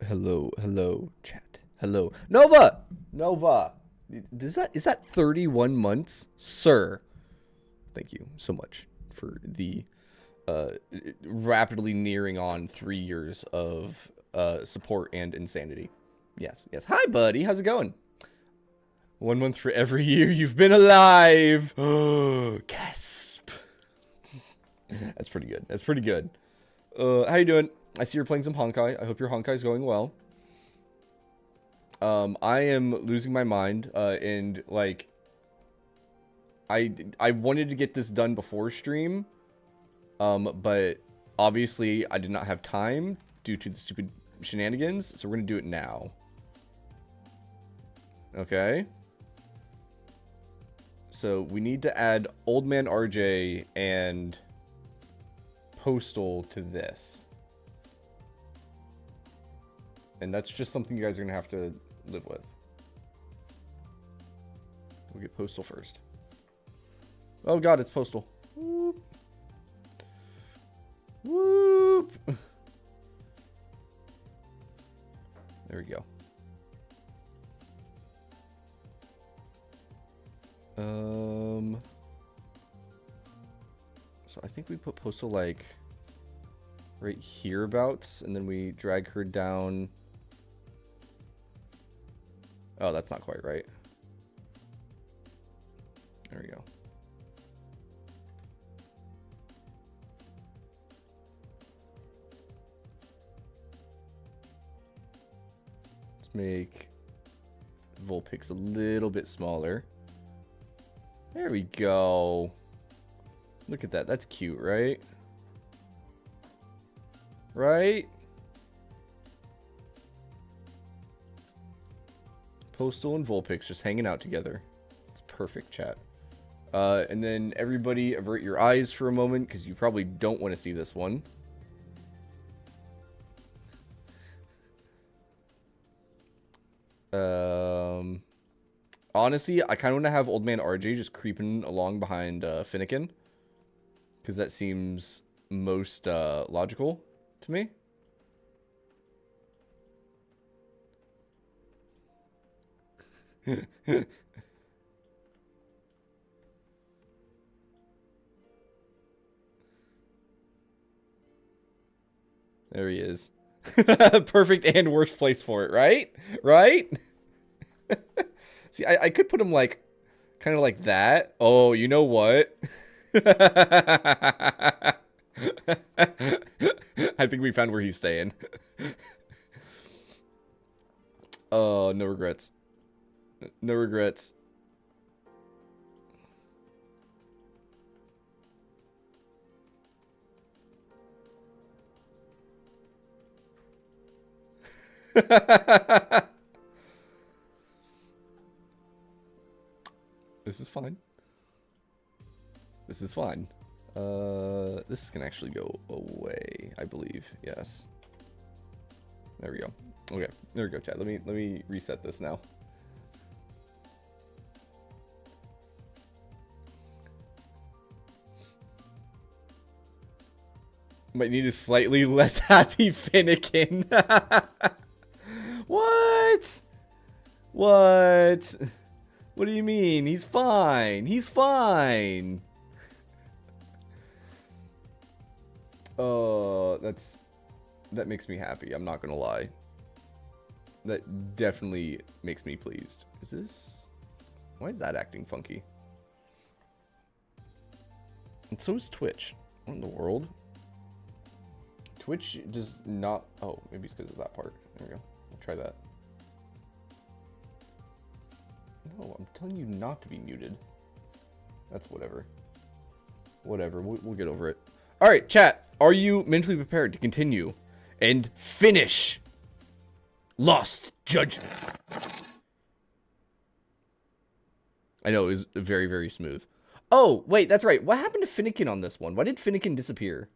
hello, chat. Hello. Nova! Nova! Is that 31 months? Sir. Thank you so much for the rapidly nearing on 3 years of support and insanity. Yes. Hi, buddy. How's it going? 1 month for every year you've been alive. Gasp. That's pretty good. How you doing? I see you're playing some Honkai. I hope your Honkai is going well. I am losing my mind, and like, I wanted to get this done before stream, but obviously I did not have time due to the stupid shenanigans, so we're gonna do it now. Okay. So we need to add Old Man RJ and Postal to this. And that's just something you guys are going to have to live with. We'll get Postal first. Oh god, it's Postal. Whoop. Whoop. There we go. So I think we put Postal like right hereabouts, and then we drag her down. Oh, that's not quite right. There we go. Let's make Vulpix a little bit smaller. There we go. Look at that. That's cute, right? Right? Postal and Vulpix just hanging out together. It's perfect, chat. And then everybody avert your eyes for a moment, because you probably don't want to see this one. Honestly, I kind of want to have Old Man RJ just creeping along behind Finnegan, because that seems most logical to me. There he is. Perfect and worst place for it, right? Right? See, I could put him like, kind of like that. Oh, you know what? I think we found where he's staying. Oh, no regrets. No regrets. This is fine. This is fine. This can actually go away, I believe. Yes. There we go. Okay, there we go, chat. Let me reset this now. Might need a slightly less happy Finnegan. What? What? What do you mean? He's fine. He's fine. Oh, that makes me happy. I'm not gonna lie. That definitely makes me pleased. Is this... Why is that acting funky? And so is Twitch. What in the world? Twitch does not... Oh, maybe it's because of that part. There we go. I'll try that. No, I'm telling you not to be muted. That's whatever. Whatever. We'll get over it. Alright, chat. Are you mentally prepared to continue and finish Lost Judgment? I know, it was very, very smooth. Oh, wait, that's right. What happened to Finnegan on this one? Why did Finnegan disappear?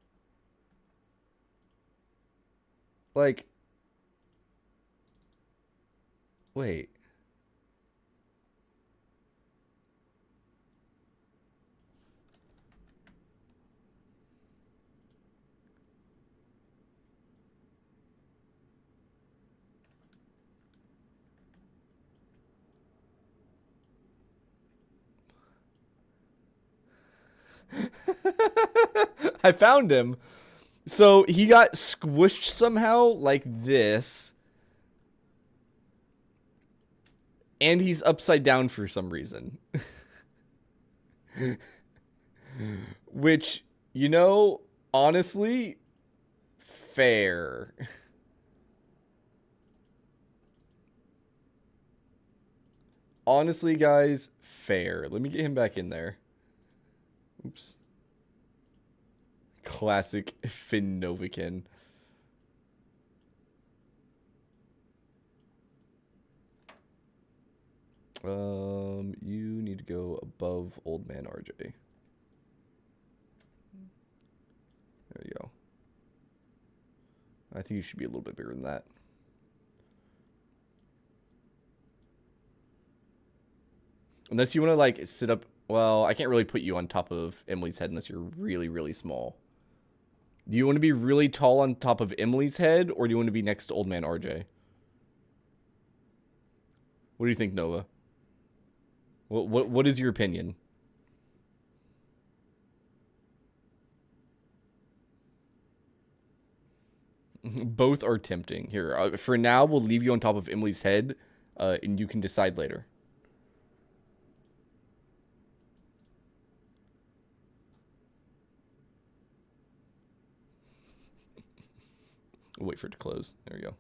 Like... Wait. I found him. So he got squished somehow like this. And he's upside down for some reason. Which, you know, honestly, fair. Honestly, guys, fair. Let me get him back in there. Oops. Classic Finn Novikin. You need to go above Old Man RJ. There you go. I think you should be a little bit bigger than that. Unless you want to, like, sit up... Well, I can't really put you on top of Emily's head unless you're really, really small. Do you want to be really tall on top of Emily's head, or do you want to be next to Old Man RJ? What do you think, Nova? What is your opinion? Both are tempting. Here, for now, we'll leave you on top of Emily's head, and you can decide later. We'll wait for it to close. There we go.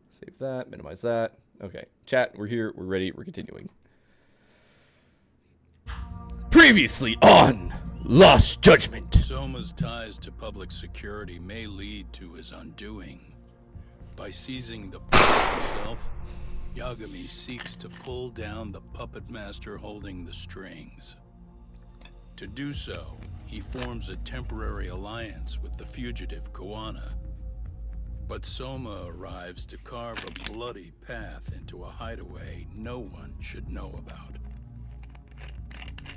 Save that. Minimize that. Okay. Chat, we're here. We're ready. We're continuing. Previously on Lost Judgment. Soma's ties to public security may lead to his undoing. By seizing the puppet himself, Yagami seeks to pull down the puppet master holding the strings. To do so, he forms a temporary alliance with the fugitive Koana. But Soma arrives to carve a bloody path into a hideaway no one should know about.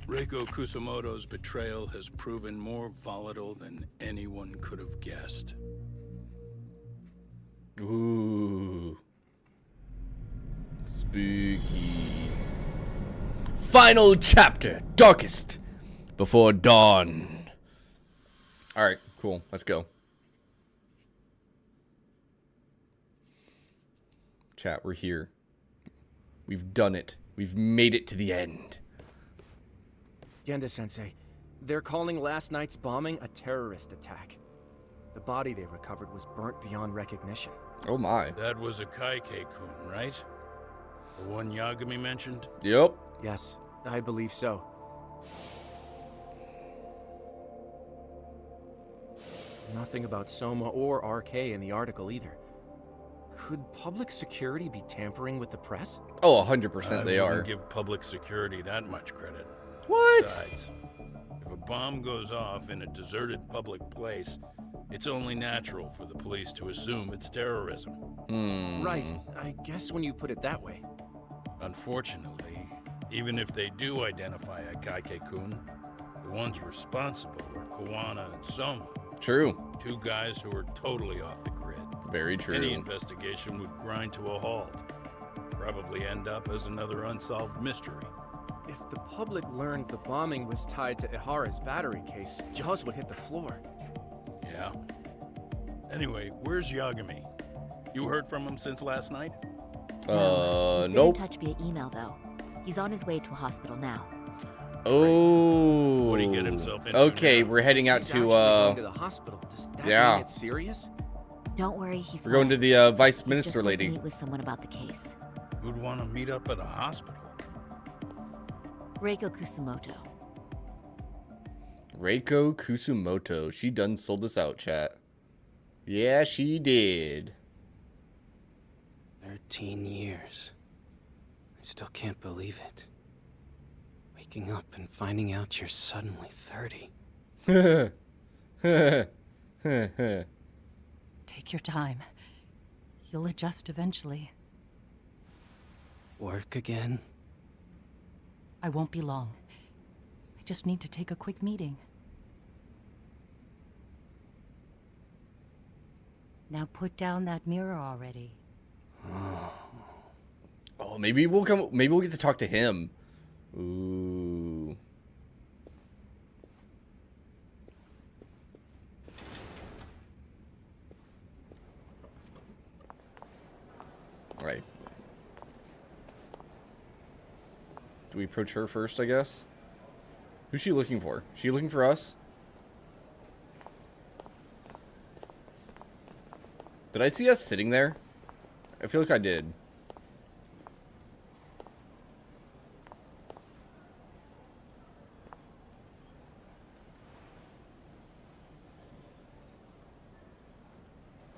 Reiko Kusamoto's betrayal has proven more volatile than anyone could have guessed. Ooh. Spooky. Final chapter. Darkest before dawn. Alright, cool. Let's go. Chat, we're here. We've done it. We've made it to the end. Yenda-sensei, they're calling last night's bombing a terrorist attack. The body they recovered was burnt beyond recognition. Oh my. That was a Kaike-kun, right? The one Yagami mentioned? Yep. Yes, I believe so. Nothing about Soma or RK in the article either. Could public security be tampering with the press? Oh, 100% they are. I wouldn't give public security that much credit. What? Besides, if a bomb goes off in a deserted public place, it's only natural for the police to assume it's terrorism. Right. I guess when you put it that way. Unfortunately, even if they do identify a Kaike-kun, the ones responsible are Koana and Soma. True. Two guys who are totally off the grid. Very true. Any investigation would grind to a halt. Probably end up as another unsolved mystery. If the public learned the bombing was tied to Ihara's battery case, jaws would hit the floor. Yeah. Anyway, where's Yagami? You heard from him since last night? Been Nope. in touch via email though. He's on his way to a hospital now. Oh. What'd he get himself into Okay, now? we're heading out He's to actually going to the hospital. Does that mean it's serious? Don't worry, he's we're going to fine. the vice He's minister just going to lady. meet with someone about the case. Who'd want to meet up at a hospital? Reiko Kusumoto. Reiko Kusumoto. She done sold us out, chat. Yeah, she did. 13 years. I still can't believe it. Waking up and finding out you're suddenly 30. Take your time. You'll adjust eventually. Work again? I won't be long. I just need to take a quick meeting. Now put down that mirror already. Oh, maybe we'll come. Maybe we'll get to talk to him. Ooh. Right. Do we approach her first, I guess? Who's she looking for? Is she looking for us? Did I see us sitting there? I feel like I did.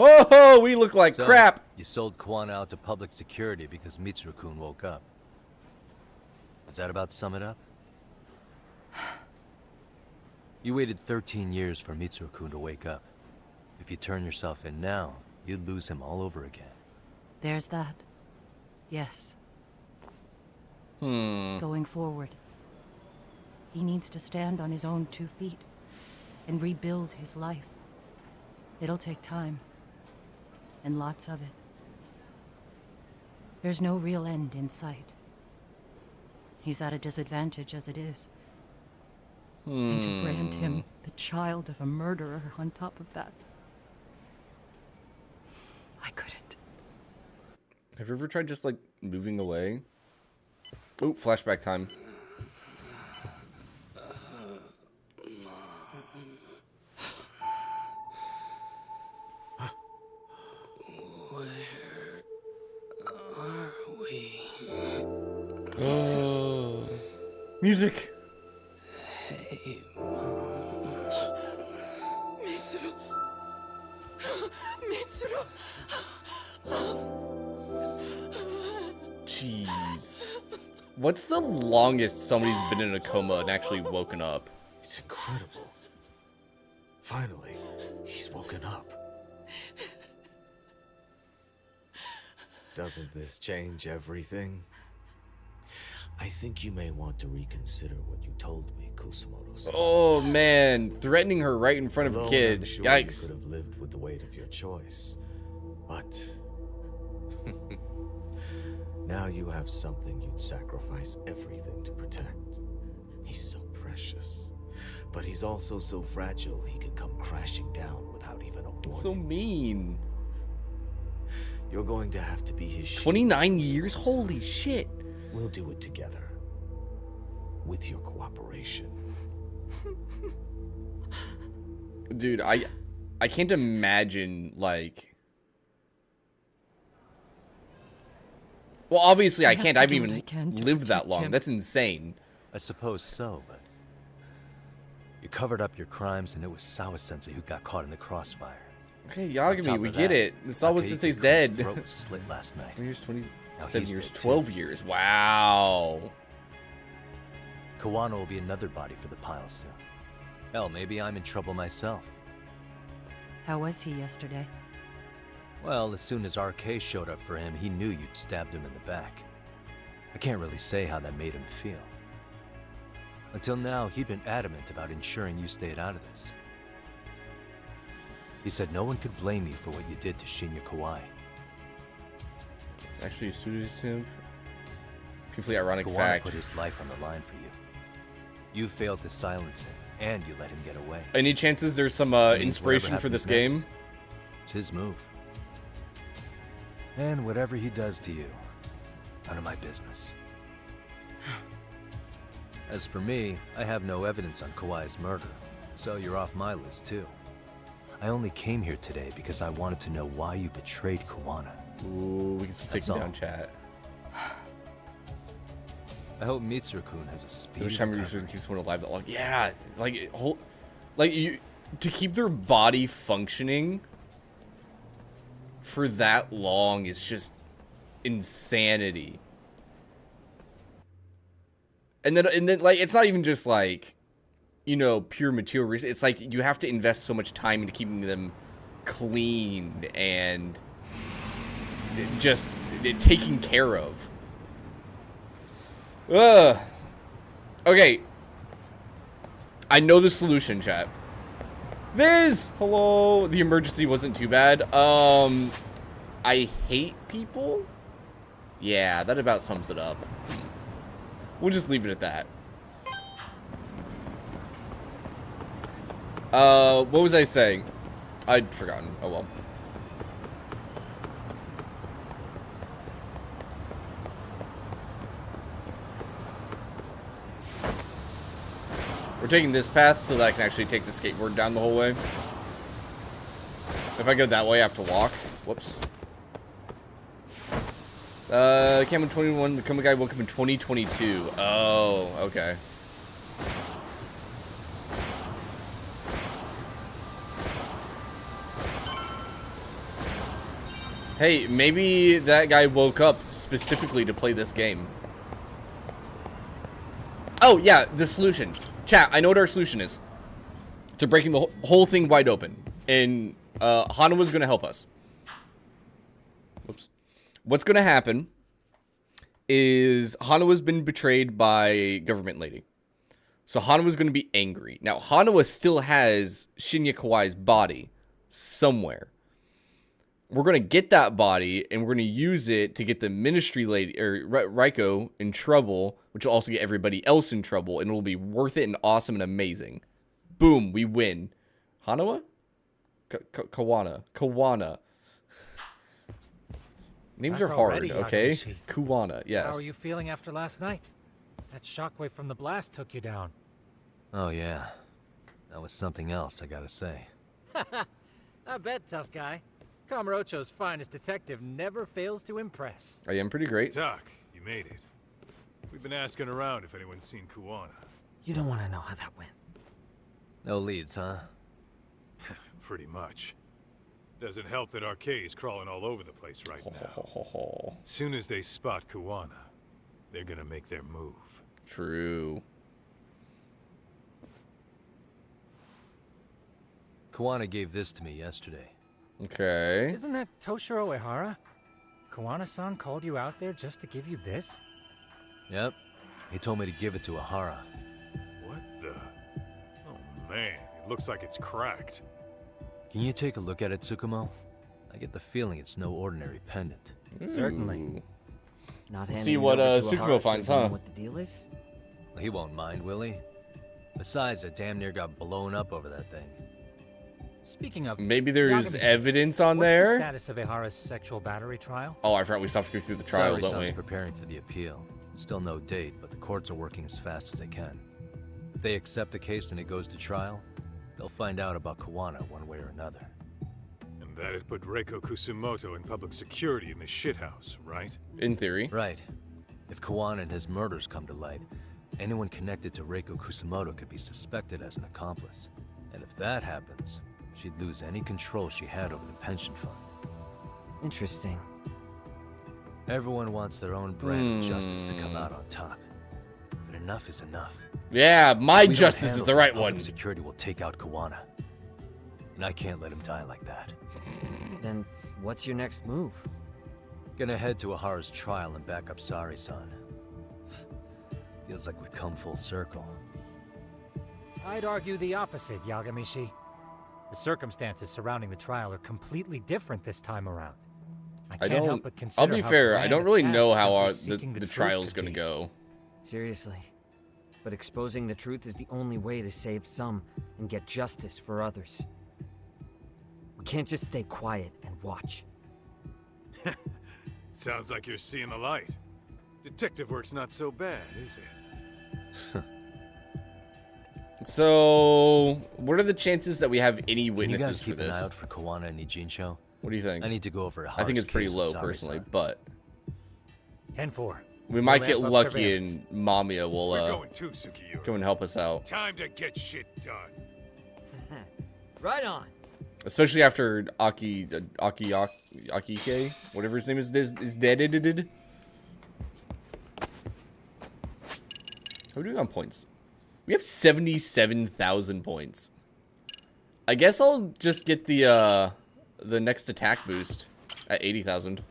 Oh, we look like So, crap. You sold Kwan out to public security because Mitsuru-kun woke up. Does that about sum it up? You waited 13 years for Mitsuru-kun to wake up. If you turn yourself in now, you'd lose him all over again. There's that. Yes. Hmm. Going forward. He needs to stand on his own 2 feet and rebuild his life. It'll take time. And lots of it. There's no real end in sight. He's at a disadvantage as it is. And to brand him the child of a murderer on top of that. I couldn't. Have you ever tried just like moving away? Oh, flashback time. Oh, music. Mitsuru! Mitsuru! Jeez. What's the longest somebody's been in a coma and actually woken up? It's incredible. Finally, he's woken up. Doesn't this change everything? I think you may want to reconsider what you told me, Kusumoto-san. Oh man, threatening her right in front of a Although kid. I'm sure Yikes. You could have lived with the weight of your choice, but now you have something you'd sacrifice everything to protect. He's so precious, but he's also so fragile he could come crashing down without even a warning. So mean. You're going to have to be his shield, 29 years? Kusumoto-san. Holy shit. We'll do it together. With your cooperation. Dude, I can't imagine, like... Well, obviously I have can't. to I haven't do what even I can to lived that protect long. him. That's insane. I suppose so, but... You covered up your crimes and it was Sawa-sensei who got caught in the crossfire. Okay, On Yagami, top we of get that, it. Sawa Takehiko-kun's Sensei's dead. throat was slit last night. 20 years, 27 he's years, dead, too. 12 years. Wow. Kawano will be another body for the pile soon. Hell, maybe I'm in trouble myself. How was he yesterday? Well, as soon as RK showed up for him, he knew you'd stabbed him in the back. I can't really say how that made him feel. Until now, he'd been adamant about ensuring you stayed out of this. He said no one could blame you for what you did to Shinya Kawai. It's actually a pseudo-simp. Beautifully ironic Kawano fact. put his life on the line for you. You failed to silence him, and you let him get away. Any chances there's some That means inspiration whatever for this happens game? next, it's his move. And whatever he does to you, none of my business. As for me, I have no evidence on Kawai's murder, so you're off my list too. I only came here today because I wanted to know why you betrayed Kawana. Ooh, we can still take That's him all. down, chat. I hope Mitsuru-kun has a speedy Every time we recovery. keep someone alive that long. Yeah, like you to keep their body functioning for that long is just insanity. And then like it's not even just like, you know, pure material reasons. It's like you have to invest so much time into keeping them clean and just taken care of. Ugh. Okay. I know the solution, chat. Viz! Hello. The emergency wasn't too bad. I hate people? Yeah, that about sums it up. We'll just leave it at that. What was I saying? I'd forgotten. Oh well. We're taking this path so that I can actually take the skateboard down the whole way. If I go that way, I have to walk. Whoops. Camo 21, Become a Guy woke up in 2022. Oh, okay. Hey, maybe that guy woke up specifically to play this game. Oh, yeah, the solution. Chat, I know what our solution is. To breaking the whole thing wide open. And Hanawa's going to help us. Whoops. What's going to happen is Hanawa's been betrayed by government lady. So Hanawa's going to be angry. Now, Hanawa still has Shinya Kawai's body somewhere. We're going to get that body, and we're going to use it to get the ministry lady, or Raiko, in trouble, which will also get everybody else in trouble, and it will be worth it and awesome and amazing. Boom, we win. Hanawa? Kawana. Names are hard, okay? Kuwana, yes. How are you feeling after last night? That shockwave from the blast took you down. Oh, yeah. That was something else, I gotta say. I bet, tough guy. Kamurocho's finest detective never fails to impress. I am pretty great. Doc, you made it. We've been asking around if anyone's seen Kuwana. You don't want to know how that went. No leads, huh? Pretty much. Doesn't help that RK's crawling all over the place right now. Soon as they spot Kuwana, they're gonna make their move. True. Kuwana gave this to me yesterday. Okay. Isn't that Toshiro Ehara? Kawana-san called you out there just to give you this? Yep. He told me to give it to Ehara. What the? Oh man, it looks like it's cracked. Can you take a look at it, Tsukumo? I get the feeling it's no ordinary pendant. Certainly. Not We'll handing see it what over to Tsukumo Ehara finds, till we know huh? What the deal is? Well, he won't mind, will he? Besides, I damn near got blown up over that thing. Speaking of, Maybe there's Yagami-san, evidence on what's there. the status of Ehara's sexual battery trial? Oh, I forgot we still have to go through the trial, don't we? Sorry-san's preparing for the appeal. Still no date, but the courts are working as fast as they can. If they accept the case and it goes to trial, they'll find out about Kawana one way or another. And that'd put Reiko Kusumoto in public security in the shithouse, right? In theory. Right. If Kawana and his murders come to light, anyone connected to Reiko Kusumoto could be suspected as an accomplice. And if that happens, she'd lose any control she had over the pension fund. Interesting. Everyone wants their own brand of justice to come out on top. But enough is enough. Yeah, my If we don't justice is handle the this, right public one. Security will take out Kawana. And I can't let him die like that. Then what's your next move? Gonna head to Ahara's trial and back up Sari-san. Feels like we've come full circle. I'd argue the opposite, Yagamishi. The circumstances surrounding the trial are completely different this time around. I can't help but consider I'll be how fair, I grand don't a really task know how simply seeking the truth trial's could gonna be. go. Seriously. But exposing the truth is the only way to save some and get justice for others. We can't just stay quiet and watch. Sounds like you're seeing the light. Detective work's not so bad, is it? So, what are the chances that we have any Can you witnesses guys for keep an this? eye out for Kawana and Ijincho? What do you think? I need to go over I think it's Ahara's pretty case low, with personally, Sari-san. but 10-4. we might We'll get ramp up lucky surveillance. and Mamiya will We're going too, Sukiura. come and help us out. Time to get shit done. Right on. Especially after Akike, whatever his name is dead. How are we doing on points? We have 77,000 points. I guess I'll just get the next attack boost at 80,000.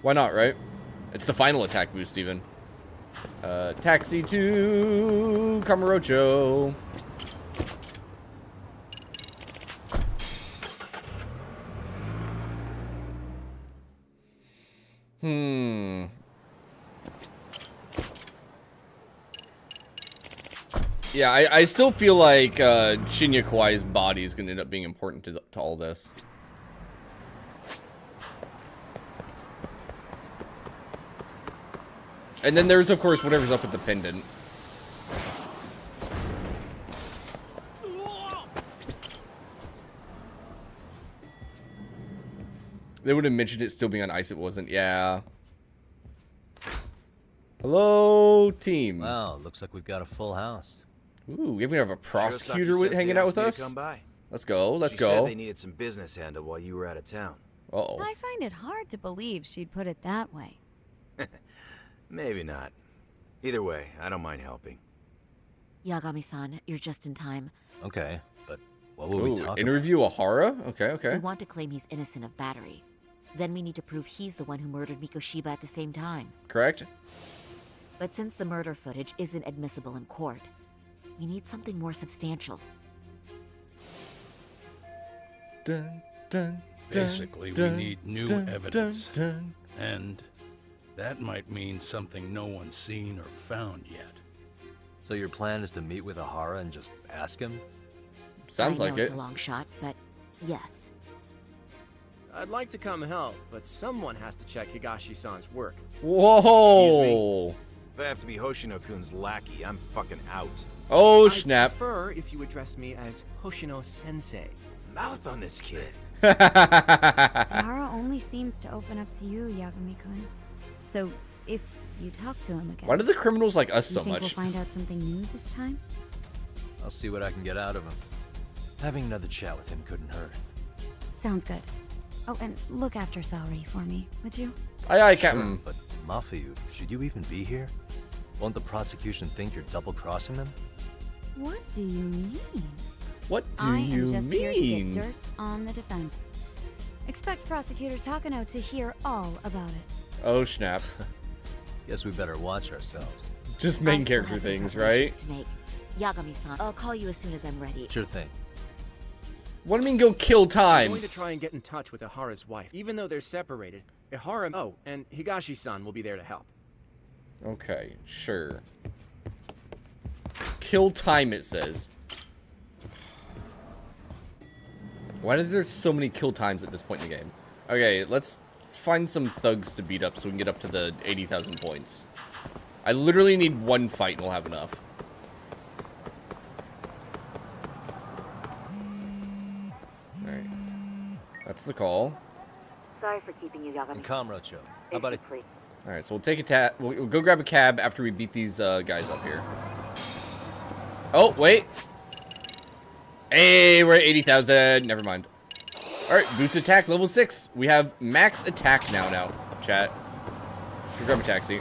Why not, right? It's the final attack boost, even. Taxi to Kamurocho. Yeah, I still feel like Shinya Kawai's body is going to end up being important to all this. And then there's, of course, whatever's up with the pendant. They would have mentioned it still being on ice if it wasn't. Yeah. Hello, team. Wow, looks like we've got a full house. Ooh, we even have a prosecutor hanging out with us. Come by. Let's go. Let's She go. said they needed some business handled while you were out of town. Uh-oh. I find it hard to believe she'd put it that way. Maybe not. Either way, I don't mind helping. Yagami-san, you're just in time. Okay, but what will we talk about? Interview Ahara? Okay, okay. We want to claim he's innocent of battery. Then we need to prove he's the one who murdered Mikoshiba at the same time. Correct. But since the murder footage isn't admissible in court, we need something more substantial. Dun, dun, Basically, dun, we need new dun, evidence. dun, dun. And that might mean something no one's seen or found yet. So your plan is to meet with Ahara and just ask him? Sounds I like know it. it's a long shot, but yes. I'd like to come help, but someone has to check Higashi-san's work. Whoa. If I have to be Hoshino-kun's lackey, I'm fucking out. Oh, I'd snap. prefer if you address me as Hoshino-sensei. Mouth on this kid. Ahara only seems to open up to you, Yagami-kun. So, if you talk to him again... Why do the criminals like us you so think much? we'll find out something new this time? I'll see what I can get out of him. Having another chat with him couldn't hurt. Sounds good. Oh, and look after Saori for me, would you? Aye, aye, Sure, Captain. but Mafuyu, should you even be here? Won't the prosecution think you're double-crossing them? What do you mean? What do I you am just here to mean? get dirt on the defense. Expect Prosecutor Takano to hear all about it. Oh, snap. Guess we better watch ourselves. Just I main still character have some things, preparations right? to make. Yagami-san, I'll call you as soon as I'm ready. Sure thing. What do you mean go kill I'm time? going to try and get in touch with Ahara's wife. Even though they're separated, Ahara... Oh, and Higashi-san will be there to help. Okay, sure. Kill time, it says. Why is there so many kill times at this point in the game? Okay, let's find some thugs to beat up so we can get up to the 80,000 points. I literally need one fight and we'll have enough. Alright. That's the call. Sorry for keeping you, Yagami. And Kamrocho, how about it? Alright, so we'll take a we'll go grab a cab after we beat these guys up here. Oh, wait. Hey, we're at 80,000. Never mind. Alright, boost attack, level 6. We have max attack now, chat. Let's go grab a taxi.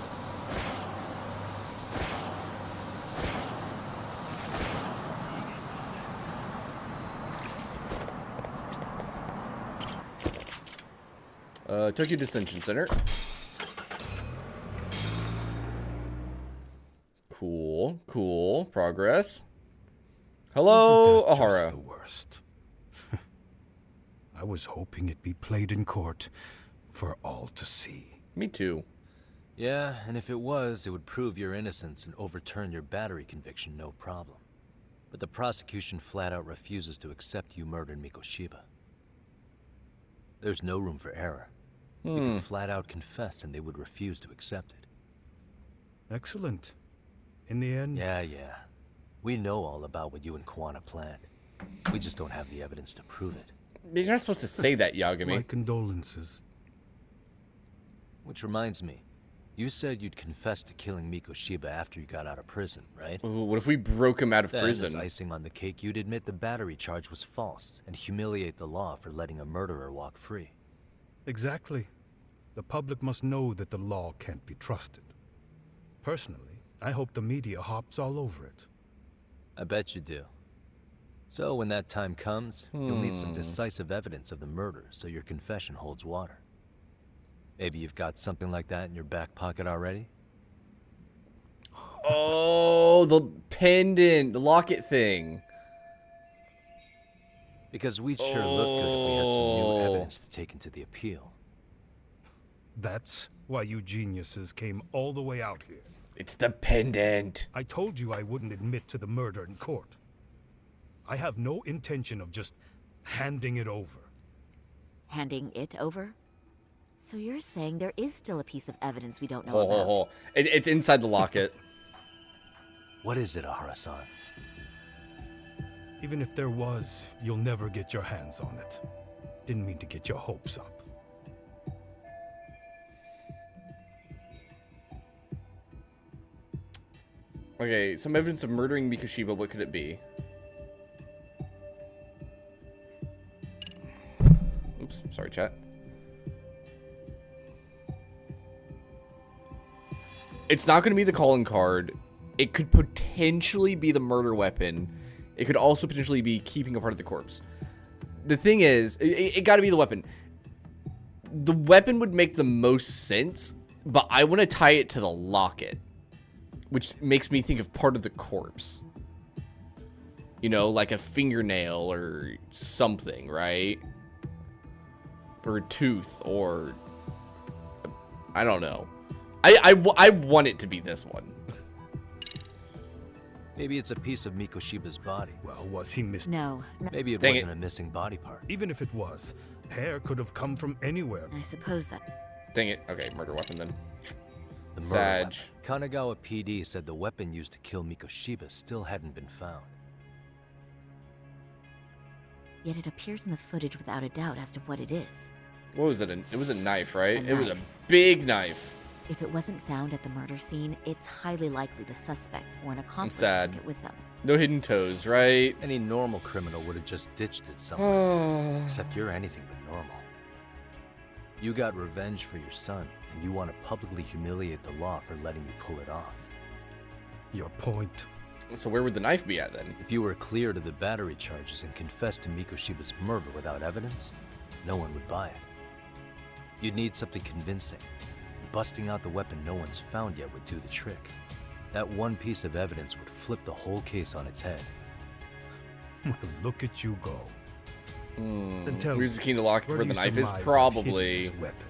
Tokyo Detention Center. Cool, cool. Progress. Hello, Isn't that Ahara. just the worst? I was hoping it'd be played in court for all to see. Me too. Yeah, and if it was, it would prove your innocence and overturn your battery conviction, no problem. But the prosecution flat out refuses to accept you murdered Mikoshiba. There's no room for error. You could flat out confess and they would refuse to accept it. Excellent. In the end... Yeah. We know all about what you and Kwana planned. We just don't have the evidence to prove it. You're not supposed to say that, My Yagami. condolences. Which reminds me, you said you'd confess to killing Mikoshiba after you got out of prison, right? Ooh, what if we broke him out of Then, as prison? icing on the cake, you'd admit the battery charge was false and humiliate the law for letting a murderer walk free. Exactly. The public must know that the law can't be trusted. Personally, I hope the media hops all over it. I bet you do. So when that time comes, you'll need some decisive evidence of the murder so your confession holds water. Maybe you've got something like that in your back pocket already? Oh, the pendant, the locket thing. Because we'd sure look good if we had some new evidence to take into the appeal. That's why you geniuses came all the way out here. It's the pendant. I told you I wouldn't admit to the murder in court. I have no intention of just handing it over. Handing it over? So you're saying there is still a piece of evidence we don't know about? It's inside the locket. What is it, Ahara-san? Even if there was, you'll never get your hands on it. Didn't mean to get your hopes up. Okay, some evidence of murdering Mikoshiba. What could it be? Oops, sorry, chat. It's not going to be the calling card. It could potentially be the murder weapon. It could also potentially be keeping a part of the corpse. The thing is, it got to be the weapon. The weapon would make the most sense, but I want to tie it to the locket, which makes me think of part of the corpse. You know, like a fingernail or something, right? Or a tooth, or I don't know. I want it to be this one. Maybe it's a piece of Mikoshiba's body. Well, was he missing? No. Maybe it wasn't a missing body part. Even if it was, hair could have come from anywhere. I suppose that. Dang it. Okay, murder weapon then. The murder Sag. weapon. Kanagawa PD said the weapon used to kill Mikoshiba still hadn't been found. Yet it appears in the footage without a doubt as to what it is. What was it? It was a knife, right? A It was a knife. big knife. If it wasn't found at the murder scene, it's highly likely the suspect or an accomplice sad. took it with them. No hidden toes, right? Any normal criminal would have just ditched it somewhere. Except you're anything but normal. You got revenge for your son, and you want to publicly humiliate the law for letting you pull it off. Your point? So where would the knife be at then? If you were cleared of the battery charges and confessed to Mikoshiba's murder without evidence, no one would buy it. You'd need something convincing. Busting out the weapon no one's found yet would do the trick. That one piece of evidence would flip the whole case on its head. Well, look at you go. Then tell Who's the key to lock where where do the you knife is? surmise he Probably. hid this weapon?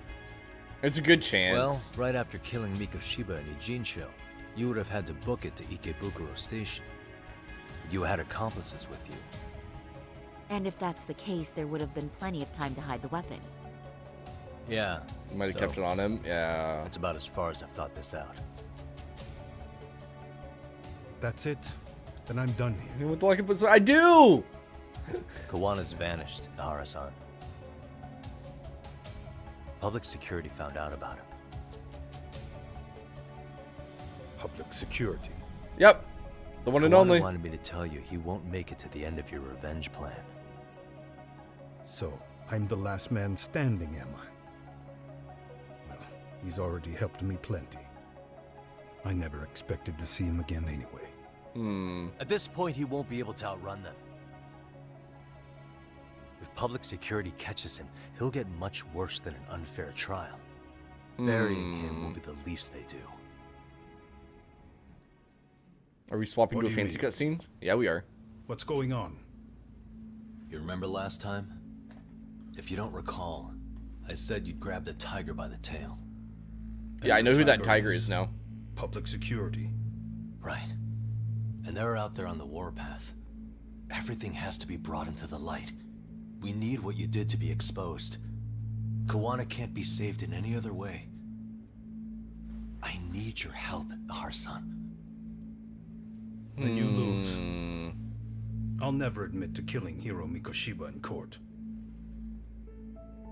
There's a good Well, chance. right after killing Mikoshiba and Ijincho, you would have had to book it to Ikebukuro Station. You had accomplices with you. And if that's the case, there would have been plenty of time to hide the weapon. Yeah. Might have kept it on him. Yeah. That's about as far as I've thought this out. That's it. Then I'm done here. What the fuck was I do? Kawana's vanished, Nahara-san. Public security found out about him. Public security. Yep. The one and Kawana only. wanted me to tell you he won't make it to the end of your revenge plan. So, I'm the last man standing, am I? Well, he's already helped me plenty. I never expected to see him again anyway. At this point, he won't be able to outrun them. If public security catches him, he'll get much worse than an unfair trial. Burying him will be the least they do. Are we swapping What to a do you fancy mean? cutscene? Yeah, we are. What's going on? You remember last time? If you don't recall, I said you'd grab the tiger by the tail. Yeah, I know who that tiger is is now. Public security. Right. And they're out there on the warpath. Everything has to be brought into the light. We need what you did to be exposed. Kawana can't be saved in any other way. I need your help, Har-san. Then you lose. I'll never admit to killing Hiro Mikoshiba in court.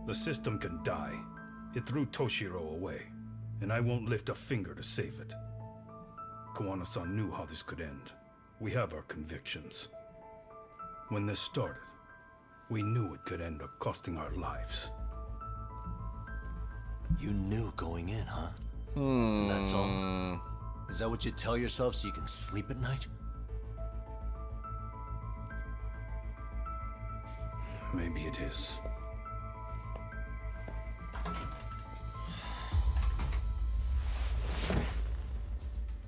The system can die. It threw Toshiro away, and I won't lift a finger to save it. Kawana-san knew how this could end. We have our convictions. When this started, we knew it could end up costing our lives. You knew going in, huh? And that's all? Hmm. Is that what you tell yourself so you can sleep at night? Maybe it is.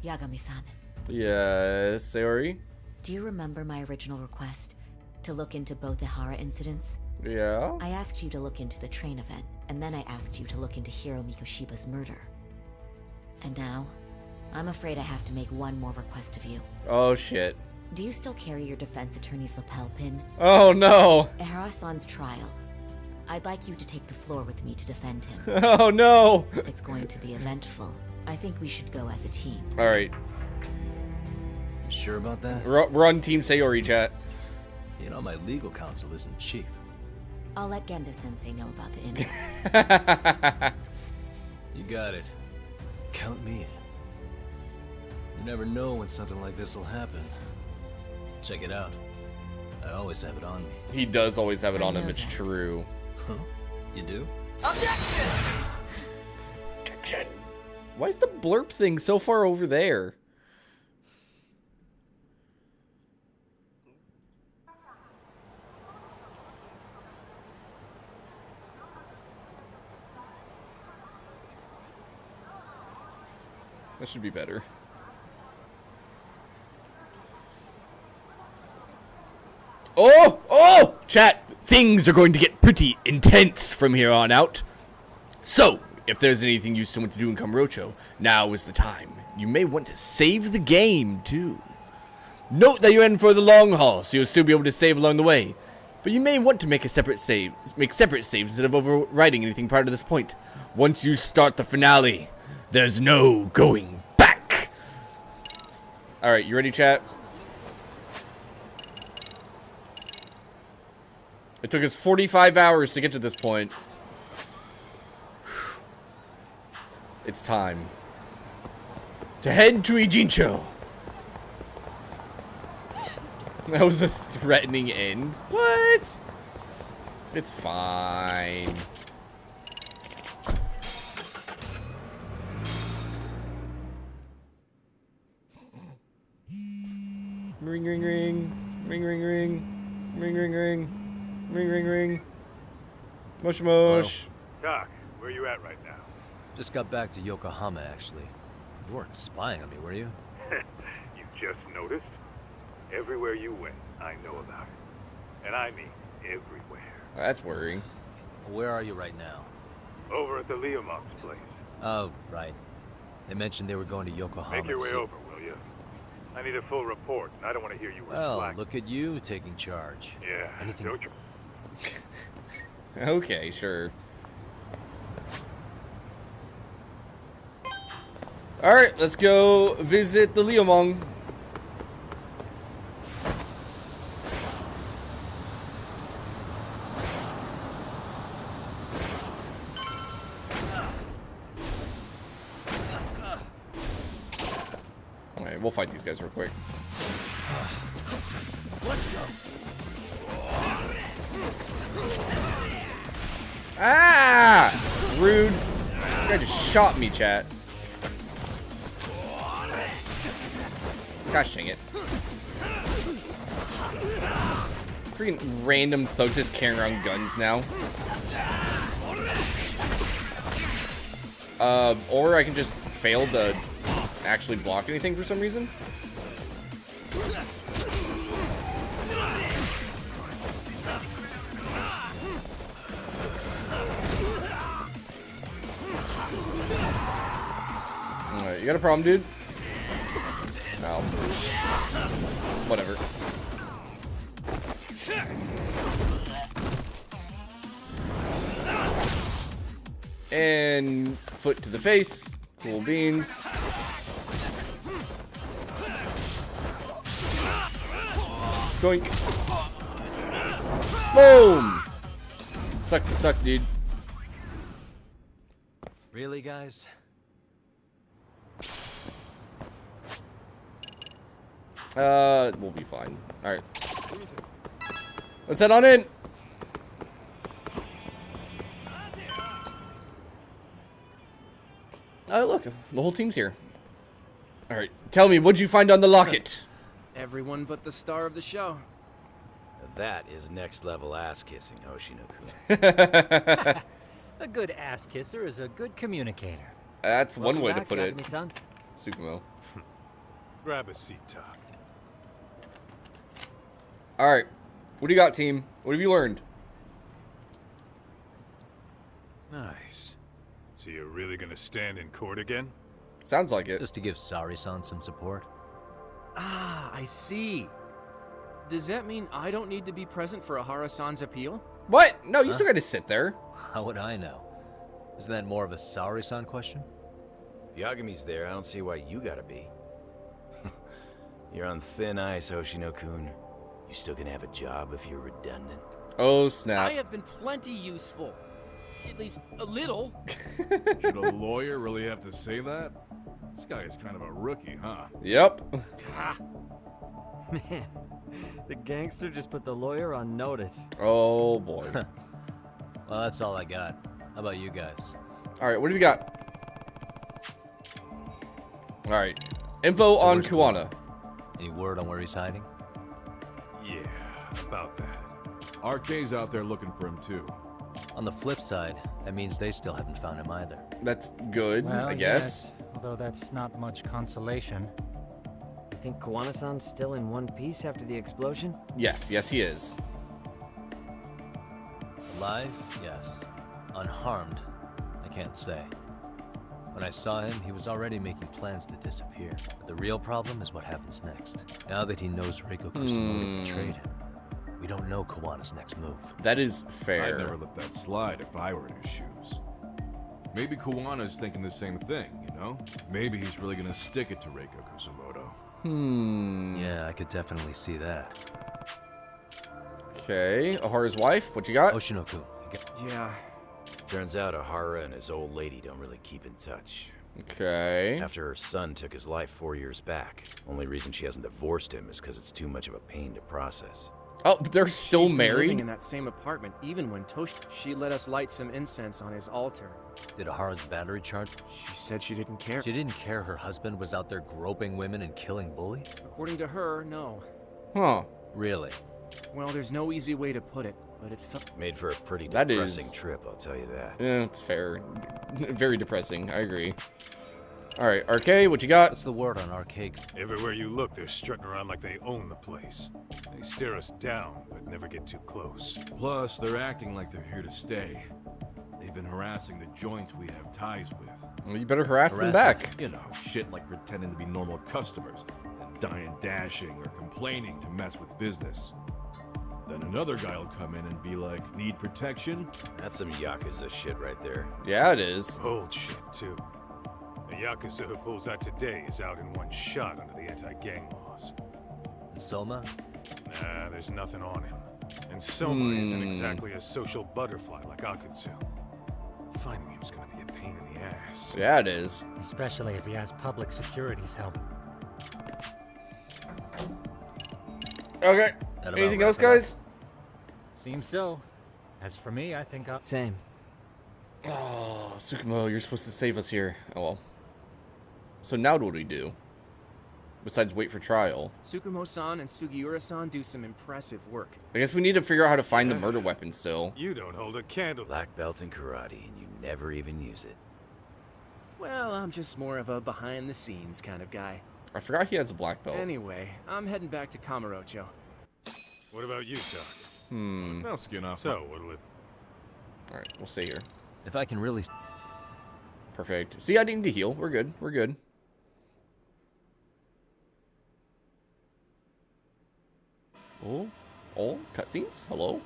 Yagami-san, Yes, Sayori? do you remember my original request? To look into both the Hara incidents? Yeah? I asked you to look into the train event, and then I asked you to look into Hiro Mikoshiba's murder. And now, I'm afraid I have to make one more request of you. Oh, shit. Do you still carry your defense attorney's lapel pin? Oh, no. At Hara-san's trial, I'd like you to take the floor with me to defend him. Oh, no. It's going to be eventful. I think we should go as a team. All right. You sure about that? We're on Team Sayori, chat. You know, my legal counsel isn't cheap. I'll let Genda-sensei know about the invoice. You got it. Count me in. You never know when something like this will happen. Check it out. I always have it on me. He does always have it on him, know it's that. true. Huh? You do? Objection! Why is the blurp thing so far over there? That should be better. Oh! Oh! Chat, things are going to get pretty intense from here on out. So, if there's anything you still want to do in Kamurocho, now is the time. You may want to save the game, too. Note that you're in for the long haul, so you'll still be able to save along the way. But you may want to make separate saves instead of overwriting anything prior to this point. Once you start the finale, there's no going back. Alright, you ready, chat? It took us 45 hours to get to this point. It's time to head to Ijincho. That was a threatening end. What? It's fine. Ring, ring, ring. Ring, ring, ring. Ring, ring, ring. Ring, ring, ring. Mush, mush. Doc, where you at right now? Just got back to Yokohama, actually. You weren't spying on me, were you? You just noticed? Everywhere you went, I know about it. And I mean everywhere. That's worrying. Where are you right now? Over at the Leomont's place. Oh, right. They mentioned they were going to Yokohama. Make your way so... over, will you? I need a full report, and I don't want to hear you were Well, slack. look at you taking charge. Yeah, Anything... don't you? Okay, sure. Alright, let's go visit the Leomong. Alright, we'll fight these guys real quick. Let's go. Ah! Rude. This guy just shot me, chat. Gosh dang it. Freaking random thugs just carrying around guns now. Or I can just fail to actually block anything for some reason. Alright, you got a problem, dude? No. Whatever. And foot to the face. Cool beans. Doink. Boom! Sucks to suck, dude. Really, guys? We'll be fine. Alright. Let's head on in! Oh, look. The whole team's here. Alright. Tell me, what'd you find on the locket? Everyone but the star of the show. That is next level ass kissing, Hoshino-kun. A good ass kisser is a good communicator. That's one Welcome way back, to put it. Yagami-san. Tsukumo. Grab a seat, Doc. Alright. What do you got, team? What have you learned? Nice. So you're really gonna stand in court again? Sounds like it. Just to give Sari-san some support. Ah, I see. Does that mean I don't need to be present for Ahara-san's appeal? What? No, you still gotta sit there. How would I know? Isn't that more of a Sari-san question? If Yagami's there, I don't see why you gotta be. You're on thin ice, Hoshino-kun. You still gonna have a job if you're redundant. Oh, snap. I have been plenty useful. At least a little. Should a lawyer really have to say that? This guy is kind of a rookie, huh? Yep. Man, the gangster just put the lawyer on notice. Oh boy. Well, that's all I got. How about you guys? All right, what have you got? All right, info So on where's Kuwana. Any word on where he's hiding? Yeah, about that. RK's out there looking for him too. On the flip side, that means they still haven't found him either. That's good, Well, I guess. yes, although that's not much consolation. You think Kowana-san's still in one piece after the explosion? Yes, yes, he is. Alive? Yes. Unharmed? I can't say. When I saw him, he was already making plans to disappear. But the real problem is what happens next. Now that he knows Reiko Kusumoto betrayed him, we don't know Kawana's next move. That is fair. I'd never let that slide if I were in his shoes. Maybe Kawana's thinking the same thing, you know? Maybe he's really gonna stick it to Reiko Kusumoto. Yeah, I could definitely see that. Okay, Ohara's wife, what you got? Oshinoku. Yeah. Turns out Ohara and his old lady don't really keep in touch. Okay. After her son took his life 4 years back. Only reason she hasn't divorced him is because it's too much of a pain to process. Oh, but they're still She's been living married? in that same apartment, even when she let us light some incense on his altar. Did Ohara's battery charge? She said she didn't care. She didn't care her husband was out there groping women and killing bullies? According to her, no. Huh. Really? Well, there's no easy way to put it, but it felt... Made for a pretty That depressing is- trip, I'll tell you that. Yeah, it's fair. Very depressing, I agree. Alright, RK, what you got? What's the word on Arcade? Everywhere you look, they're strutting around like they own the place. They stare us down, but never get too close. Plus, they're acting like they're here to stay. They've been harassing the joints we have ties with. Well, you better harass them back. You know, shit like pretending to be normal customers, and dying dashing or complaining to mess with business. Then another guy will come in and be like, need protection? That's some Yakuza shit right there. Yeah, it is. Old shit, too. The Yakuza who pulls out today is out in one shot under the anti-gang laws. And Soma? Nah, there's nothing on him. And Soma isn't exactly a social butterfly like Akutsu. Finding him's gonna be a pain in the ass. Yeah, it is. Especially if he has public security's help. Okay. That Anything about else, wrap it up? guys? Seems so. As for me, I think I'll... Same. Oh, Tsukumo, you're supposed to save us here. Oh, well. So now what do we do? Besides wait for trial. Tsukumo-san and Sugiura-san do some impressive work. I guess we need to figure out how to find the murder weapon still. You don't hold a candle. Black belt in karate, and you never even use it. Well, I'm just more of a behind-the-scenes kind of guy. I forgot he has a black belt. Anyway, I'm heading back to Kamurocho. What about you, Chuck? No skin off. So, what'll it... Alright, we'll stay here. If I can really... Perfect. See, I didn't need to heal. We're good. We're good. Oh, cutscenes? Hello?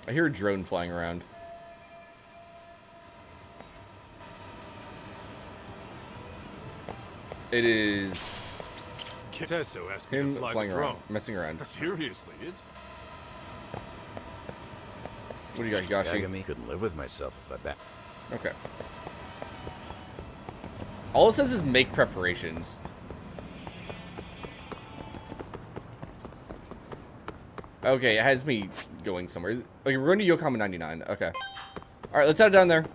I hear a drone flying around. It is Tesso asking him to fly flying the around, drone. messing around. Seriously, it's... What do you got, Higashi? Yagami couldn't live with myself if I back. Okay. All it says is make preparations. Okay, it has me going somewhere. Okay, we're going to Yokohama 99. Okay. Alright, let's head down there.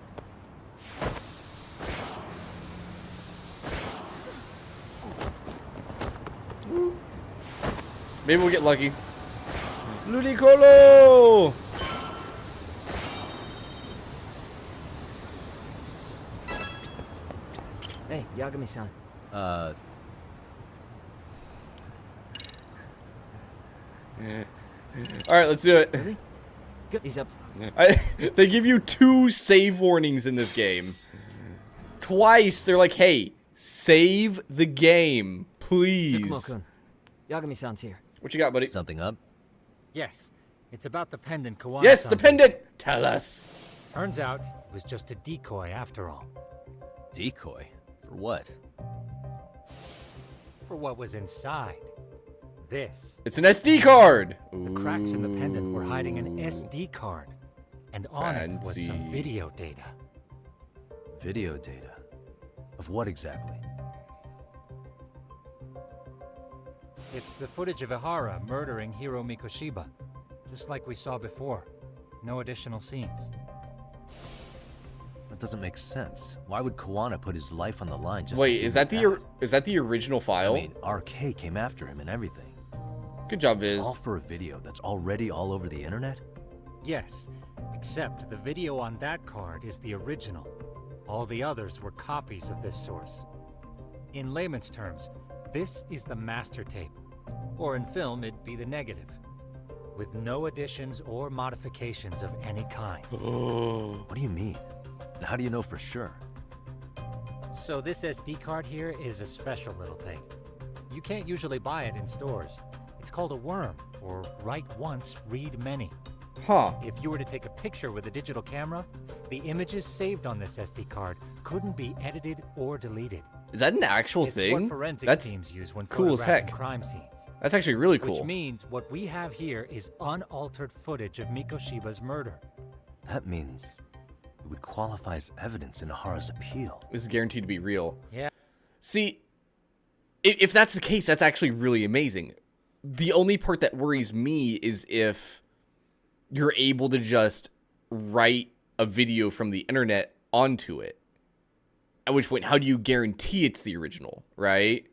Maybe we'll get lucky. Ludicolo! Hey, Yagami-san. Alright, let's do it. Really? Good. He's up. They give you 2 save warnings in this game. Twice, they're like, hey, save the game, please. Tsukumo-kun. Yagami-san's here. What you got, buddy? Something up? Yes, it's about the pendant Kawana. Yes, the pendant! Tell us. Turns out it was just a decoy after all. Decoy? For what? For what was inside. This. It's an SD card! The cracks in the pendant were hiding an SD card. And on it was some Fancy. video data. Video data? Of what exactly? It's the footage of Ihara murdering Hiro Mikoshiba, just like we saw before. No additional scenes. That doesn't make sense. Why would Kawana put his life on the line just Wait, to is that the original file? I mean, RK came after him and everything. Good job, Viz. All for a video that's already all over the internet? Yes, except the video on that card is the original. All the others were copies of this source. In layman's terms, this is the master tape. Or in film, it'd be the negative. With no additions or modifications of any kind. What do you mean? And how do you know for sure? So this SD card here is a special little thing. You can't usually buy it in stores. It's called a worm, or write once, read many. Huh. If you were to take a picture with a digital camera, the images saved on this SD card couldn't be edited or deleted. Is that an actual It's thing? what forensics That's teams use when cool as photographing heck. crime scenes. That's actually really cool. Which means what we have here is unaltered footage of Mikoshiba's murder. That means it would qualify as evidence in Ihara's appeal. This is guaranteed to be real. Yeah. See, if that's the case, that's actually really amazing. The only part that worries me is if you're able to just write a video from the internet onto it. At which point, how do you guarantee it's the original, right?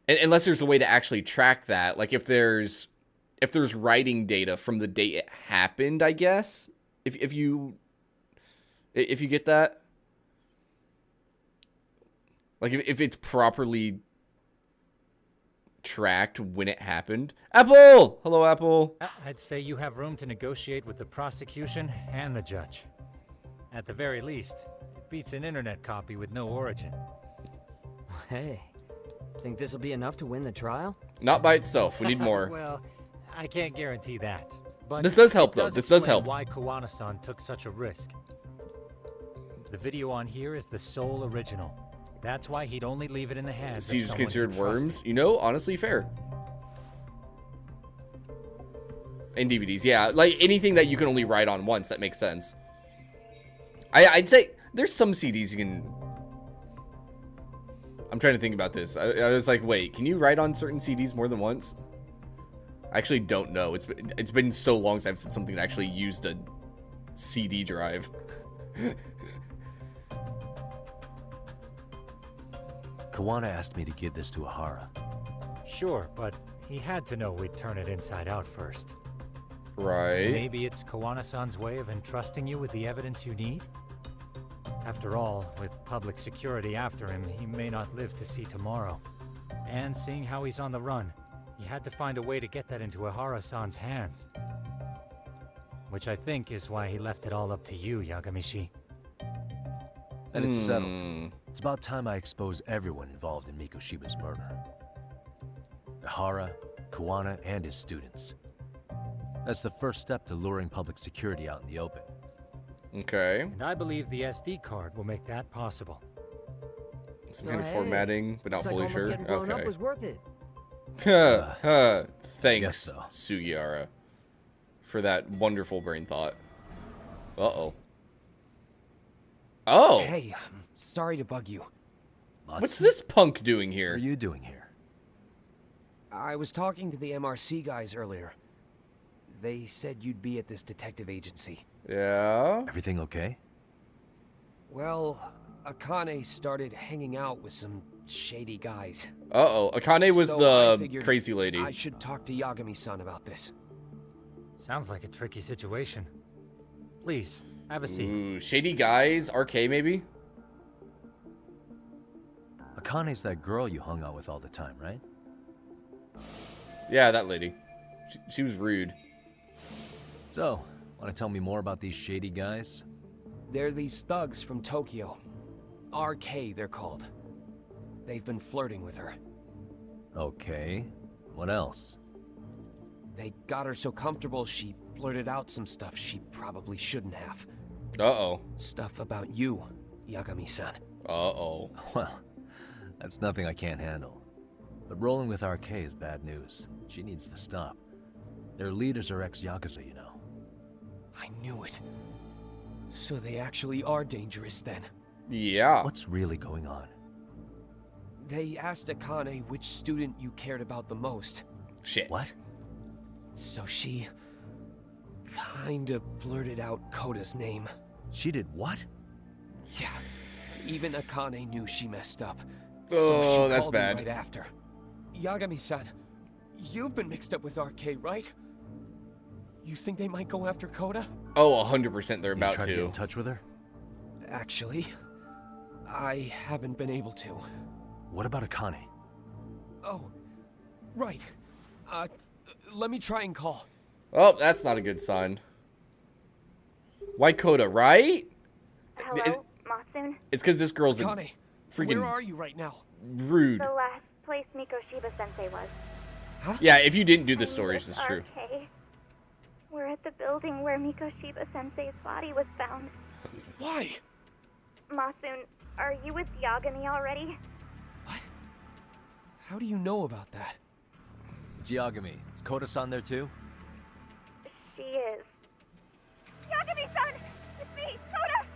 And unless there's a way to actually track that, like if there's writing data from the date it happened, I guess. If you get that, like if it's properly tracked when it happened. Apple! Hello, Apple. I'd say you have room to negotiate with the prosecution and the judge. At the very least, it beats an internet copy with no origin. Hey, think this'll be enough to win the trial? Not by itself. We need more. Well, I can't guarantee that. But This does help, it though. This does explain help. Why Kawana-san took such a risk. The video on here is the sole original. That's why he'd only leave it in the hands of Seeds someone he considered trusted. worms? You know, honestly, fair. And DVDs, yeah. Like, anything that you can only write on once, that makes sense. I'd say there's some CDs you can... I'm trying to think about this. I was like, wait, can you write on certain CDs more than once? I actually don't know. It's been so long since I've said something that actually used a CD drive. Kawana asked me to give this to Ihara. Sure, but he had to know we'd turn it inside out first. Right. Maybe it's Kawana-san's way of entrusting you with the evidence you need? After all, with public security after him, he may not live to see tomorrow. And seeing how he's on the run, he had to find a way to get that into Ihara-san's hands. Which I think is why he left it all up to you, Yagamishi. And it's settled. It's about time I expose everyone involved in Mikoshiba's murder. Ihara, Kawana, and his students. That's the first step to luring public security out in the open. Okay. And I believe the SD card will make that possible. Some kind of formatting, but not fully sure. Getting blown up Okay. was worth it. Thanks, so. Sugiura, for that wonderful brain thought. Uh-oh. Oh! Hey, I'm sorry to bug you. What's this punk doing here? What are you doing here? I was talking to the MRC guys earlier. They said you'd be at this detective agency. Yeah? Everything okay? Well, Akane started hanging out with some shady guys. Uh-oh. Akane was So I the figured crazy lady. I should talk to Yagami-san about this. Sounds like a tricky situation. Please, have a seat. Ooh, shady guys? RK, maybe? Akane's that girl you hung out with all the time, right? Yeah, that lady. She was rude. So, want to tell me more about these shady guys? They're these thugs from Tokyo. RK, they're called. They've been flirting with her. Okay. What else? They got her so comfortable she blurted out some stuff she probably shouldn't have. Uh-oh. Stuff about you, Yagami-san. Uh-oh. Well, that's nothing I can't handle. But rolling with RK is bad news. She needs to stop. Their leaders are ex-Yakuza, you know. I knew it. So they actually are dangerous then. Yeah. What's really going on? They asked Akane which student you cared about the most. Shit. What? So she kinda blurted out Koda's name. She did what? Yeah. Even Akane knew she messed up. Oh, so she that's called me bad. right after. Yagami-san, you've been mixed up with RK, right? You think they might go after Koda? Oh, 100% they're about tried to get to. in touch with her? Actually, I haven't been able to. What about Akane? Oh, right. Let me try and call. Oh, that's not a good sign. Why Coda, right? Hello, Matsun? It's because this girl's a Akane, freaking where are you right now? rude. The last place Mikoshiba-sensei was. Huh? Yeah, if you didn't do the I'm stories, with it's true. RK. We're at the building where Mikoshiba-sensei's body was found. Why? Matsun, are you with Yagami already? How do you know about that? It's Yagami. Is Koda-san there too? She is. Yagami-san! It's me, Koda!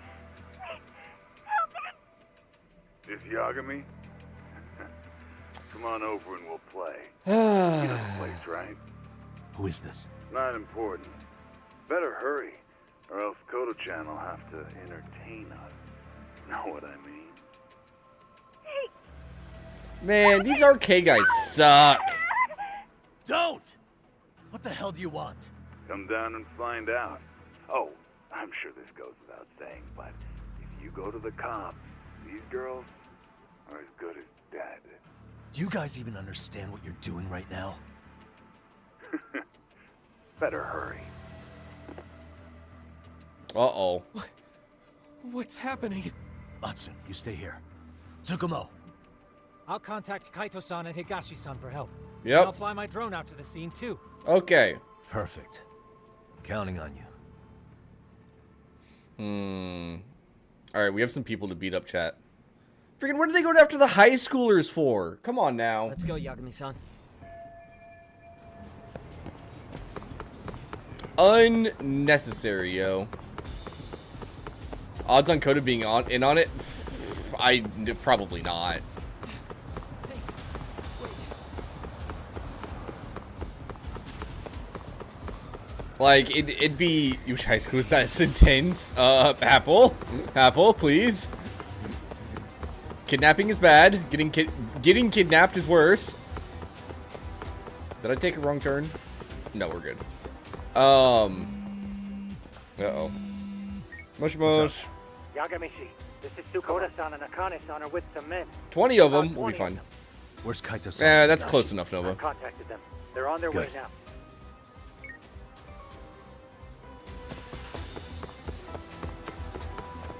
Please, help me! This Yagami? Come on over and we'll play. You know the place, right? Who is this? Not important. Better hurry, or else Kodo-chan will have to entertain us. Know what I mean? Man, these RK guys suck. Don't! What the hell do you want? Come down and find out. Oh, I'm sure this goes without saying, but if you go to the cops, these girls are as good as dead. Do you guys even understand what you're doing right now? Better hurry. Uh-oh. What's happening? Matsun, you stay here. Tsukumo. I'll contact Kaito-san and Higashi-san for help. Yep. And I'll fly my drone out to the scene too. Okay. Perfect. Counting on you. Alright, we have some people to beat up, chat. Freaking, what are they going after the high schoolers for? Come on now. Let's go, Yagami-san. Unnecessary, yo. Odds on Coda being in on it? Probably not. Like, it'd be... Which high school is that? It's intense. Apple? Apple, please. Kidnapping is bad. Getting kidnapped is worse. Did I take a wrong turn? No, we're good. Uh-oh. Mosh mosh. Yagami-shi, this is Koda-san and Akane-san are with some men. 20 of them. We'll be fine. Where's Kaito-san? Yeah, that's close enough, Nova. I contacted them. They're on their way now.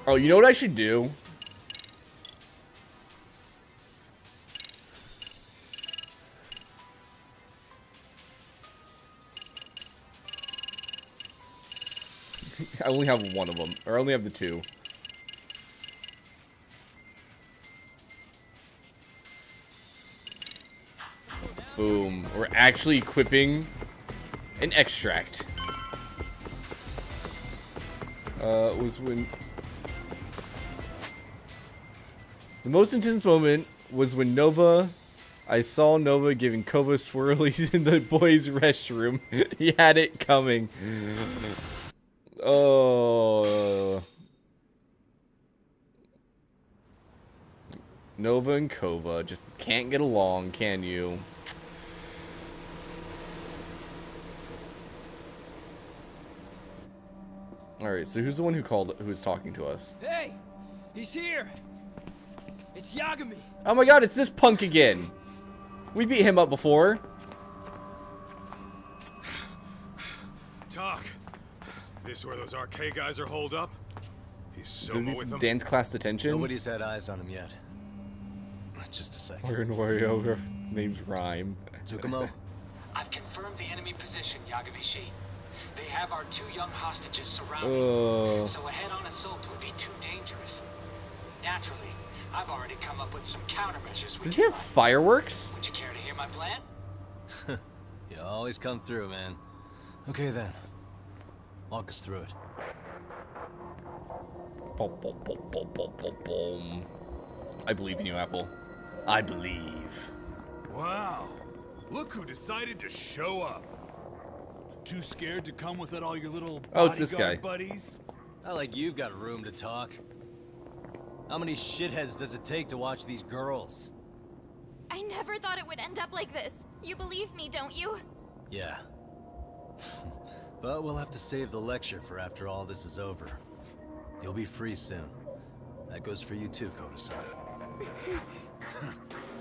Oh, you know what I should do? I only have one of them. Or I only have the two. Boom. We're actually equipping an extract. Was when... The most intense moment was when I saw Nova giving Kova swirlies in the boys' restroom. He had it coming. Oh. Nova and Kova just can't get along, can you? Alright, so who's the one who was talking to us? Hey! He's here! It's Yagami! Oh my god, it's this punk again! We beat him up before. Talk. This where those RK guys are holed up? He's Soma with them? Dance class detention? Nobody's had eyes on him yet. Just a second. We're in Wario. Name's Rhyme. Tsukumo? I've confirmed the enemy position, Yagami-shi. They have our 2 young hostages surrounded, so a head-on assault would be too dangerous. Naturally, I've already come up with some countermeasures. Does he have fireworks? Would you care to hear my plan? You always come through, man. Okay then. Walk us through it. I believe in you, Apple. I believe. Wow. Look who decided to show up. Too scared to come with all your little it's this guy. buddies? Not like you've got room to talk. How many shitheads does it take to watch these girls? I never thought it would end up like this. You believe me, don't you? Yeah. But we'll have to save the lecture for after all this is over. You'll be free soon. That goes for you too, Koda-san.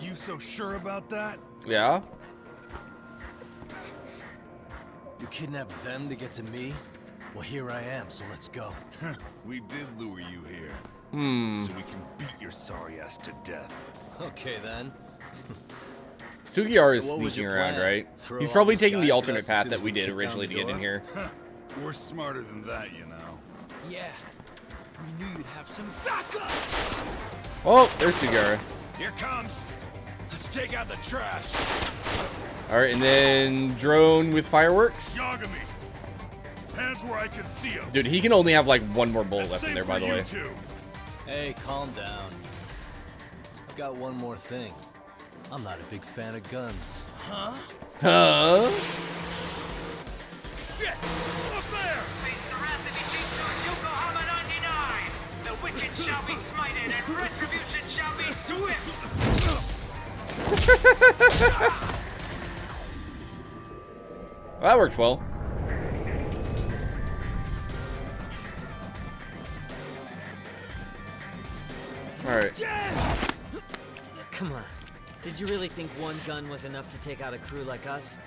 You so sure about that? Yeah? You kidnapped them to get to me? Well, here I am, so let's go. We did lure you here. So we can beat your sorry ass to death. Okay, then. Sugiyara is So what was sneaking your around, plan? right? Throw He's all probably these taking the guys at alternate us as path soon that as we we did kick down originally the to get in door? here. We're smarter than that, you know. Yeah. We knew you'd have some backup! Oh, there's Sugiyara. Here comes. Let's take out the trash. Alright, and then drone with fireworks. Yagami. Hands where I can see them. Dude, he can only have like one more bullet left in there, by the way. Hey, calm down. I've got one more thing. I'm not a big fan of guns. Huh? Huh? Shit! Up there! The wicked shall be smited and retribution shall be swift. Well, that worked well. Alright. Come on. Did you really think one gun was enough to take out a crew like us?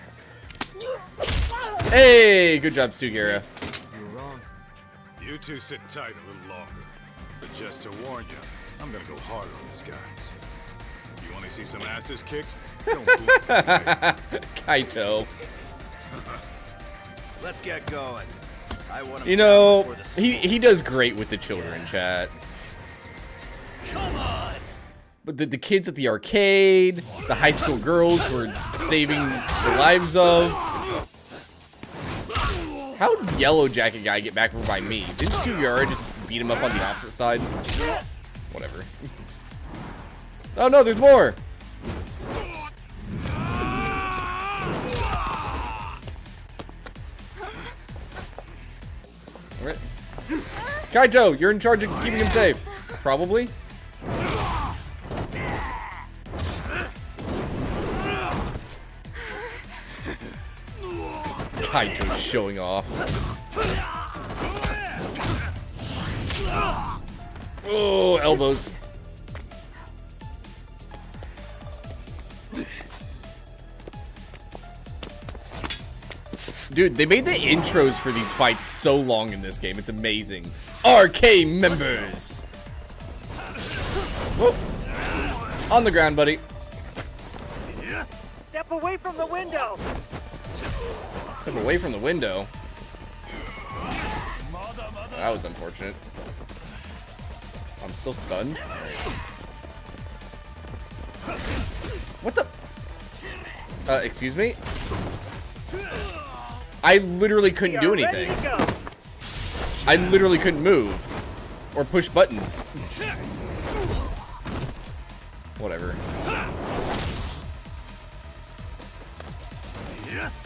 Hey, good job, Sugiyara. You're wrong. You two sit tight a little longer. But just to warn you, I'm gonna go hard on these guys. You want to see some asses kicked? Don't blink, okay? Kaito. Let's get going. I want You know, he does great with the children, chat. Come on. But the kids at the arcade, the high school girls who are saving the lives of. How'd Yellow Jacket guy get back over by me? Didn't Sugiyara just beat him up on the opposite side? Whatever. Oh no, there's more! Alright. Kaito, you're in charge of keeping him safe. Probably. Kaito's showing off. Oh, elbows. Dude, they made the intros for these fights so long in this game. It's amazing. RK members. Whoop. On the ground, buddy. Step away from the window. Step away from the window. That was unfortunate. I'm still stunned. Right. What the? Excuse me? I literally couldn't do anything. I literally couldn't move. Or push buttons. Whatever.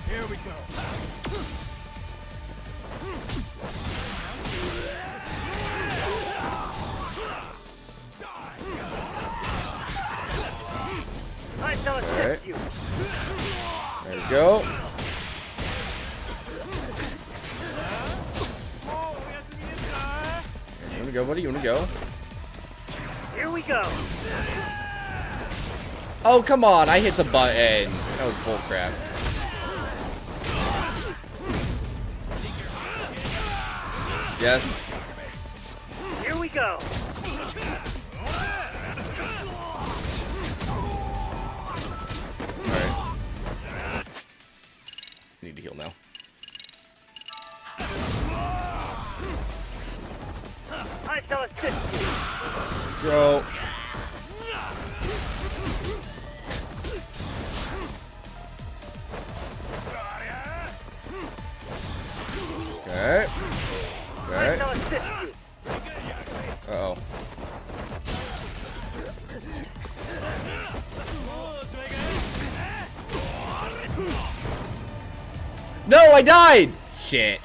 Here we go. I shall assist Alright. you. There we go. You wanna go, buddy? You wanna go? Here we go. Oh, come on. I hit the button. That was bullcrap. Yes. Here we go. Alright. Need to heal now. I shall assist you. Go. Okay. I Okay. shall assist you. No, I died! Shit.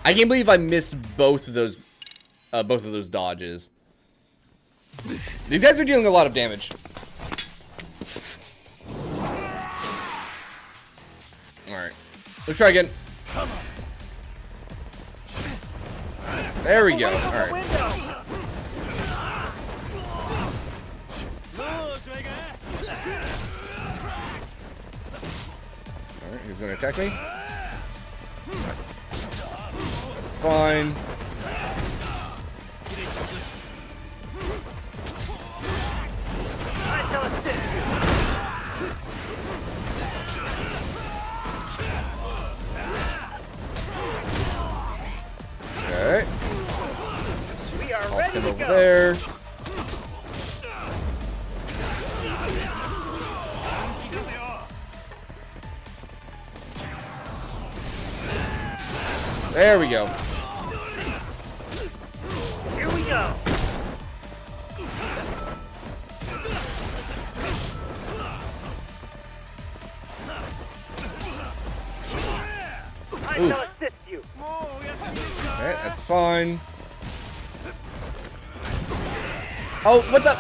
I can't believe I missed both of those dodges. These guys are dealing a lot of damage. Alright. Let's try again. There we go. Alright. Alright, he's gonna attack me. That's fine. Okay. We are Toss ready him to over go. there. There we go. Here we go. I Oof. shall assist you. Okay, that's fine. Oh, what the?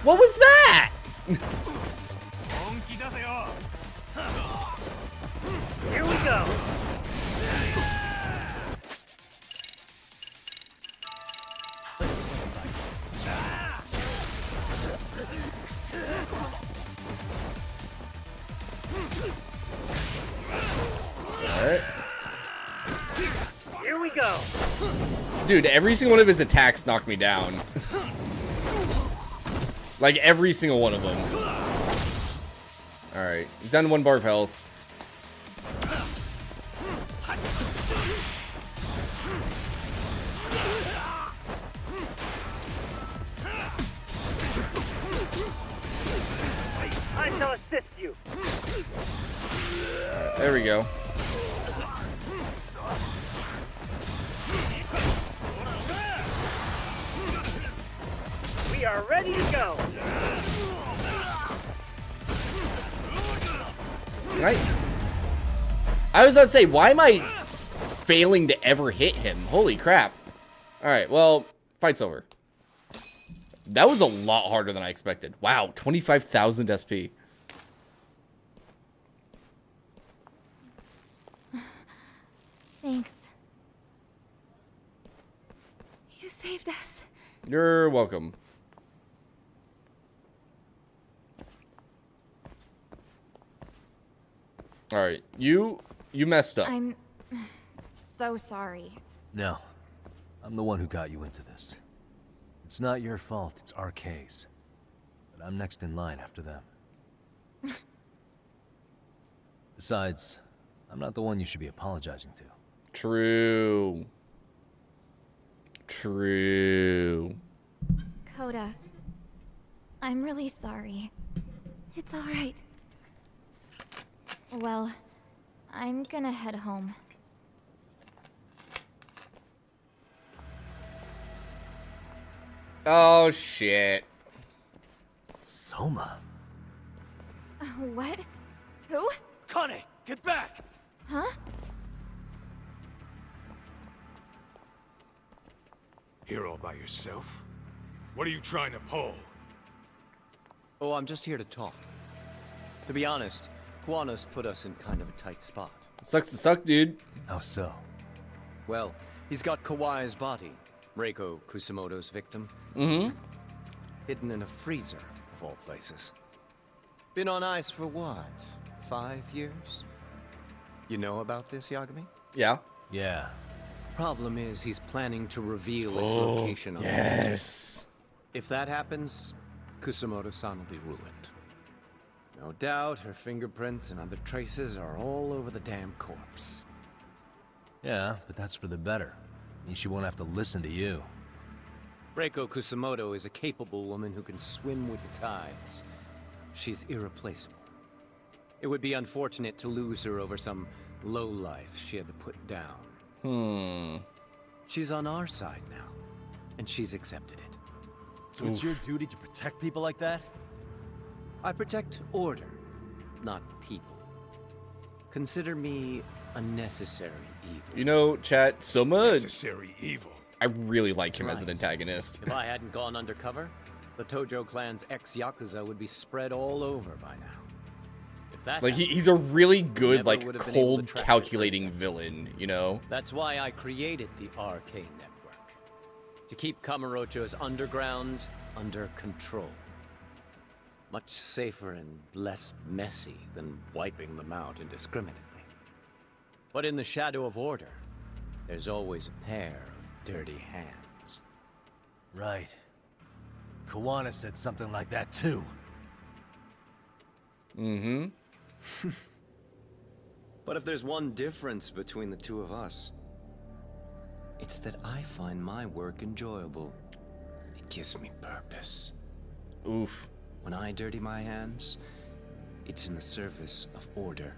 What was that? Here we go. Alright. Here we go. Dude, every single one of his attacks knocked me down. Like, every single one of them. Alright, he's down to 1 bar of health. I shall assist you. Alright, there we go. We are ready to go. Right. I was about to say, why am I failing to ever hit him? Holy crap. Alright, well, fight's over. That was a lot harder than I expected. Wow, 25,000 SP. Thanks. You saved us. You're welcome. Alright, you messed up. I'm so sorry. No. I'm the one who got you into this. It's not your fault, it's RK's. But I'm next in line after them. Besides, I'm not the one you should be apologizing to. True. True. Coda, I'm really sorry. It's all right. Well, I'm gonna head home. Oh, shit. Soma? What? Who? Kane, get back! Huh? Here all by yourself? What are you trying to pull? Oh, I'm just here to talk. To be honest, Kuwano's put us in kind of a tight spot. Sucks to suck, dude. How so? Well, he's got Kawaya's body, Reiko Kusamoto's victim, hidden in a freezer, of all places. Been on ice for what, 5 years? You know about this, Yagami? Yeah. Yeah. Problem is, he's planning to reveal its location on the yes. If that happens, Kusamoto-san will be ruined. No doubt her fingerprints and other traces are all over the damn corpse. Yeah, but that's for the better. Means she won't have to listen to you. Reiko Kusamoto is a capable woman who can swim with the tides. She's irreplaceable. It would be unfortunate to lose her over some lowlife she had to put down. She's on our side now, and she's accepted it. So it's your duty to protect people like that? I protect order, not people. Consider me a necessary evil. You know, chat, Soma, Necessary evil. I really like him as an Right. antagonist. If I hadn't gone undercover, the Tojo clan's ex-Yakuza would be spread all over by now. If that Like, happened, he's a really good, never like, would have been able to cold, track calculating villain, you know? That's why I created the RK Network. To keep Kamurocho's underground under control. Much safer and less messy than wiping them out indiscriminately. But in the shadow of order, there's always a pair of dirty hands. Right. Kawana said something like that too. Mm-hmm. But if there's one difference between the two of us, it's that I find my work enjoyable. It gives me purpose. Oof. When I dirty my hands, it's in the service of order.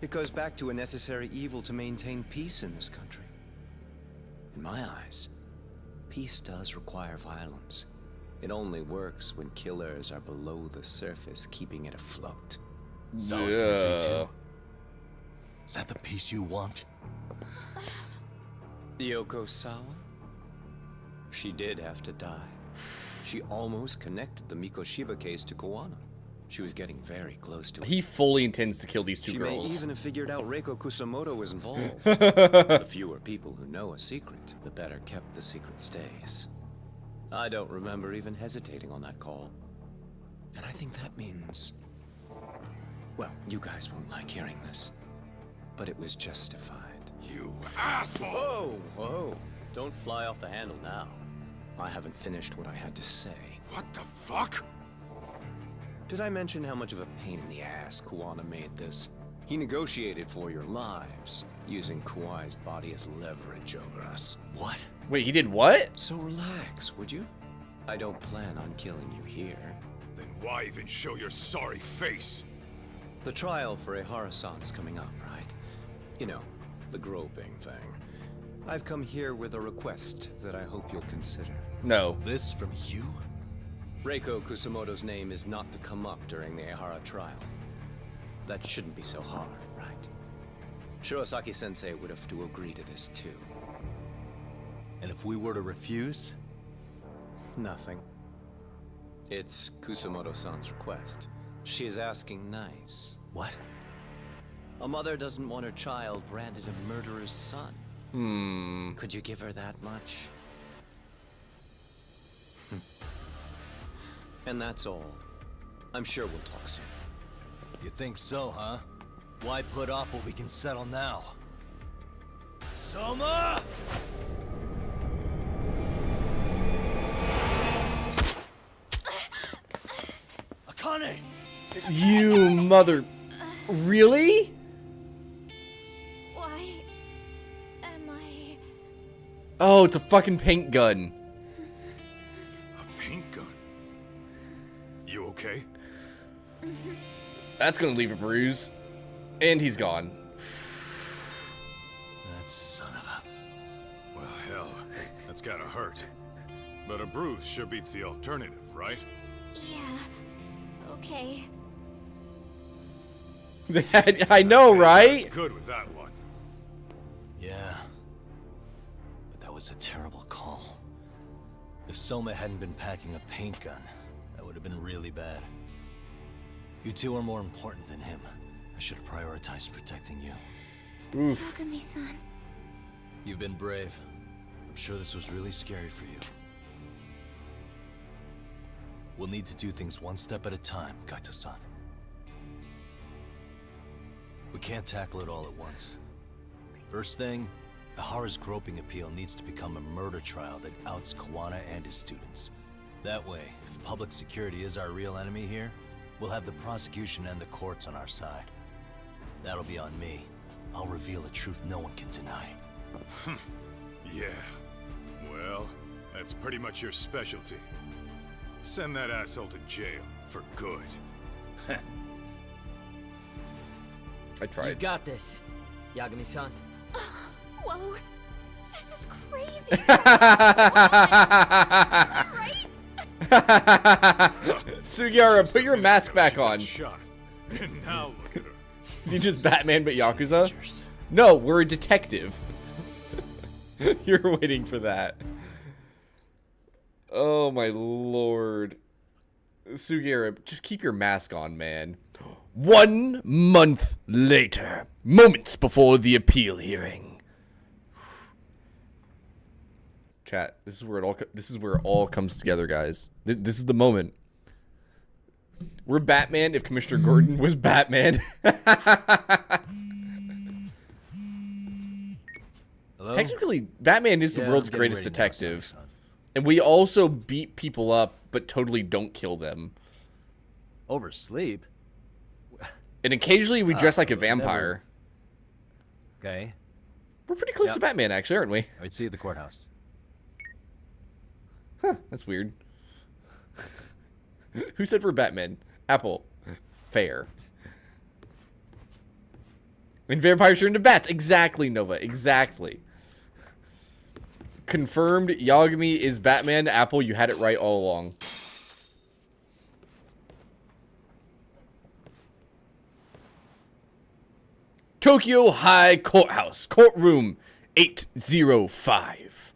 It goes back to a necessary evil to maintain peace in this country. In my eyes, peace does require violence. It only works when killers are below the surface, keeping it afloat. So, Sensei, too. Is that the peace you want? Yoko Sawa? She did have to die. She almost connected the Mikoshiba case to Kawana. She was getting very close to it. He fully intends to kill these two She girls. may even have figured out Reiko Kusamoto was involved. The fewer people who know a secret, the better kept the secret stays. I don't remember even hesitating on that call. And I think that means... Well, you guys won't like hearing this, but it was justified. You asshole! Whoa, whoa. Don't fly off the handle now. I haven't finished what I had to say. What the fuck? Did I mention how much of a pain in the ass Kawana made this? He negotiated for your lives, using Kauai's body as leverage over us. What? Wait, he did what? So relax, would you? I don't plan on killing you here. Then why even show your sorry face? The trial for Ehara-san is coming up, right? You know, the groping thing. I've come here with a request that I hope you'll consider. No. This from you? Reiko Kusamoto's name is not to come up during the Ehara trial. That shouldn't be so hard, right? Shirosaki-sensei would have to agree to this too. And if we were to refuse? Nothing. It's Kusamoto-san's request. She is asking nice. What? A mother doesn't want her child branded a murderer's son. Could you give her that much? And that's all. I'm sure we'll talk soon. You think so, huh? Why put off what we can settle now? Soma! Akane! You mother... Really? Why am I... Oh, it's a fucking paint gun. A paint gun? You okay? That's gonna leave a bruise. And he's gone. That son of a... Well, hell, that's gotta hurt. But a bruise sure beats the alternative, right? Yeah. Okay. I know, right? That's good with that one. Yeah. But that was a terrible call. If Soma hadn't been packing a paint gun, that would have been really bad. You two are more important than him. I should have prioritized protecting you. Yagami-san. You've been brave. I'm sure this was really scary for you. We'll need to do things one step at a time, Gaito-san. We can't tackle it all at once. First thing, Ehara's groping appeal needs to become a murder trial that outs Kawana and his students. That way, if public security is our real enemy here, we'll have the prosecution and the courts on our side. That'll be on me. I'll reveal a truth no one can deny. Yeah. Well, that's pretty much your specialty. Send that asshole to jail for good. I tried. You've got this, Yagami-san. Whoa. This is crazy. Sugiura, put your mask back on. Shot. And now look at her. Is he just Batman but Yakuza? No, we're a detective. You're waiting for that. Oh my lord. Sugiura, just keep your mask on, man. 1 month later, moments before the appeal hearing. Chat, this is where it all comes together, guys. This is the moment. We're Batman if Commissioner Gordon was Batman. Hello? Technically, Batman is the world's I'm getting greatest ready now, detective. And we also beat people up, but totally don't kill them. Oversleep? And occasionally we dress like a never- vampire. Okay. We're pretty close Yep. to Batman, actually, aren't we? I'd see you at the courthouse. Huh, that's weird. Who said we're Batman? Apple. Fair. And vampires turn into bats. Exactly, Nova. Exactly. Confirmed, Yagami is Batman. Apple, you had it right all along. Tokyo High Courthouse. Courtroom 805.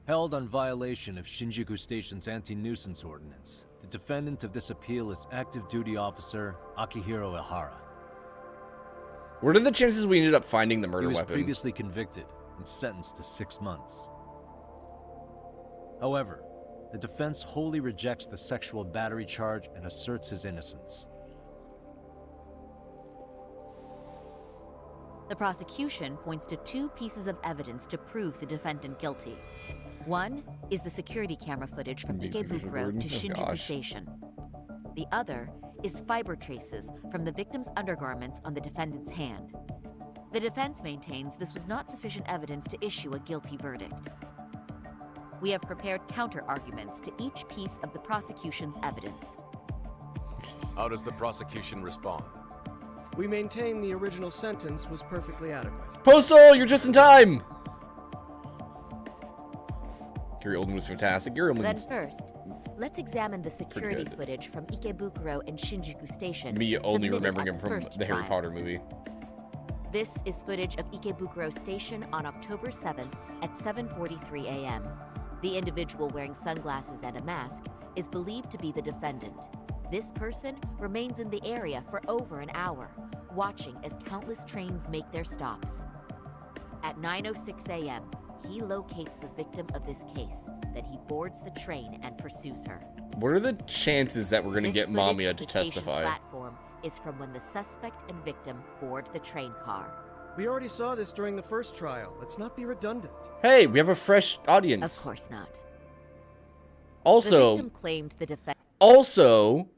Held on violation of Shinjuku Station's anti-nuisance ordinance. The defendant of this appeal is active duty officer Akihiro Ihara. What are the chances we ended up finding the murder He was weapon? previously convicted and sentenced to 6 months. However, the defense wholly rejects the sexual battery charge and asserts his innocence. The prosecution points to 2 pieces of evidence to prove the defendant guilty. One is the security camera footage from Ikebukuro to Shinjuku Station. The other is fiber traces from the victim's undergarments on the defendant's hand. The defense maintains this was not sufficient evidence to issue a guilty verdict. We have prepared counter-arguments to each piece of the prosecution's evidence. How does the prosecution respond? We maintain the original sentence was perfectly adequate. Postal, you're just in time! Gary Oldman was fantastic. Gary Then Oldman's first, let's examine the security good. footage from Ikebukuro and Shinjuku Station. me only submitted remembering at him from first the Harry trial. Potter movie. This is footage of Ikebukuro Station on October 7th at 7:43 a.m. The individual wearing sunglasses and a mask is believed to be the defendant. This person remains in the area for over an hour, watching as countless trains make their stops. At 9:06 a.m., he locates the victim of this case, then he boards the train and pursues her. What are the chances that we're going to This get footage Mamiya of to the station testify? platform is from when the suspect and victim board the train car. We already saw this during the first trial. Let's not be redundant. Hey, we have a fresh audience. Of course not. The Also, victim claimed the defendant. also,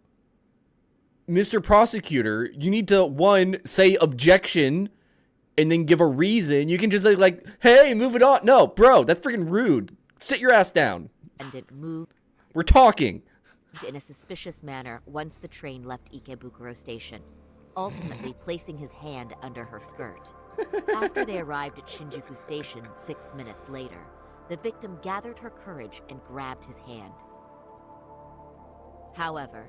Mr. Prosecutor, you need to, 1, say objection, and then give a reason. You can just say, like, hey, move it on. No, bro, that's freaking rude. Sit your ass down. Moved We're talking. in a suspicious manner once the train left Ikebukuro Station, ultimately placing his hand under her skirt. After they arrived at Shinjuku Station 6 minutes later, the victim gathered her courage and grabbed his hand. However,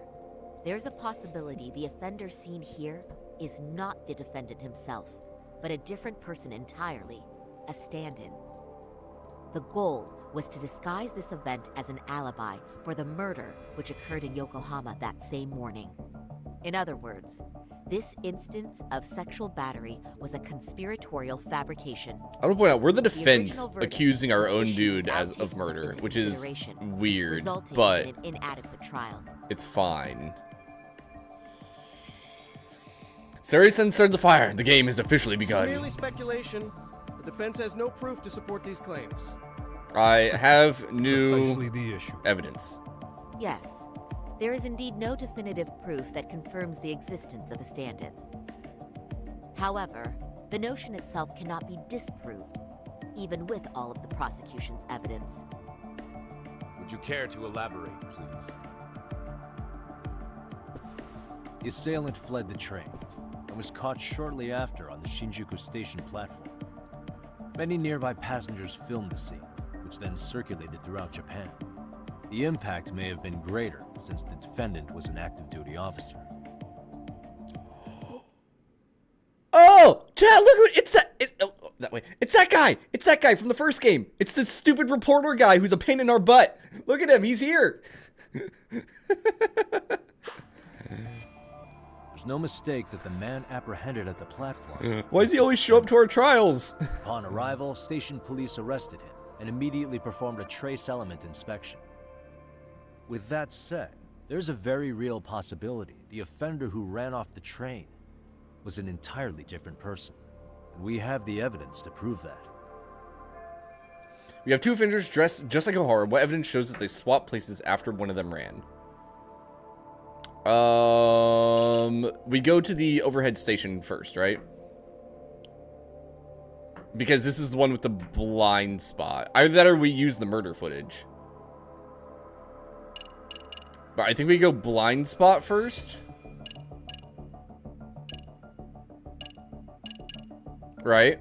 there's a possibility the offender seen here is not the defendant himself, but a different person entirely, a stand-in. The goal was to disguise this event as an alibi for the murder which occurred in Yokohama that same morning. In other words, this instance of sexual battery was a conspiratorial fabrication. I want to point out, we're the defense original verdict accusing our was own issued dude without as of taking this murder, into which is consideration, weird, resulting but in an inadequate trial. it's fine. Sari-san started the fire. The game has officially This is begun. merely speculation. The defense has no proof to support these claims. I have new Precisely the issue. evidence. Yes, there is indeed no definitive proof that confirms the existence of a stand-in. However, the notion itself cannot be disproved, even with all of the prosecution's evidence. Would you care to elaborate, please? The assailant fled the train and was caught shortly after on the Shinjuku Station platform. Many nearby passengers filmed the scene, which then circulated throughout Japan. The impact may have been greater since the defendant was an active duty officer. Chad, look who it's that. That way. It's that guy. It's that guy from the first game. It's this stupid reporter guy who's a pain in our butt. Look at him. He's here. There's no mistake that the man apprehended at the platform. Why does he always show up to our trials? Upon arrival, station police arrested him and immediately performed a trace element inspection. With that said, there's a very real possibility the offender who ran off the train was an entirely different person. And we have the evidence to prove that. We have two offenders dressed just like O'Hara. What evidence shows that they swapped places after one of them ran? We go to the overhead station first, right? Because this is the one with the blind spot. Either that or we use the murder footage. But I think we go blind spot first. Right?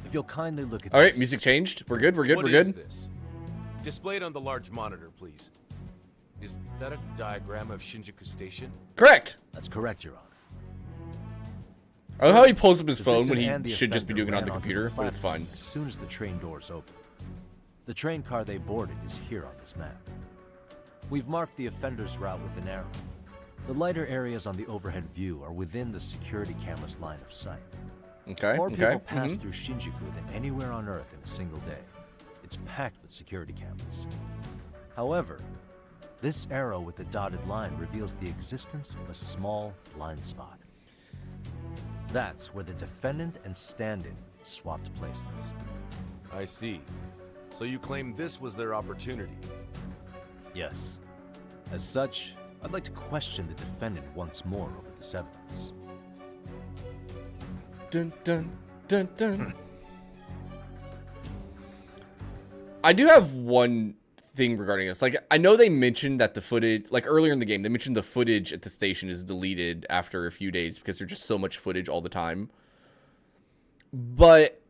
If you'll kindly look at All right, this. music changed. We're good. We're good. What We're is good. this? Displayed on the large monitor, please. Is that a diagram of Shinjuku Station? Correct. That's correct, Your Honor. I love how he pulls up his The phone when victim and he the should just be offender doing it on ran the onto computer, but it's platform fine. As soon as the train doors open. The train car they boarded is here on this map. We've marked the offender's route with an arrow. The lighter areas on the overhead view are within the security camera's line of sight. Okay, More okay, people pass mhm. through Shinjuku than anywhere on Earth in a single day. It's packed with security cameras. However, this arrow with the dotted line reveals the existence of a small blind spot. That's where the defendant and stand-in swapped places. I see. So you claim this was their opportunity? Yes. As such, I'd like to question the defendant once more over this evidence. Dun, dun, dun, dun. I do have one thing regarding this. Like, I know they mentioned that the footage, like earlier in the game, they mentioned the footage at the station is deleted after a few days because there's just so much footage all the time. But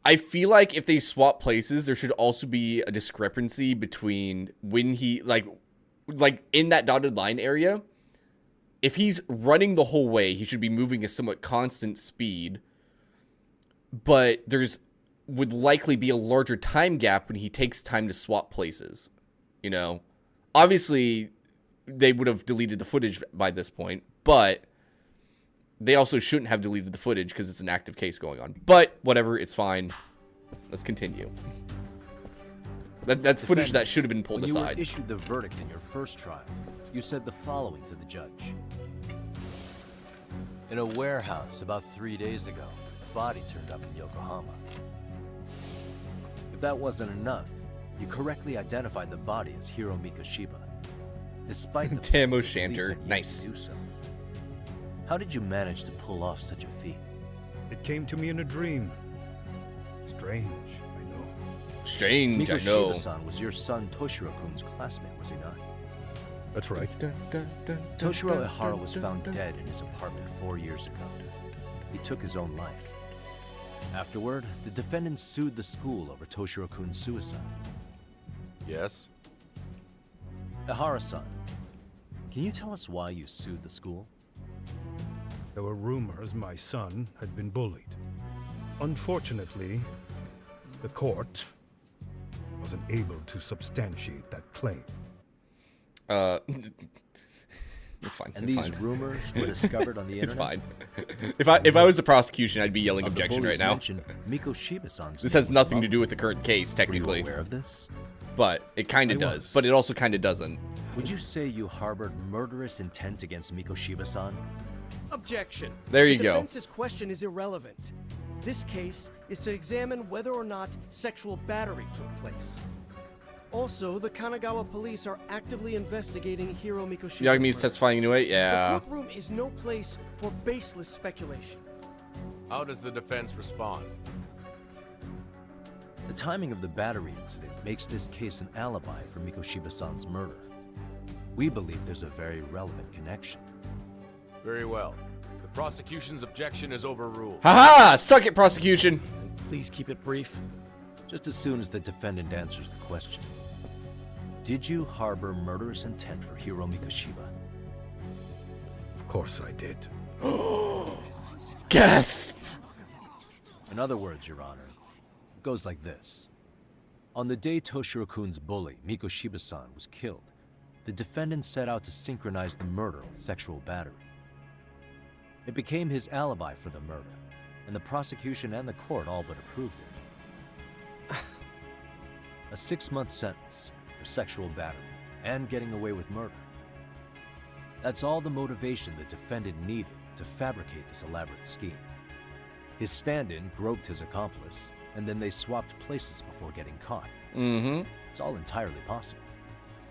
I feel like if they swap places, there should also be a discrepancy between when he, like in that dotted line area, if he's running the whole way, he should be moving a somewhat constant speed. But would likely be a larger time gap when he takes time to swap places. You know, obviously they would have deleted the footage by this point, but they also shouldn't have deleted the footage because it's an active case going on. But whatever, it's fine. Let's continue. That's footage that should have been pulled when aside. You were issued the verdict in your first trial, you said the following to the judge. In a warehouse about 3 days ago, a body turned up in Yokohama. If that wasn't enough, you correctly identified the body as Hiro Mikoshiba. Despite the Damn, police O'Shanter. had yet to Nice. do so. How did you manage to pull off such a feat? It came to me in a dream. Strange, I know. Strange, I know. Mikoshiba-san was your son Toshiro-kun's classmate, was he not? That's right. Toshiro Ihara was found dead in his apartment 4 years ago. He took his own life. Afterward, the defendant sued the school over Toshiro-kun's suicide. Yes? Ihara-san, can you tell us why you sued the school? There were rumors my son had been bullied. Unfortunately, the court wasn't able to substantiate that claim. It's fine. And it's these fine. rumors were discovered on the It's internet? fine. If I was the prosecution, I'd be yelling Of the objection bullies right now. mentioned, Mikoshiba-san's This name has was nothing to among do with the current case, technically. Were you aware of this? But it kind of I does. was. But it also kind of doesn't. Would you say you harbored murderous intent against Mikoshiba-san? Objection. There you the go. defense's question is irrelevant. This case is to examine whether or not sexual battery took place. Also, the Kanagawa police are actively investigating Hiro Mikoshiba's Yagami's murder. testifying anyway? The Yeah. courtroom is no place for baseless speculation. How does the defense respond? The timing of the battery incident makes this case an alibi for Mikoshiba-san's murder. We believe there's a very relevant connection. Very well. The prosecution's objection is overruled. Haha! Suck it, prosecution! Please keep it brief. Just as soon as the defendant answers the question. Did you harbor murderous intent for Hiro Mikoshiba? Of course I did. Gasp! In other words, Your Honor, it goes like this. On the day Toshiro-kun's bully, Mikoshiba-san, was killed, the defendant set out to synchronize the murder with sexual battery. It became his alibi for the murder, and the prosecution and the court all but approved it. A 6-month sentence for sexual battery and getting away with murder. That's all the motivation the defendant needed to fabricate this elaborate scheme. His stand-in groped his accomplice, and then they swapped places before getting caught. Mm-hmm. It's all entirely possible.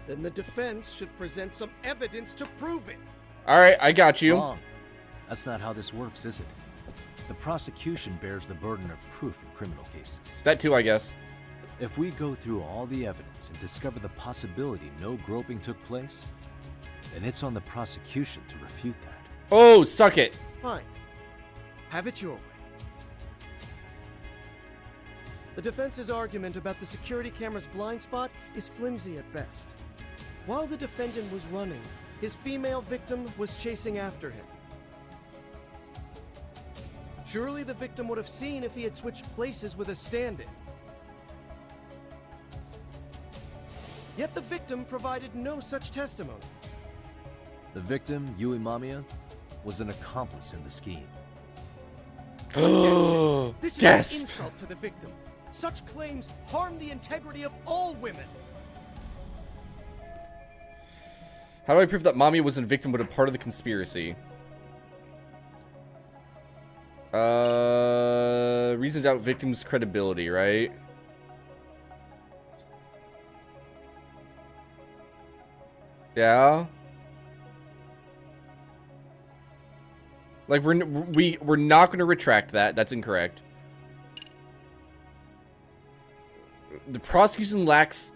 Then the defense should present some evidence to prove it. All right, I got you. Wrong. That's not how this works, is it? The prosecution bears the burden of proof in criminal cases. That too, I guess. If we go through all the evidence and discover the possibility no groping took place, then it's on the prosecution to refute that. Oh, suck it. Fine. Have it your way. The defense's argument about the security camera's blind spot is flimsy at best. While the defendant was running, his female victim was chasing after him. Surely the victim would have seen if he had switched places with a stand-in. Yet the victim provided no such testimony. The victim, Yui Mamiya, was an accomplice in the scheme. This is Gasp. an insult to the victim. Such claims harm the integrity of all women. How do I prove that Mommy wasn't a victim but a part of the conspiracy? Reason to doubt victim's credibility, right? Yeah. Like we're not going to retract that. That's incorrect. The prosecution lacks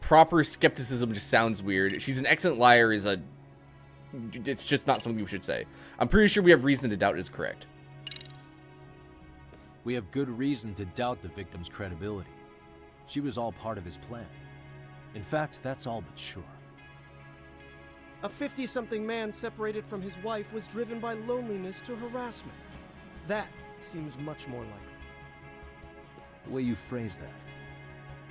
proper skepticism. Just sounds weird. She's an excellent liar is a. It's just not something we should say. I'm pretty sure we have reason to doubt it is correct. We have good reason to doubt the victim's credibility. She was all part of his plan. In fact, that's all but sure. A 50-something man separated from his wife was driven by loneliness to harassment. That seems much more likely. The way you phrase that.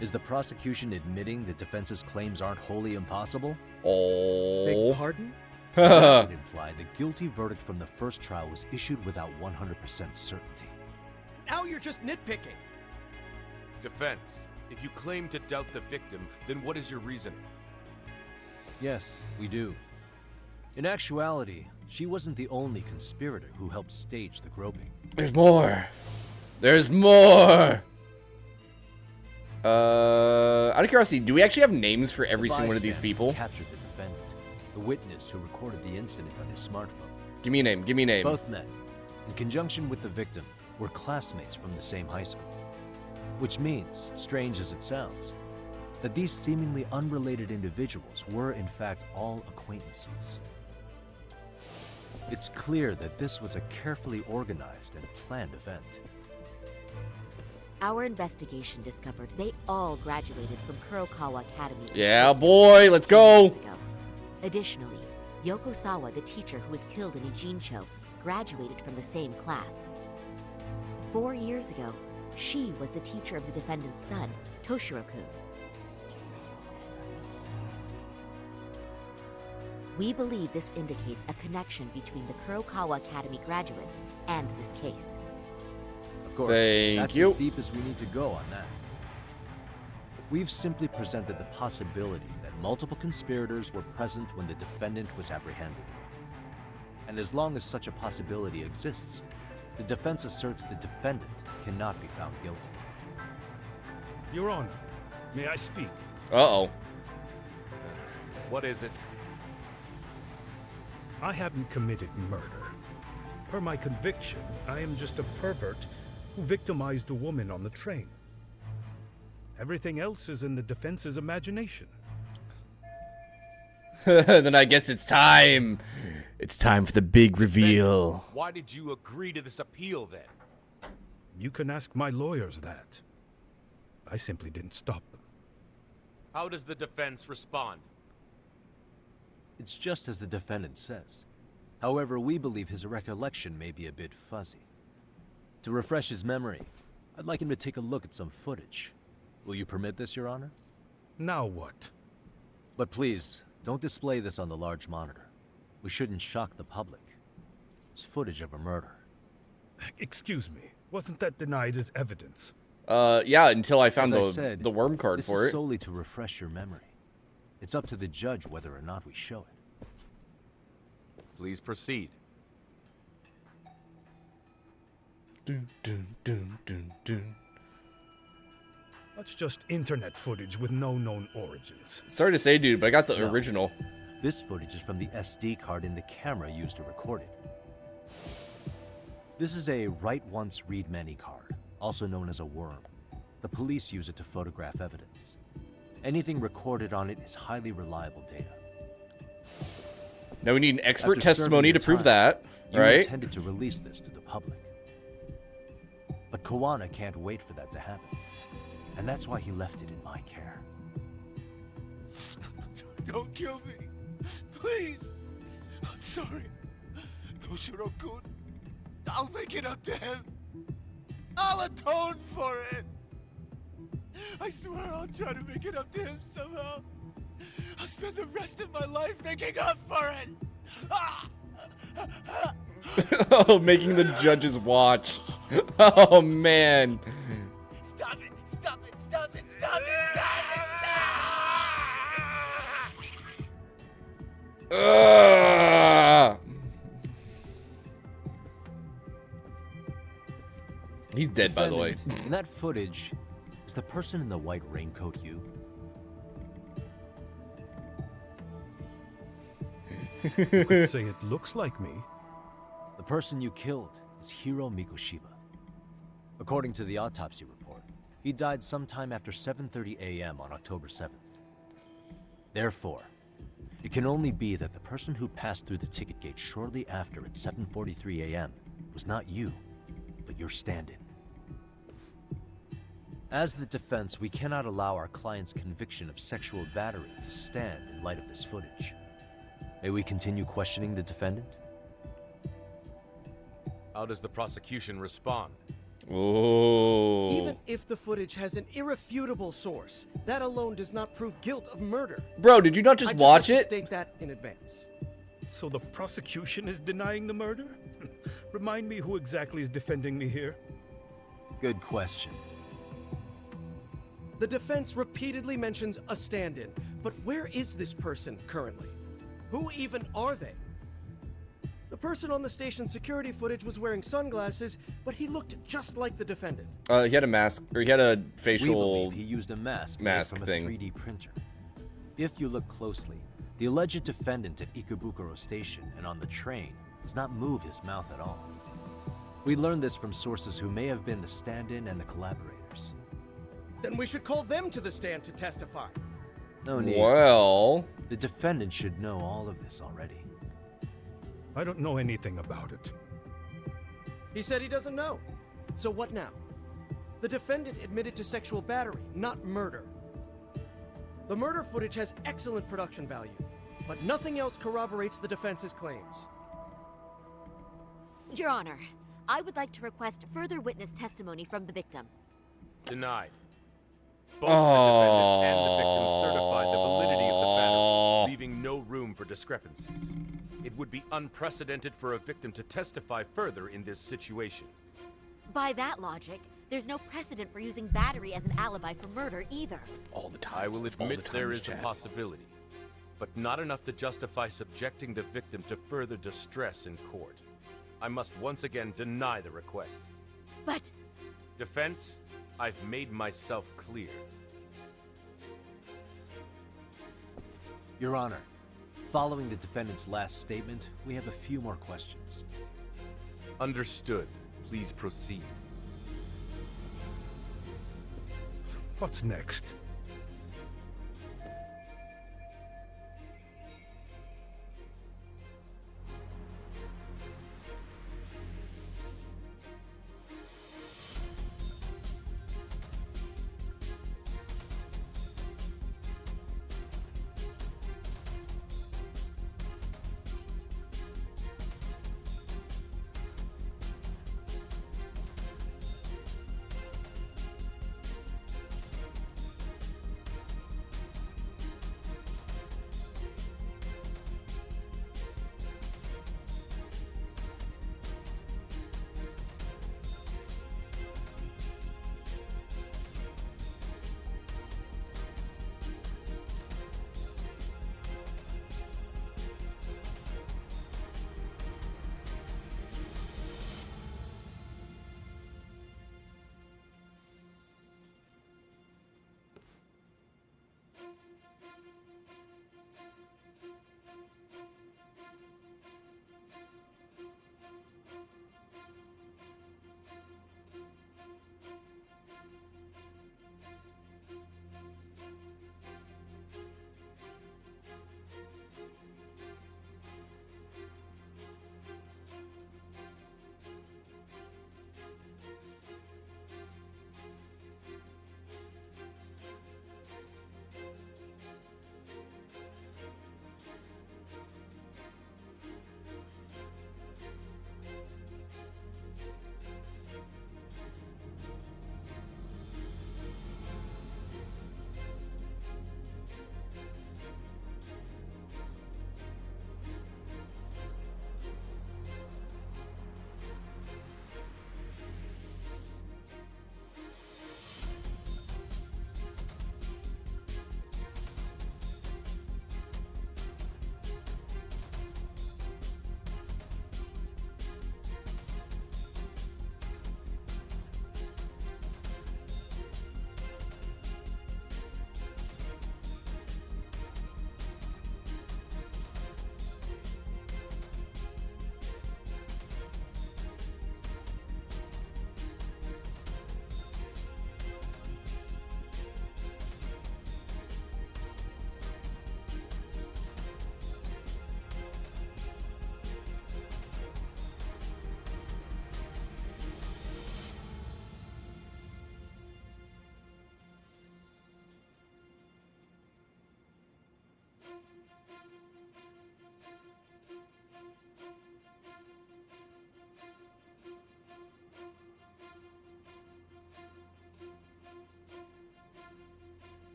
Is the prosecution admitting the defense's claims aren't wholly impossible? Oh. Beg pardon? That would imply the guilty verdict from the first trial was issued without 100% certainty. Now you're just nitpicking. Defense, if you claim to doubt the victim, then what is your reasoning? Yes, we do. In actuality, she wasn't the only conspirator who helped stage the groping. There's more. There's more. Out of curiosity, do we actually have names for every single one of these people? Captured the defendant, the witness who recorded the incident on his smartphone. Give me a name. Give me a name. Both men, in conjunction with the victim, were classmates from the same high school. Which means, strange as it sounds, that these seemingly unrelated individuals were in fact all acquaintances. It's clear that this was a carefully organized and planned event. Our investigation discovered they all graduated from Kurokawa Academy. Yeah, boy, let's go. Additionally, Yoko Sawa, the teacher who was killed in Ijincho, graduated from the same class. 4 years ago, she was the teacher of the defendant's son, Toshiro-kun. We believe this indicates a connection between the Kurokawa Academy graduates and this case. Of course, that's as deep as we need to go on that. We've simply presented the possibility that multiple conspirators were present when the defendant was apprehended. And as long as such a possibility exists, the defense asserts the defendant cannot be found guilty. Your Honor, may I speak? Uh-oh. What is it? I haven't committed murder. Per my conviction, I am just a pervert who victimized a woman on the train. Everything else is in the defense's imagination. Then I guess it's time. It's time for the big reveal. Then why did you agree to this appeal then? You can ask my lawyers that. I simply didn't stop them. How does the defense respond? It's just as the defendant says. However, we believe his recollection may be a bit fuzzy. To refresh his memory, I'd like him to take a look at some footage. Will you permit this, Your Honor? Now what? But please, don't display this on the large monitor. We shouldn't shock the public. It's footage of a murder. Excuse me, wasn't that denied as evidence? Yeah, until I found the worm card this for is it. solely to refresh your memory. It's up to the judge whether or not we show it. Please proceed. Dun, dun, dun, dun, dun. That's just internet footage with no known origins. Sorry to say, dude, but I got the original. This footage is from the SD card in the camera used to record it. This is a write once, read many card, also known as a worm. The police use it to photograph evidence. Anything recorded on it is highly reliable data. Now we need an expert After testimony to serving prove your that, time, you right? intended to release this to the public. But Koana can't wait for that to happen. And that's why he left it in my care. Don't kill me. Please. I'm sorry. Koshiro-kun. I'll make it up to him. I'll atone for it. I swear I'll try to make it up to him somehow. I'll spend the rest of my life making up for it. Oh, making the judges watch. Oh, man. Stop it! Stop it! Stop it! Stop it! Stop it! Ugh. He's dead, by the way. In that footage, is the person in the white raincoat you? You could say it looks like me. The person you killed is Hiro Mikoshiba. According to the autopsy report, he died sometime after 7:30 a.m. on October 7th. Therefore, it can only be that the person who passed through the ticket gate shortly after at 7:43 a.m. was not you, but your stand-in. As the defense, we cannot allow our client's conviction of sexual battery to stand in light of this footage. May we continue questioning the defendant? How does the prosecution respond? Oh. Even if the footage has an irrefutable source, that alone does not prove guilt of murder. Bro, did you not just watch like it? To state that in advance. So the prosecution is denying the murder? Remind me who exactly is defending me here. Good question. The defense repeatedly mentions a stand-in, but where is this person currently? Who even are they? The person on the station security footage was wearing sunglasses, but he looked just like the defendant. He had a mask, or he had a facial. We believe he used a mask made from thing. a 3D printer. If you look closely, the alleged defendant at Ikebukuro Station and on the train does not move his mouth at all. We learned this from sources who may have been the stand-in and the collaborators. Then we should call them to the stand to testify. No need. Well, the defendant should know all of this already. I don't know anything about it. He said he doesn't know. So what now? The defendant admitted to sexual battery, not murder. The murder footage has excellent production value, but nothing else corroborates the defense's claims. Your Honor, I would like to request further witness testimony from the victim. Denied. Both the defendant and the victim certified the validity of the battery, leaving no room for discrepancies. It would be unprecedented for a victim to testify further in this situation. By that logic, there's no precedent for using battery as an alibi for murder either. All the time. I will admit there is a possibility, but not enough to justify subjecting the victim to further distress in court. I must once again deny the request. But... Defense, I've made myself clear. Your Honor, following the defendant's last statement, we have a few more questions. Understood. Please proceed. What's next?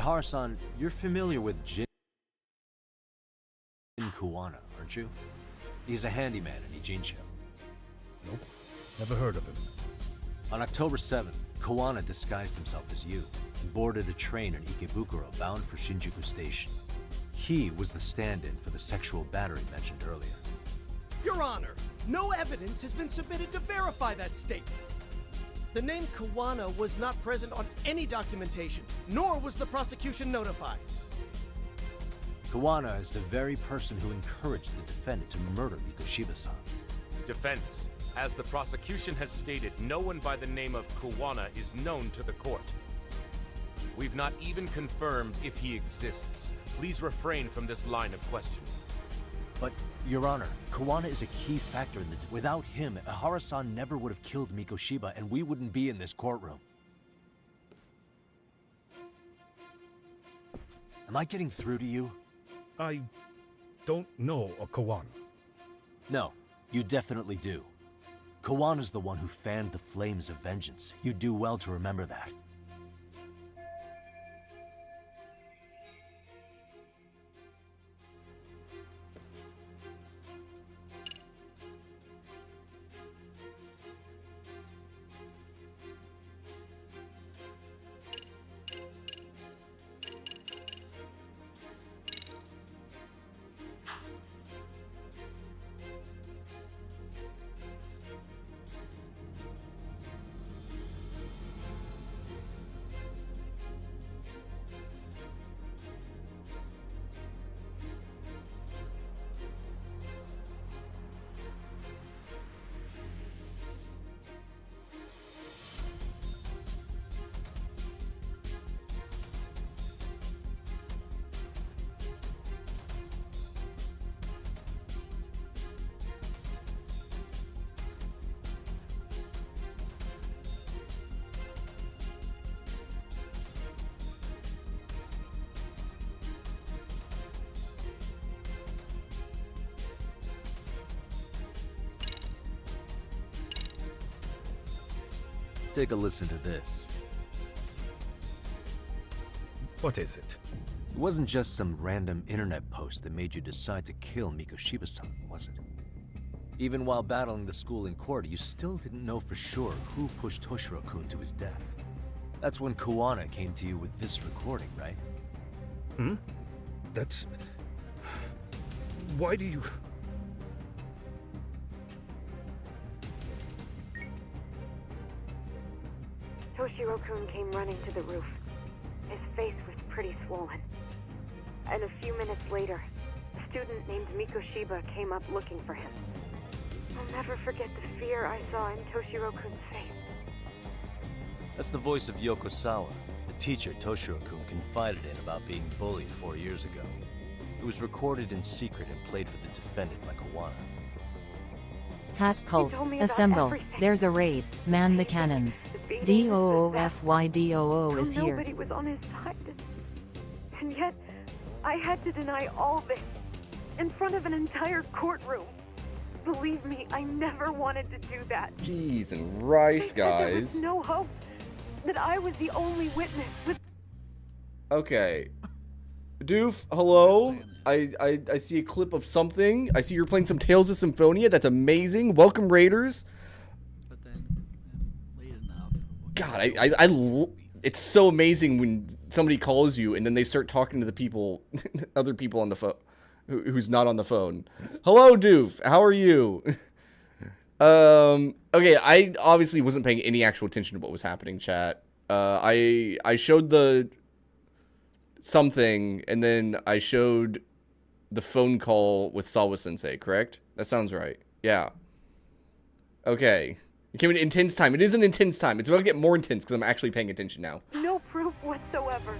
Ihara-san, you're familiar with Jin Kuwana, aren't you? He's a handyman in Ijincho. Nope, never heard of him. On October 7th, Kuwana disguised himself as you and boarded a train in Ikebukuro bound for Shinjuku Station. He was the stand-in for the sexual battery mentioned earlier. Your Honor, no evidence has been submitted to verify that statement. The name Kuwana was not present on any documentation, nor was the prosecution notified. Kuwana is the very person who encouraged the defendant to murder Mikoshiba-san. Defense. As the prosecution has stated, no one by the name of Kuwana is known to the court. We've not even confirmed if he exists. Please refrain from this line of questioning. But, Your Honor, Kuwana is a key factor in the... Without him, Ihara-san never would have killed Mikoshiba, and we wouldn't be in this courtroom. Am I getting through to you? I don't know a Kuwana. No, you definitely do. Kawana's the one who fanned the flames of vengeance. You do well to remember that. Take a listen to this. What is it? It wasn't just some random internet post that made you decide to kill Mikoshiba-san, was it? Even while battling the school in court, you still didn't know for sure who pushed Toshiro-kun to his death. That's when Kuwana came to you with this recording, right? Hmm? That's... Why do you... Toshiro-kun came running to the roof. His face was pretty swollen. And a few minutes later, a student named Mikoshiba came up looking for him. I'll never forget the fear I saw in Toshiro-kun's face. That's the voice of Yokosawa, the teacher Toshiro-kun confided in about being bullied 4 years ago. It was recorded in secret and played for the defendant by Kuwana. Hat cult, assemble. There's a raid. Man the cannons. DOOFYDOO is here. Nobody was on his side. And yet, I had to deny all this in front of an entire courtroom. Believe me, I never wanted to do that. Jeez and rice, guys. There was no hope. That I was the only witness. Okay. Doof, hello. I see a clip of something. I see you're playing some Tales of Symphonia. That's amazing. Welcome, Raiders. God, it's so amazing when somebody calls you and then they start talking to the people, other people on the phone, who's not on the phone. Hello, Doof. How are you? Okay, I obviously wasn't paying any actual attention to what was happening, chat. I showed the something, and then I showed the phone call with Sawa-sensei, correct? That sounds right. Yeah. Okay. It came in intense time. It is an intense time. It's about to get more intense because I'm actually paying attention now. No proof whatsoever.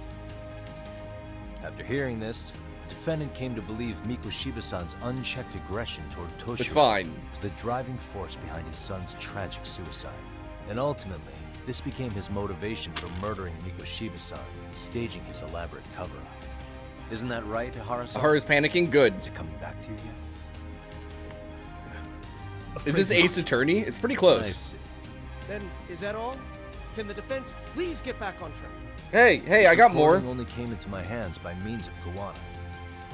After hearing this, the defendant came to believe Mikoshiba-san's unchecked aggression toward Toshiro It's fine. was the driving force behind his son's tragic suicide. And ultimately, this became his motivation for murdering Mikoshiba-san and staging his elaborate cover-up. Isn't that right, Ihara-san? Ihara's panicking? Good. Is it coming back to you yet? Is this Ace Attorney? It's pretty close. Then, is that all? Can the defense please get back on track? Hey, I got more. Only came into my hands by means of Kawana.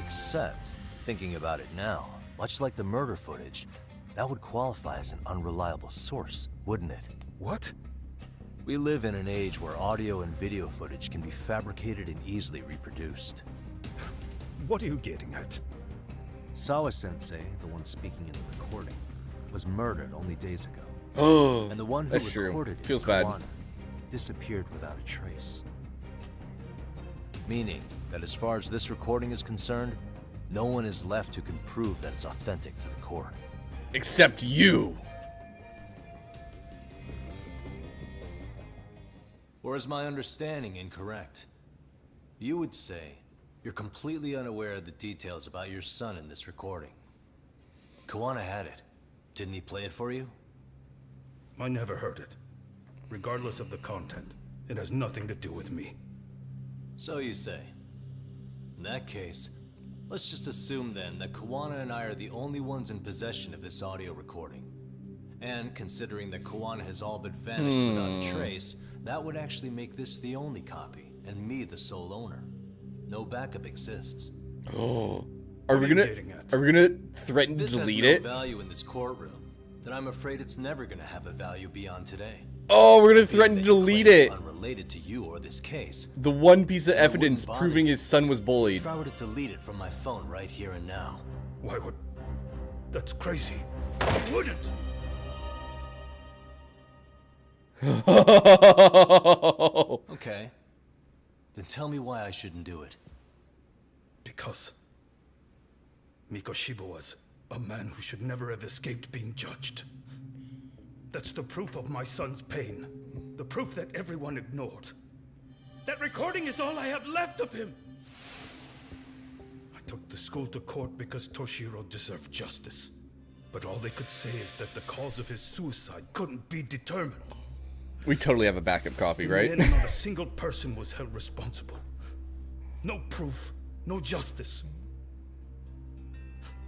Except, thinking about it now, much like the murder footage, that would qualify as an unreliable source, wouldn't it? What? We live in an age where audio and video footage can be fabricated and easily reproduced. What are you getting at? Sawa-sensei, the one speaking in the recording, was murdered only days ago. Oh, and the one who that's recorded true. it, Feels bad. Kawana, disappeared without a trace. Meaning that as far as this recording is concerned, no one is left who can prove that it's authentic to the core. Except you. Or is my understanding incorrect? You would say you're completely unaware of the details about your son in this recording. Kawana had it. Didn't he play it for you? I never heard it. Regardless of the content, it has nothing to do with me. So you say. In that case, let's just assume then that Kawana and I are the only ones in possession of this audio recording. And considering that Kawana has all but vanished without a trace, that would actually make this the only copy, and me the sole owner. No backup exists. Oh, are we gonna threaten to delete it? This has no value in this courtroom. Then I'm afraid it's never gonna have a value beyond today. Oh, we're gonna threaten to delete it. Unrelated to you or this case. The one piece of evidence proving his son was bullied. If I were to delete it from my phone right here and now. Why would? That's crazy. I wouldn't. Okay. Then tell me why I shouldn't do it. Because Mikoshiba was a man who should never have escaped being judged. That's the proof of my son's pain. The proof that everyone ignored. That recording is all I have left of him. I took the school to court because Toshiro deserved justice. But all they could say is that the cause of his suicide couldn't be determined. We totally have a backup copy, right? In the end, not a single person was held responsible. No proof, no justice.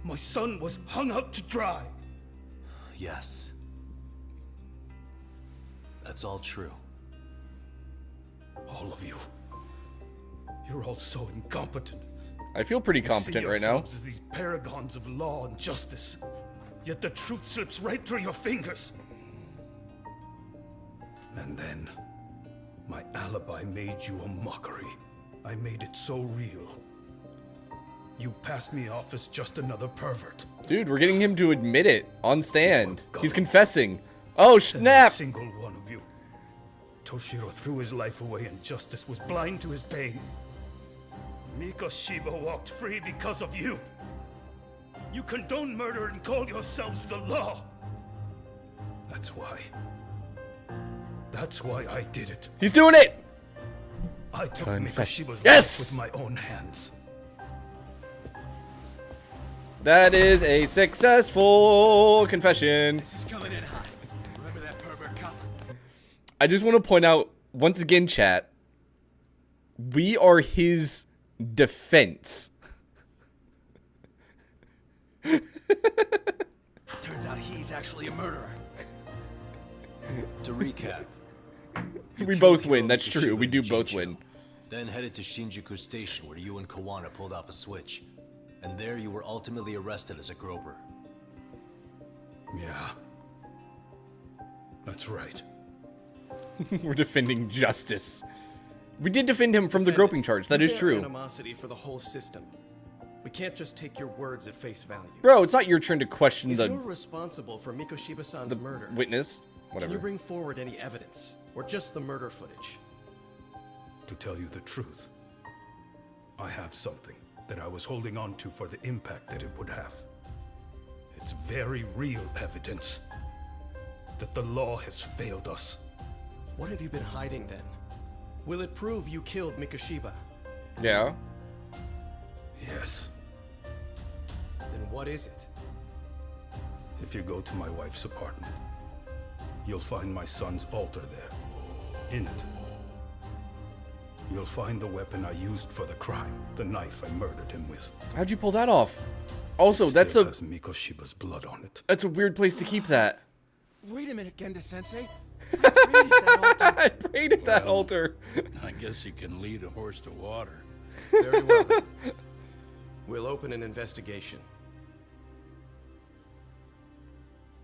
My son was hung out to dry. Yes. That's all true. All of you. You're all so incompetent. I feel pretty competent right now. As these paragons of law and justice. Yet the truth slips right through your fingers. And then, my alibi made you a mockery. I made it so real. You passed me off as just another pervert. Dude, we're getting him to admit it on stand. He's confessing. Oh, snap! A single one of you. Toshiro threw his life away and justice was blind to his pain. Mikoshiba walked free because of you. You condone murder and call yourselves the law. That's why I did it. He's doing it! I took Mikoshiba's life with my own hands. That is a successful confession. This is coming in hot. Remember that pervert cop? I just want to point out, once again, chat, we are his defense. Turns out he's actually a murderer. To recap. We both win, that's true. We do both win. Then headed to Shinjuku Station where you and Kawana pulled off a switch. And there you were ultimately arrested as a groper. Yeah. That's right. We're defending justice. We did defend him from the groping charge, that is true. Animosity for the whole system. We can't just take your words at face value. Bro, it's not your turn to question if the you're responsible for Mikoshiba-san's murder, witness. Whatever. Can you bring forward any evidence, or just the murder footage? To tell you the truth, I have something that I was holding on to for the impact that it would have. It's very real evidence that the law has failed us. What have you been hiding then? Will it prove you killed Mikoshiba? Yeah. Yes. Then what is it? If you go to my wife's apartment, you'll find my son's altar there. In it, you'll find the weapon I used for the crime, the knife I murdered him with. How'd you pull that off? Also, that's has Mikoshiba's blood on it. That's a weird place to keep that. Wait a minute, Genda-sensei. I prayed at that altar. I guess you can lead a horse to water. Very well then. We'll open an investigation.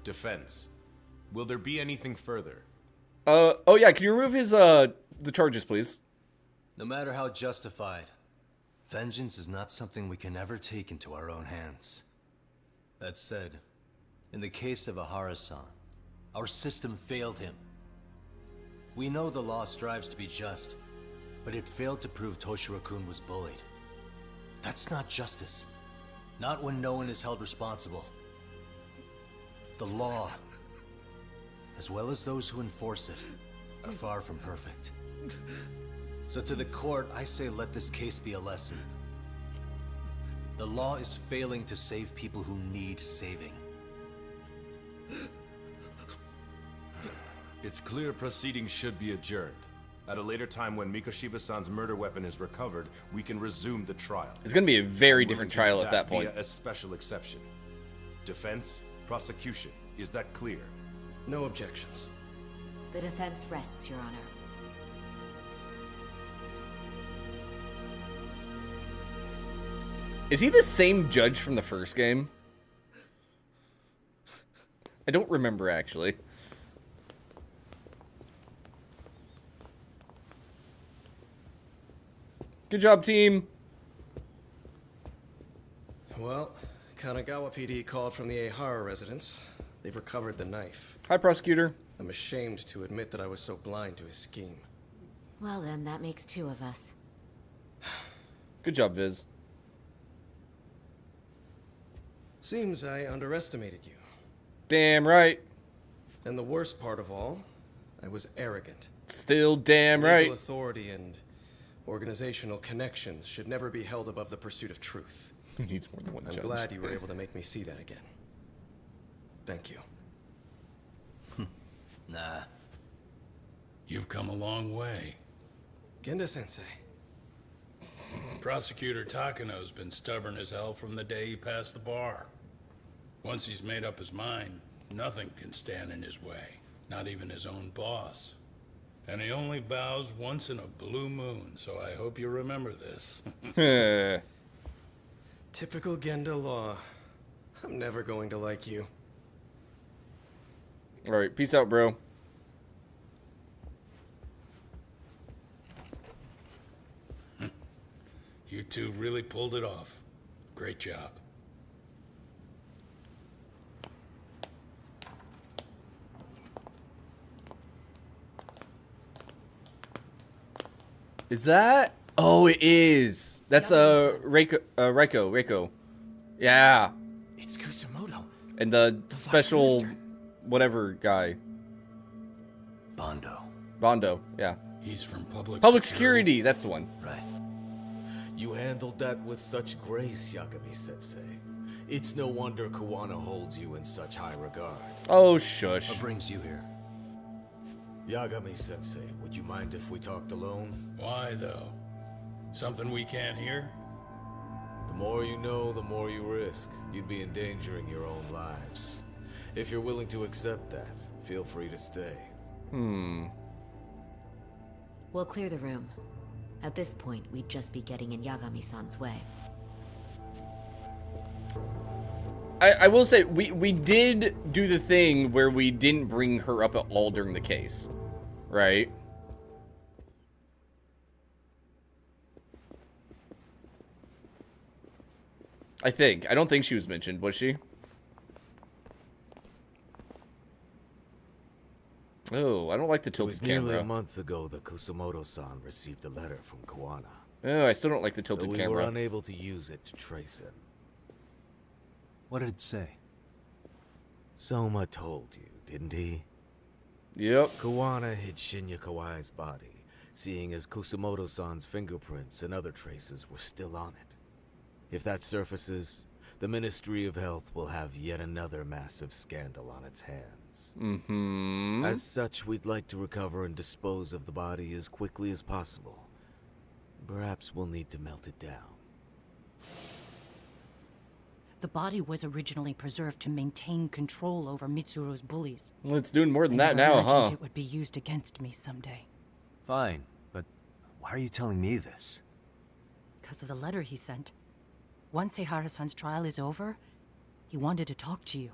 Defense. Will there be anything further? Oh yeah, can you remove his, the charges, please? No matter how justified, vengeance is not something we can ever take into our own hands. That said, in the case of Ahara-san, our system failed him. We know the law strives to be just, but it failed to prove Toshiro-kun was bullied. That's not justice. Not when no one is held responsible. The law, as well as those who enforce it, are far from perfect. So to the court, I say let this case be a lesson. The law is failing to save people who need saving. It's clear proceedings should be adjourned. At a later time when Mikoshiba-san's murder weapon is recovered, we can resume the trial. It's going to be a very different trial at that point. Via a special exception. Defense, prosecution. Is that clear? No objections. The defense rests, Your Honor. Is he the same judge from the first game? I don't remember, actually. Good job, team. Well, Kanagawa PD called from the Ehara residence. They've recovered the knife. Hi, prosecutor. I'm ashamed to admit that I was so blind to his scheme. Well then, that makes two of us. Good job, Viz. Seems I underestimated you. Damn right. And the worst part of all, I was arrogant. Still damn right. Legal authority and organizational connections should never be held above the pursuit of truth. Who needs more than one I'm judge? glad you were able to make me see that again. Thank you. Nah. You've come a long way. Genda-sensei. Prosecutor Takano's been stubborn as hell from the day he passed the bar. Once he's made up his mind, nothing can stand in his way, not even his own boss. And he only bows once in a blue moon, so I hope you remember this. Typical Genda law. I'm never going to like you. Alright, peace out, bro. You two really pulled it off. Great job. Is that? Oh, it is. That's Reiko. Yeah. It's Kusamoto. And the special whatever guy. Bondo, yeah. He's from Public security, that's the one. Right. You handled that with such grace, Yagami-sensei. It's no wonder Kawana holds you in such high regard. Oh, shush. What brings you here? Yagami-sensei, would you mind if we talked alone? Why, though? Something we can't hear? The more you know, the more you risk. You'd be endangering your own lives. If you're willing to accept that, feel free to stay. We'll clear the room. At this point, we'd just be getting in Yagami-san's way. I will say, we did do the thing where we didn't bring her up at all during the case. Right? I think. I don't think she was mentioned, was she? Oh, I don't like the tilted camera. It was nearly a month ago that Kusamoto-san received a letter from Kawana. Oh, I still don't like the tilted we camera. We were unable to use it to trace him. What did it say? Soma told you, didn't he? Yep. Kawana hid Shinya Kawai's body, seeing as Kusamoto-san's fingerprints and other traces were still on it. If that surfaces, the Ministry of Health will have yet another massive scandal on its hands. As such, we'd like to recover and dispose of the body as quickly as possible. Perhaps we'll need to melt it down. The body was originally preserved to maintain control over Mitsuru's bullies. Well, it's doing more than I that never now, imagined huh? It would be used against me someday. Fine, but why are you telling me this? Because of the letter he sent. Once Eihara-san's trial is over, he wanted to talk to you.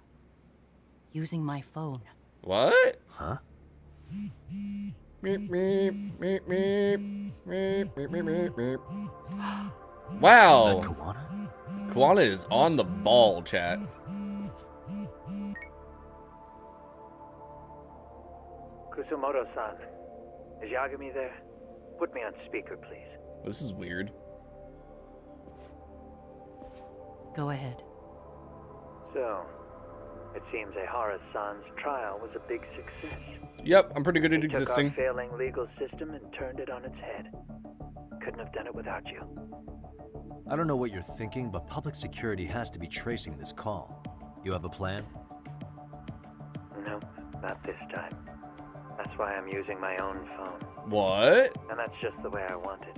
Using my phone. What? Huh? Meep, meep, meep, meep, meep, meep, meep, meep. Wow. Is that Kawana? Kawana is on the ball, chat. Kusumoto-san, is Yagami there? Put me on speaker, please. This is weird. Go ahead. So, it seems Eihara-san's trial was a big success. Yep, I'm pretty good at He took existing. our failing legal system and turned it on its head. Couldn't have done it without you. I don't know what you're thinking, but public security has to be tracing this call. You have a plan? Nope, not this time. That's why I'm using my own phone. What? And that's just the way I want it.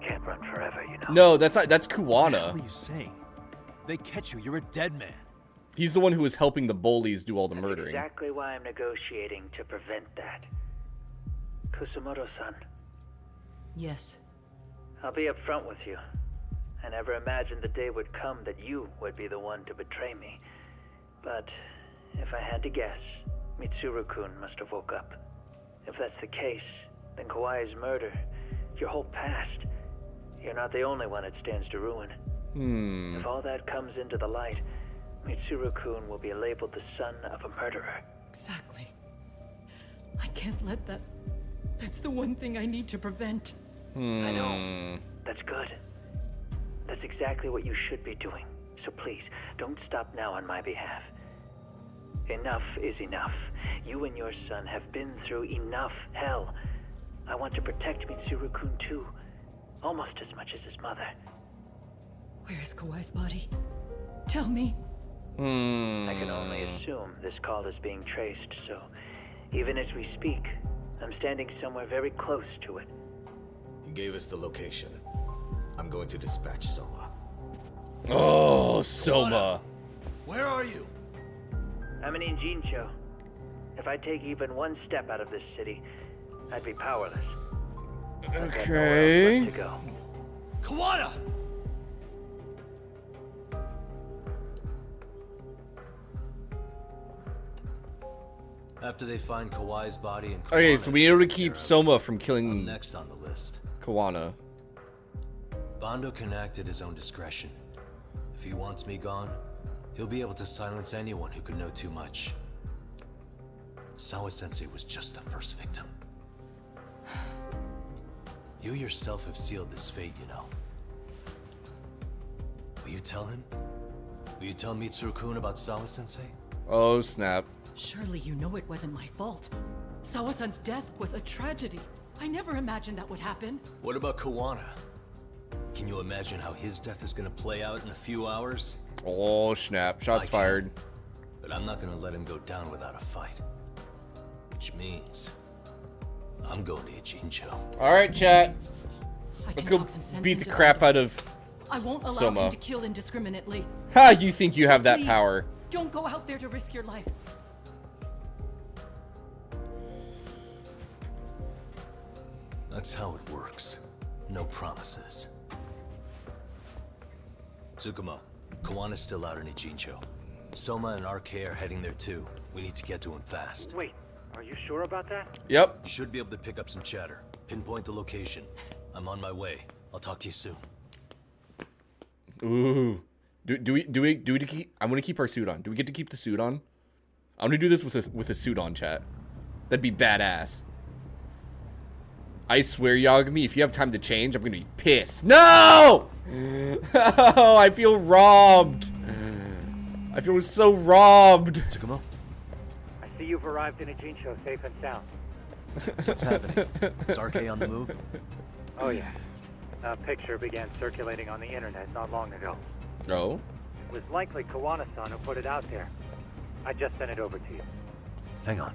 Can't run forever, you know. No, that's not. That's What the Kawana. hell are you saying? They catch you, you're a dead man. He's the one who was helping the bullies do all the That's murdering. exactly why I'm negotiating to prevent that. Kusumoto-san, Yes. I'll be upfront with you. I never imagined the day would come that you would be the one to betray me. But if I had to guess, Mitsuru-kun must have woke up. If that's the case, then Kawai's murder, your whole past, you're not the only one it stands to ruin. If all that comes into the light, Mitsuru-kun will be labeled the son of a murderer. Exactly. I can't let that... That's the one thing I need to prevent. I know. That's good. That's exactly what you should be doing. So please, don't stop now on my behalf. Enough is enough. You and your son have been through enough hell. I want to protect Mitsuru-kun too. Almost as much as his mother. Where's Kawai's body? Tell me. I can only assume this call is being traced, so even as we speak, I'm standing somewhere very close to it. You gave us the location. I'm going to dispatch Soma. Oh, Soma. Where are you? I'm in Injincho. If I take even one step out of this city, I'd be powerless. I've got nowhere else left to go. Kawana! After they find Kawai's body and Okay, so we need to keep Soma from killing next on the list. Kawana. Bando can act at his own discretion. If he wants me gone, he'll be able to silence anyone who could know too much. Sawa-sensei was just the first victim. You yourself have sealed this fate, you know. Will you tell him? Will you tell Mitsuru-kun about Sawa-sensei? Oh, snap. Surely you know it wasn't my fault. Sawa-san's death was a tragedy. I never imagined that would happen. What about Kawana? Can you imagine how his death is gonna play out in a few hours? Oh, snap. Shots fired. But I'm not gonna let him go down without a fight. Which means I'm going to Ijincho. Alright, chat. I Let's can go talk some sense beat the into crap Bando. out of I won't allow Soma. him to kill indiscriminately. Ha! You think you So have that please, power. Don't go out there to risk your life. That's how it works. No promises. Tsukumo, Kawana's still out in Ijincho. Soma and RK are heading there too. We need to get to him fast. Wait, are you sure about that? Yep. You should be able to pick up some chatter. Pinpoint the location. I'm on my way. I'll talk to you soon. Ooh. Do we keep, I want to keep our suit on. Do we get to keep the suit on? I'm gonna do this with a suit on, chat. That'd be badass. I swear, Yagami, if you have time to change, I'm gonna be pissed. No! Oh, I feel robbed. I feel so robbed. Tsukumo? I see you've arrived in Ijincho safe and sound. What's happening? Is RK on the move? Oh yeah. A picture began circulating on the internet not long ago. Oh? It was likely Kawana-san who put it out there. I just sent it over to you. Hang on.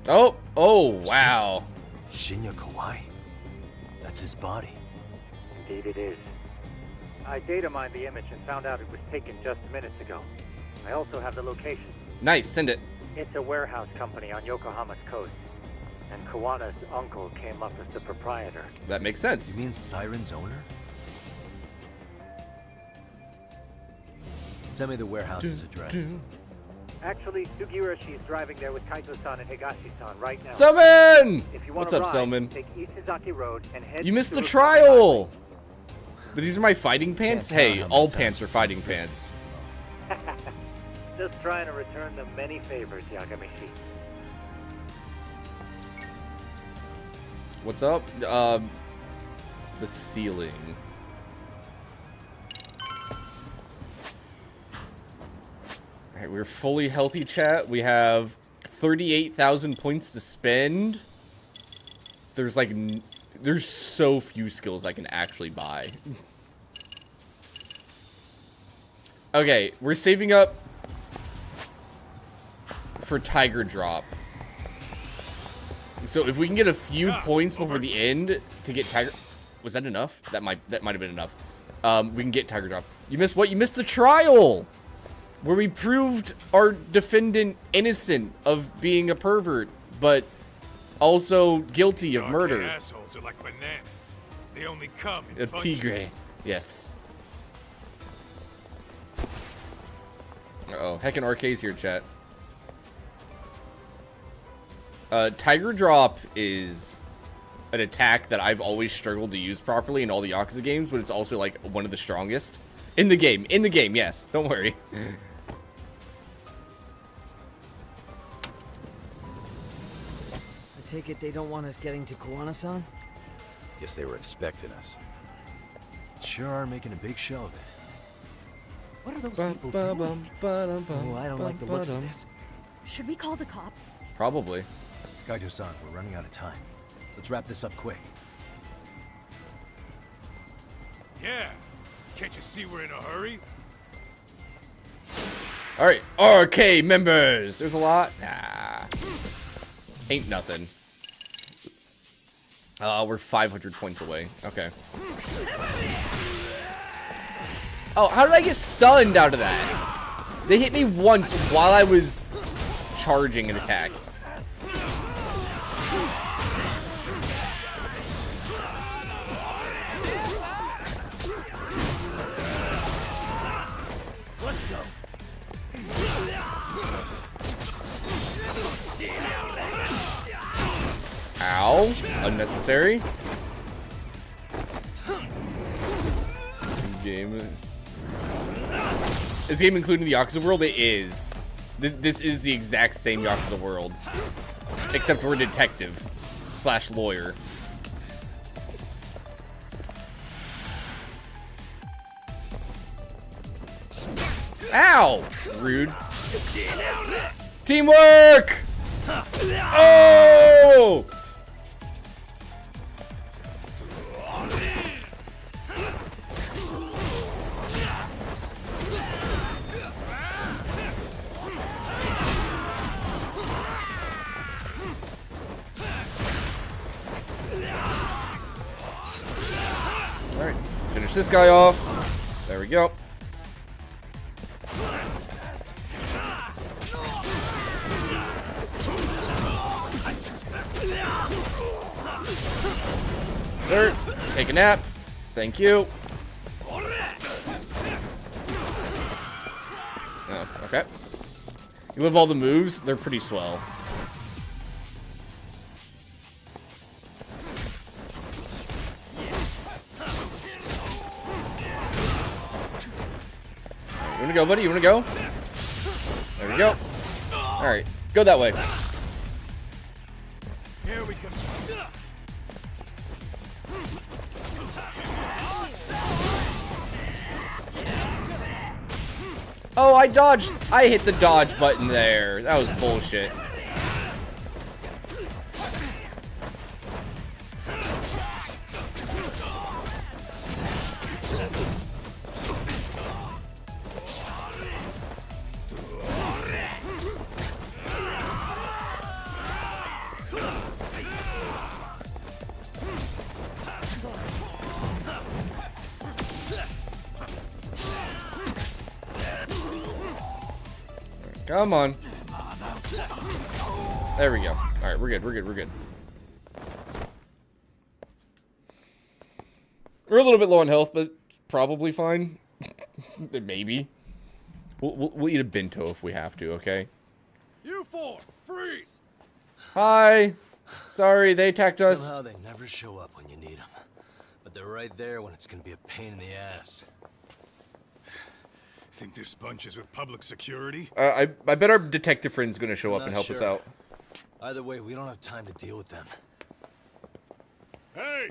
Oh, wow. Shinya Kawai? That's his body. Indeed it is. I data mined the image and found out it was taken just minutes ago. I also have the location. Nice, send it. It's a warehouse company on Yokohama's coast. And Kawana's uncle came up as the proprietor. That makes sense. You mean Siren's owner? Send me the warehouse's address. Actually, Sugiroshi's driving there with Kaito-san and Higashi-san right now. Selman! If you What's wanna up, ride, Selman? Take Isizaki Road and head You missed to the Tsuruku trial! But these are my fighting pants? Can't count Hey, how many all times pants are fighting pants. Just trying to return them many favors, Yagamishi. What's up? The ceiling. Alright, we're fully healthy, chat. We have 38,000 points to spend. There's like, there's so few skills I can actually buy. Okay, we're saving up for Tiger Drop. So if we can get a few points before the end to get Tiger... Was that enough? That might have been enough. We can get Tiger Drop. You missed what? You missed the trial! Where we proved our defendant innocent of being a pervert, but also guilty of murder. Assholes are like bananas. They only come in A bunches. tigre. Yes. Uh-oh. Heckin' RK's here, chat. Tiger Drop is an attack that I've always struggled to use properly in all the Yakuza games, but it's also, like, one of the strongest. In the game. In the game, yes. Don't worry. I take it they don't want us getting to Kawana-san? Guess they were expecting us. Sure are making a big show of it. What are those people doing? Oh, I don't like the looks of this. Should we call the cops? Probably. Kaito-san, we're running out of time. Let's wrap this up quick. Yeah. Can't you see we're in a hurry? Alright, RK members! There's a lot? Nah. Ain't nothing. We're 500 points away. Okay. Oh, how did I get stunned out of that? They hit me once while I was charging an attack. Let's go. Ow. Unnecessary. Game. This game including the Yakuza world? It is. This is the exact same Yakuza world. Except we're a detective / lawyer. Ow! Rude. Teamwork! Oh! Alright, finish this guy off. There we go. Sir, take a nap. Thank you. Oh, okay. You love all the moves? They're pretty swell. You wanna go, buddy? You wanna go? There we go. Alright, go that way. Here we go. Oh, I dodged. I hit the dodge button there. That was bullshit. Come on. There we go. Alright, we're good, we're good, we're good. We're a little bit low on health, but probably fine. Maybe. We'll eat a bento if we have to, okay? You four, freeze! Hi! Sorry, they attacked us. Somehow they never show up when you need them. But they're right there when it's gonna be a pain in the ass. Think this bunch is with public security? I bet our detective friend's gonna show up and help us out. Either way, we don't have time to deal with them. Hey!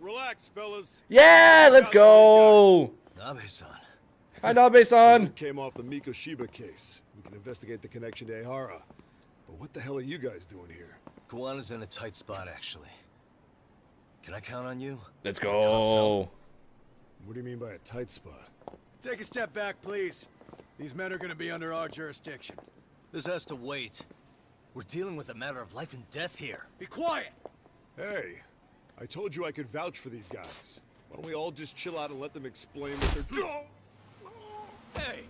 Relax, fellas. Yeah, let's go! Nabe-san. Hi, Nabe-san. Came off the Mikoshiba case. We can investigate the connection to Ehara. But what the hell are you guys doing here? Kawana's in a tight spot, actually. Can I count on you? Let's go. What do you mean by a tight spot? Take a step back, please. These men are gonna be under our jurisdiction. This has to wait. We're dealing with a matter of life and death here. Be quiet! Hey, I told you I could vouch for these guys. Why don't we all just chill out and let them explain what they're doing? Hey,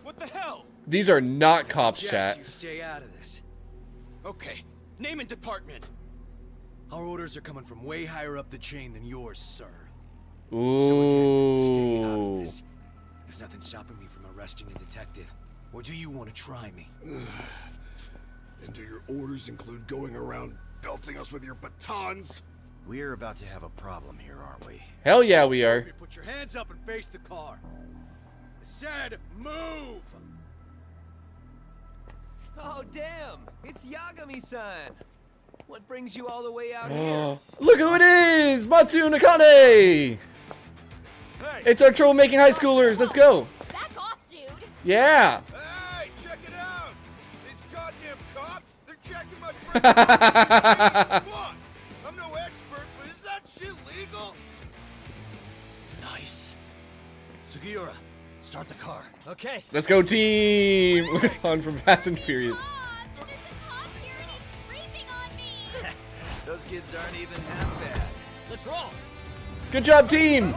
what the hell? These are not cops, Suggest chat. you stay out of this. Okay, name and department. Our orders are coming from way higher up the chain than yours, sir. Ooh. So again, stay out of this. There's nothing stopping me from arresting a detective. Or do you want to try me? And do your orders include going around belting us with your batons? We're about to have a problem here, aren't we? Hell yeah, we are. Put your hands up and face the car. I said, move! Oh, damn! It's Yagami-san! What brings you all the way out here? Look who it is! Matsu Nakane! It's our troublemaking high schoolers. Let's go. Back off, dude. Yeah. Hey, check it out! These goddamn cops, they're checking my friend. I'm no expert, but is that shit legal? Nice. Sugiura, start the car. Okay. Let's go, team. On from Fast and Furious. Those kids aren't even half bad. Let's roll. Good job, team.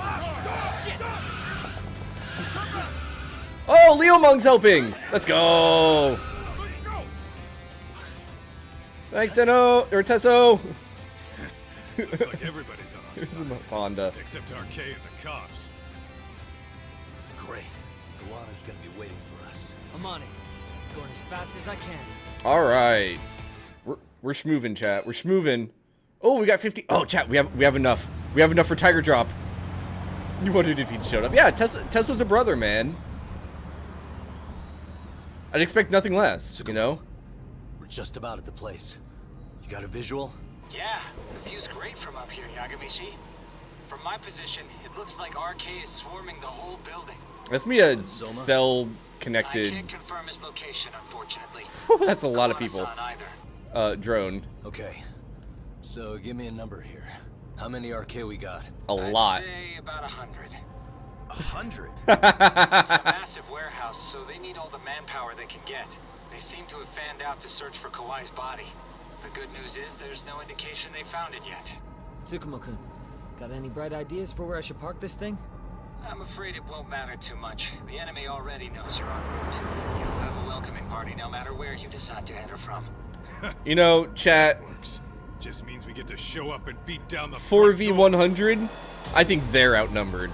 Oh, Leo Mung's helping. Let's go. Thanks, Tenno or Tesso. Looks like everybody's on our This is side. Honda. Except RK and the cops. Great. Kawana's gonna be waiting for us. I'm on it. Going as fast as I can. All right. We're schmoovin', chat. We're schmoovin'. Oh, we got 50. Oh, chat, we have enough. We have enough for Tiger Drop. You wondered if he'd showed up. Yeah, Tesla's a brother, man. I'd expect nothing less, you know? We're just about at the place. You got a visual? Yeah, the view's great from up here, Yagamishi. From my position, it looks like RK is swarming the whole building. That's me a cell connected. I can't confirm his location, unfortunately. That's a lot of people. Drone. Okay. So give me a number here. How many RK we got? A lot. I'd say about 100. 100? It's a massive warehouse, so they need all the manpower they can get. They seem to have fanned out to search for Kawai's body. The good news is there's no indication they found it yet. Tsukumo-kun, got any bright ideas for where I should park this thing? I'm afraid it won't matter too much. The enemy already knows you're en route. You'll have a welcoming party no matter where you decide to enter from. You know, chat. Just means we get to show up and beat down the 4v100. I think they're outnumbered.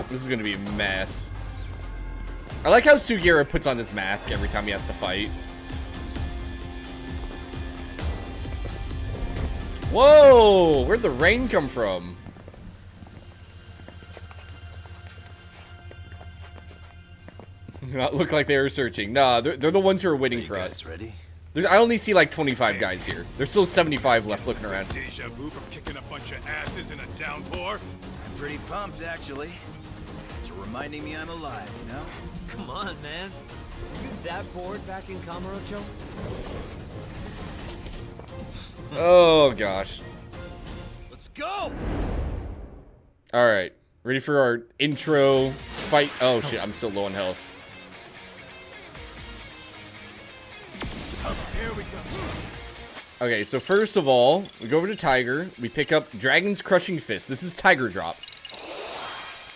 This is gonna be a mess. I like how Sugiura puts on his mask every time he has to fight. Whoa! Where'd the rain come from? Not look like they were searching. Nah, they're the ones who are waiting for us. Ready? I only see like 25 guys here. There's still 75 left looking around. Deja vu from kicking a bunch of asses in a downpour? I'm pretty pumped, actually. It's reminding me I'm alive, you know? Come on, man. Are you that bored back in Kamurocho? Oh gosh. Let's go! Alright. Ready for our intro fight? Oh shit, I'm still low on health. Here we Okay, so first of all, we go over to Tiger. We pick up Dragon's Crushing Fist. This is Tiger Drop.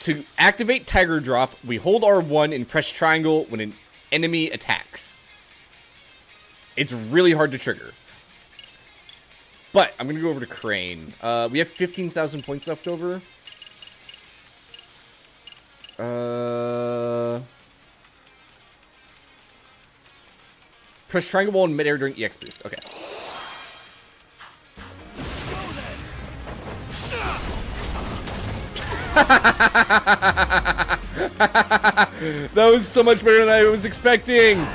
To activate Tiger Drop, we hold R1 and press triangle when an enemy attacks. It's really hard to trigger. But I'm going to go over to Crane. We have 15,000 points left over. Press triangle while in midair during EX boost. Okay. That was so much better than I was expecting.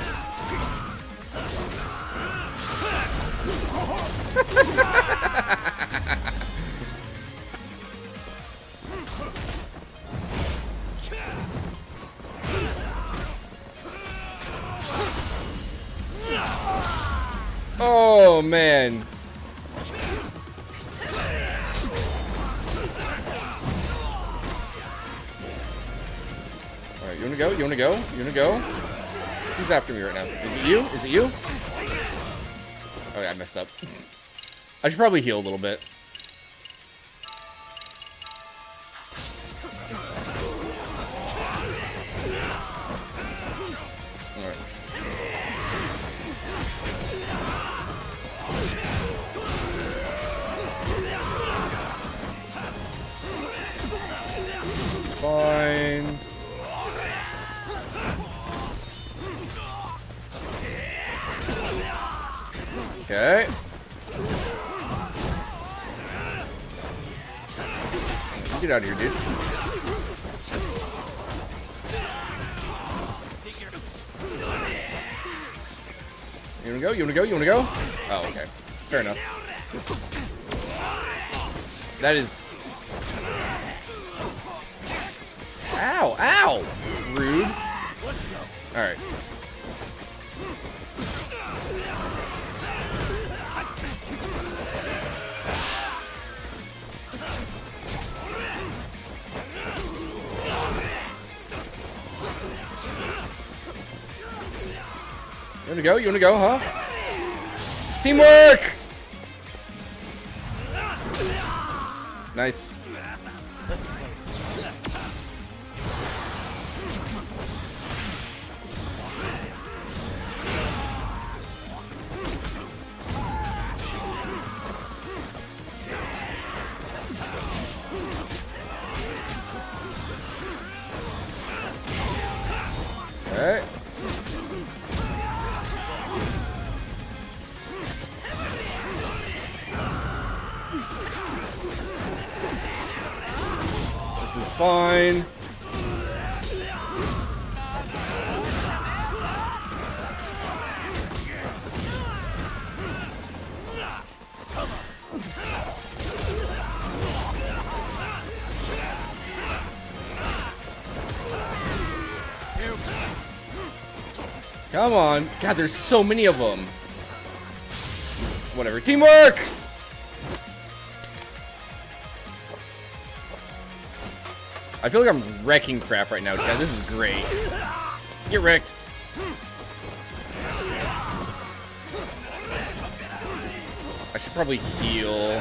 Oh man. Alright, you wanna go? You wanna go? You wanna go? Who's after me right now? Is it you? Is it you? Oh yeah, I messed up. I should probably heal a little bit. Alright. Fine. Okay. Get out of here, dude. You wanna go? You wanna go? You wanna go? Oh, okay. Fair enough. That is... Ow! Ow! Rude. Alright. You wanna go? You wanna go, huh? Teamwork! Nice. Okay. This is fine. Come on. God, there's so many of them. Whatever. Teamwork! I feel like I'm wrecking crap right now, Chad. This is great. Get wrecked. I should probably heal.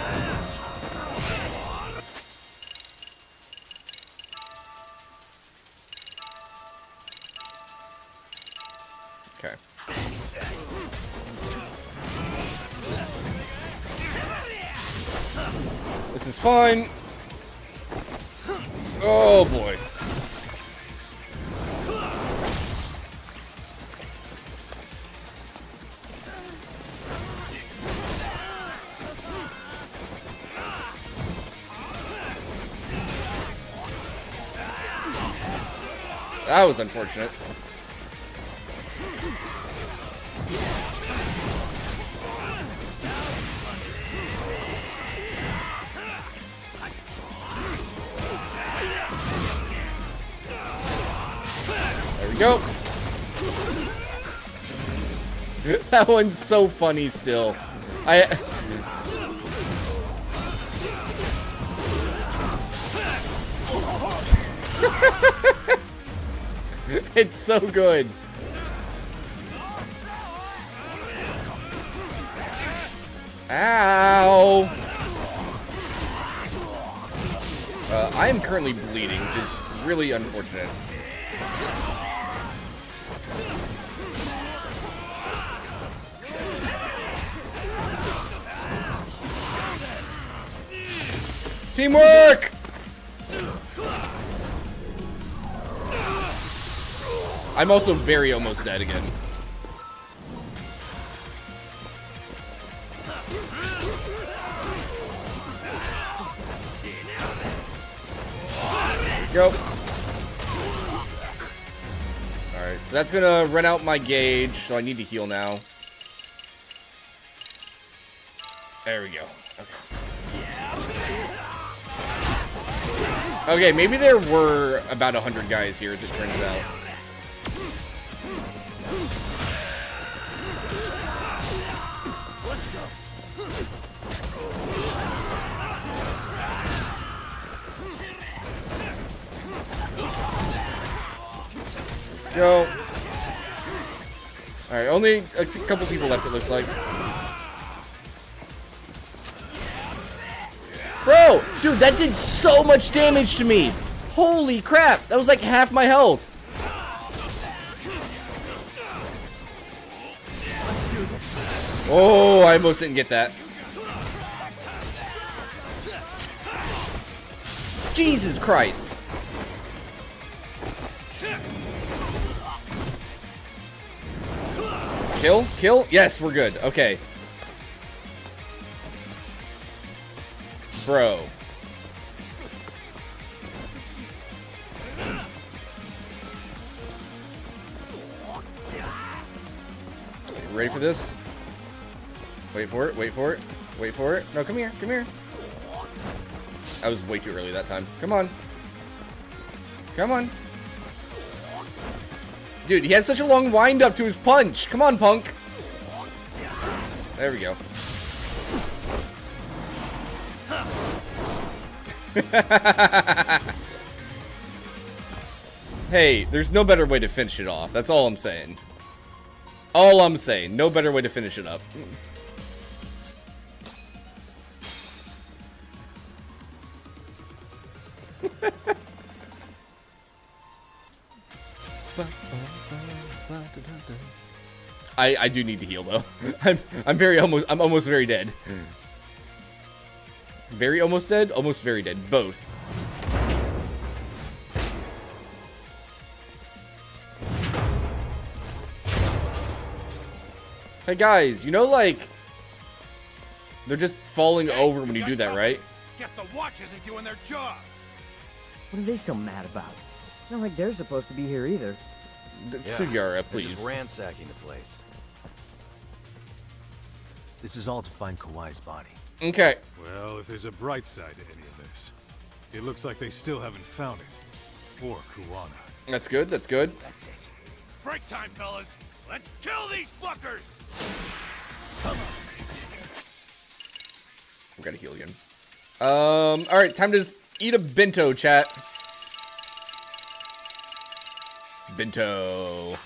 Okay. This is fine. Oh boy. That was unfortunate. There we go. That one's so funny still. It's so good. Ow! I am currently bleeding, which is really unfortunate. Teamwork! I'm also very almost dead again. Go. Alright, so that's gonna run out my gauge, so I need to heal now. There we go. Okay, maybe there were about 100 guys here, as it turns out. Go. Alright, only a couple people left, it looks like. Bro! Dude, that did so much damage to me! Holy crap! That was like half my health! Oh, I almost didn't get that. Jesus Christ! Kill? Kill? Yes, we're good. Okay. Bro. Ready for this? Wait for it, wait for it, wait for it. No, come here, come here. I was way too early that time. Come on. Come on. Dude, he has such a long wind up to his punch. Come on, punk. There we go. Hey, there's no better way to finish it off. That's all I'm saying. All I'm saying. No better way to finish it up. I do need to heal though. I'm almost very dead. Very almost dead, almost very dead. Both. Hey guys, you know like they're just falling over when you do that, right? Guess the watch isn't doing their job. What are they so mad about? Not like they're supposed to be here either. Sugiura, please. Just ransacking the place. This is all to find Kawhi's body. Okay. Well, if there's a bright side to any of this, it looks like they still haven't found it. Or Kuwana. That's good, that's good. That's it. Break time, fellas. Let's kill these fuckers! Come on. We gotta heal again. Alright, time to just eat a bento, chat. Bento.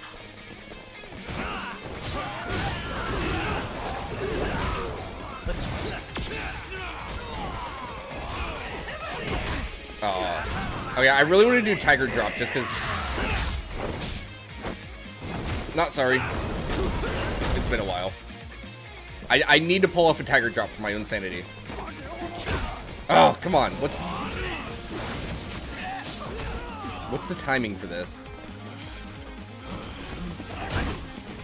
Oh yeah, I really want to do Tiger Drop just because. Not sorry. It's been a while. I need to pull off a Tiger Drop for my own sanity. Oh, come on. What's the timing for this?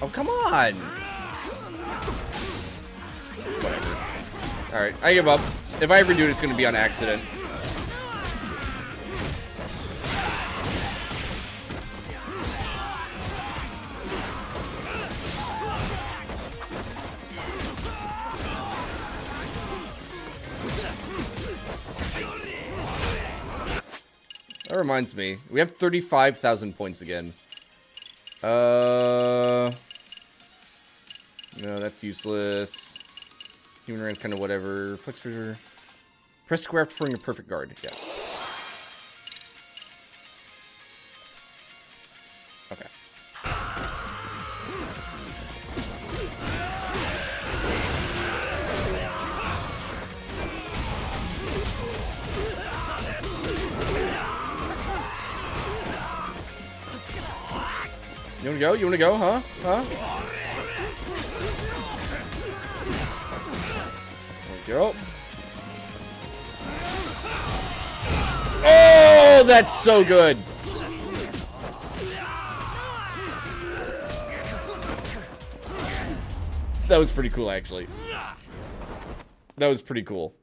Oh, come on. Whatever. Alright, I give up. If I ever do it, it's going to be on accident. That reminds me, we have 35,000 points again. No, that's useless. Human rank, kind of whatever. Flex for... Press square after throwing a perfect guard. Yes. Okay. go? You wanna go, huh? Huh? There we go. Oh, that's so good. That was pretty cool, actually. That was pretty cool.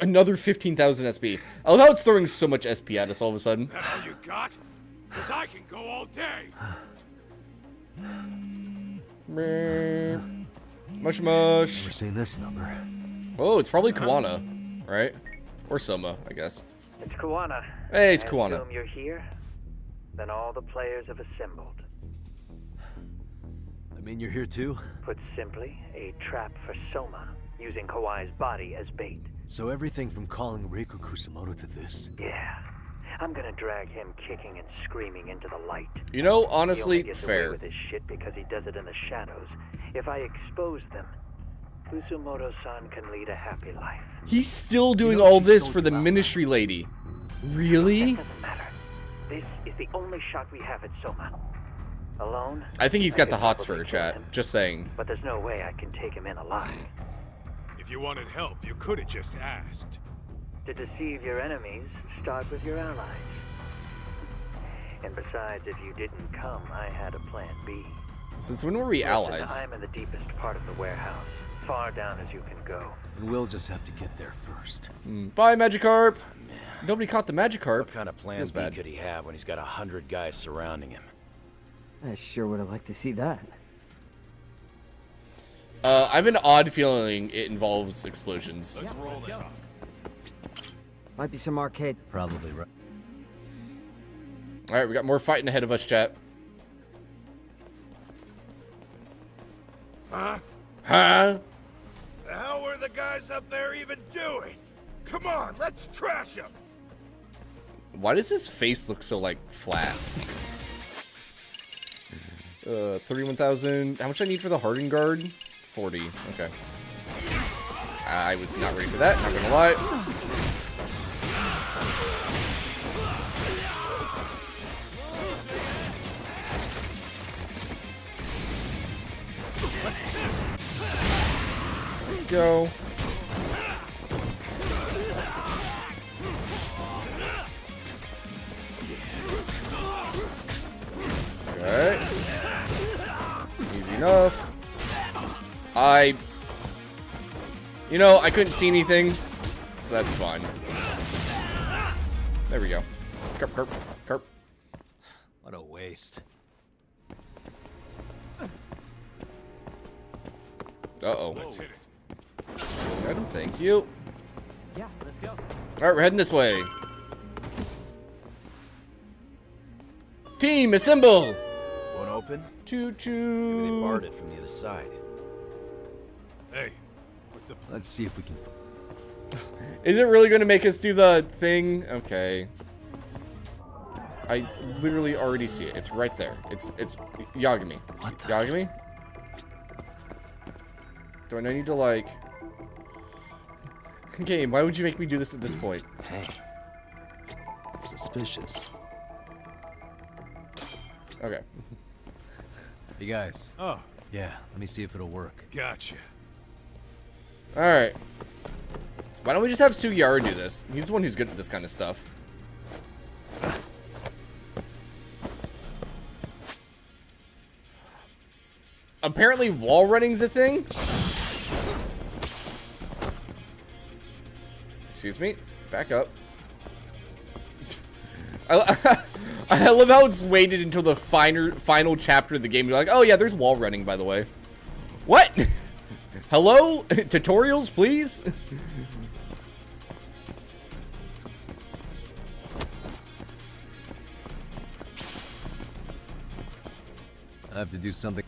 Another 15,000 SP. I love how it's throwing so much SP at us all of a sudden. That all you got? Because I can go all day. Mush mush. Never seen this number. Oh, it's probably Kawana, right? Or Soma, I guess. It's Kawana. Hey, it's I Kawana. assume you're here? Then all the players have assembled. I mean, you're here too? Put simply, a trap for Soma, using Kawai's body as bait. So everything from calling Reiko Kusumoto to this? Yeah. I'm gonna drag him kicking and screaming into the light. You know, He only honestly, gets away fair. with his shit because he does it in the shadows. If I expose them, Kusumoto-san can lead a happy life. He's still doing all this for the ministry lady. Really? That doesn't matter. This is the only shot we have at Soma. Alone? I think he's got the could hots for probably her, kill chat. him, Just saying. But there's no way I can take him in alive. If you wanted help, you could have just asked. To deceive your enemies, start with your allies. And besides, if you didn't come, I had a plan B. Since when were we Listen, allies? I'm in the deepest part of the warehouse, far down as you can go. And we'll just have to get there first. Bye, Magikarp. Nobody caught the Magikarp. What kind of plan Feels B bad. could he have when he's got 100 guys surrounding him? I sure would have liked to see that. I have an odd feeling it involves explosions. Let's roll the talk. Might be some arcade. Probably right. All right, we got more fighting ahead of us, chat. Huh? Huh? The hell were the guys up there even doing? Come on, let's trash them. Why does his face look so, like, flat? 31,000. How much I need for the Harden Guard? 40. Okay. I was not ready for that, not gonna lie. Go. Okay. Easy enough. You know, I couldn't see anything, so that's fine. There we go. Carp, carp, carp. What a waste. Uh-oh. Let's hit it. Item, thank you. Yeah, let's go. Alright, we're heading this way. Team, assemble! One open? Choo-choo. Maybe they barred it from the other side. Hey, what's the... Let's see if we can... Is it really going to make us do the thing? Okay. I literally already see it. It's right there. It's Yagami. What the? Yagami? Do I need to, like... Game, why would you make me do this at this point? Hey. Suspicious. Okay. Hey guys. Oh. Yeah, let me see if it'll work. Gotcha. Alright. Why don't we just have Sugiyara do this? He's the one who's good at this kind of stuff. Apparently wall running's a thing? Excuse me. Back up. I love how it's waited until the final chapter of the game. You're like, oh yeah, there's wall running, by the way. What? Hello? Tutorials, please? I have to do something.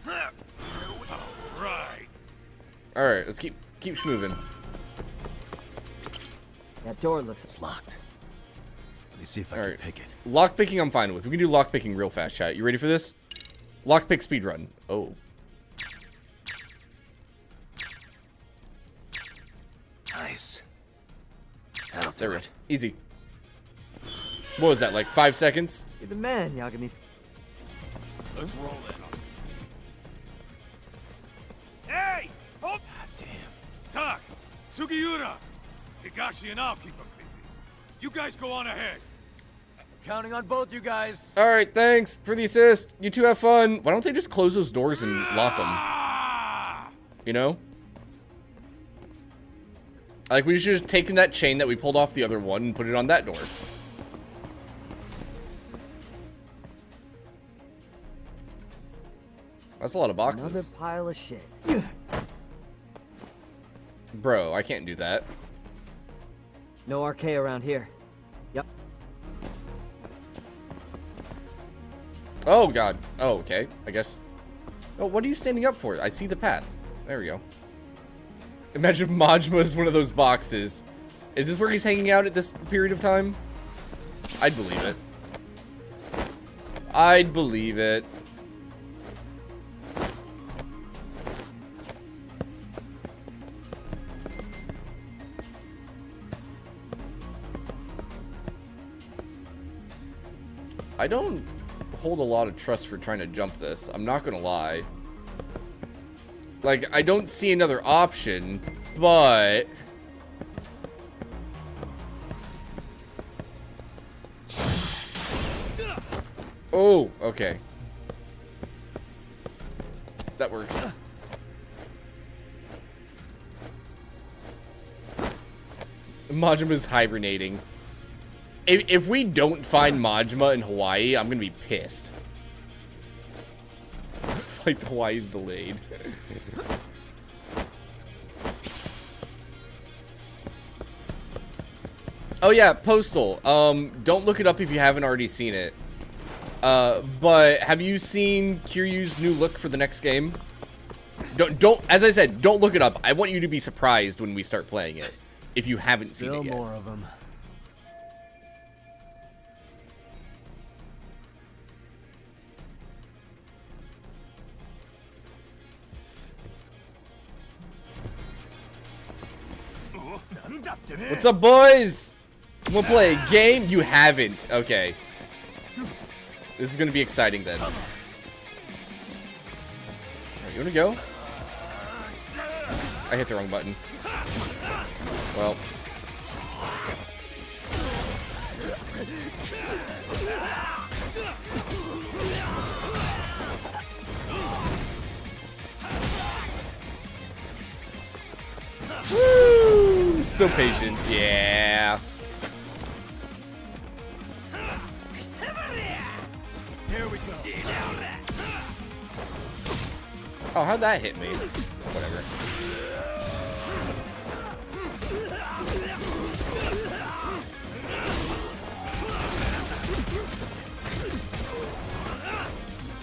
Right. Alright, let's keep moving. That door looks... It's locked. Let me see if I can pick it. Lockpicking I'm fine with. We can do lockpicking real fast, chat. You ready for this? Lockpick speedrun. Oh. Nice. That'll do There we go. it. Easy. What was that, like 5 seconds? You're the man, Yagami. Let's roll it. Hey! Hold! God damn. Tak, Sugiura, Higashi and I'll keep them busy. You guys go on ahead. Counting on both you guys. All right, thanks for the assist. You two have fun. Why don't they just close those doors and lock them? You know? Like, we should have just taken that chain that we pulled off the other one and put it on that door. That's a lot of boxes. Another pile of shit. Bro, I can't do that. No RK around here. Yep. Oh, God. Oh, okay. I guess. Oh, what are you standing up for? I see the path. There we go. Imagine if Majima is one of those boxes. Is this where he's hanging out at this period of time? I'd believe it. I'd believe it. I don't hold a lot of trust for trying to jump this. I'm not gonna lie. Like, I don't see another option, but... Oh, okay. That works. Majima's hibernating. If we don't find Majima in Hawaii, I'm gonna be pissed. Flight to Hawaii is delayed. Oh yeah, Postal. Don't look it up if you haven't already seen it. But have you seen Kiryu's new look for the next game? Don't. As I said, don't look it up. I want you to be surprised when we start playing it, if you haven't seen it yet. Still more of them. What's up, boys? We'll play a game? You haven't. Okay. This is gonna be exciting then. Alright, you wanna go? I hit the wrong button. Well. Woo! So patient. Yeah. Here we go. Oh, how'd that hit me? Whatever.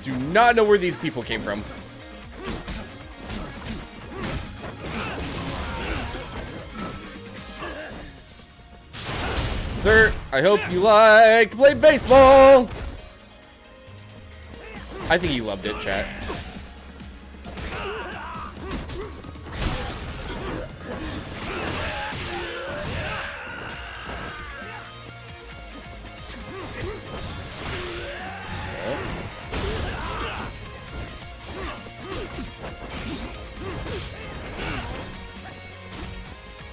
Do not know where these people came from. Sir, I hope you like to play baseball. I think he loved it, chat.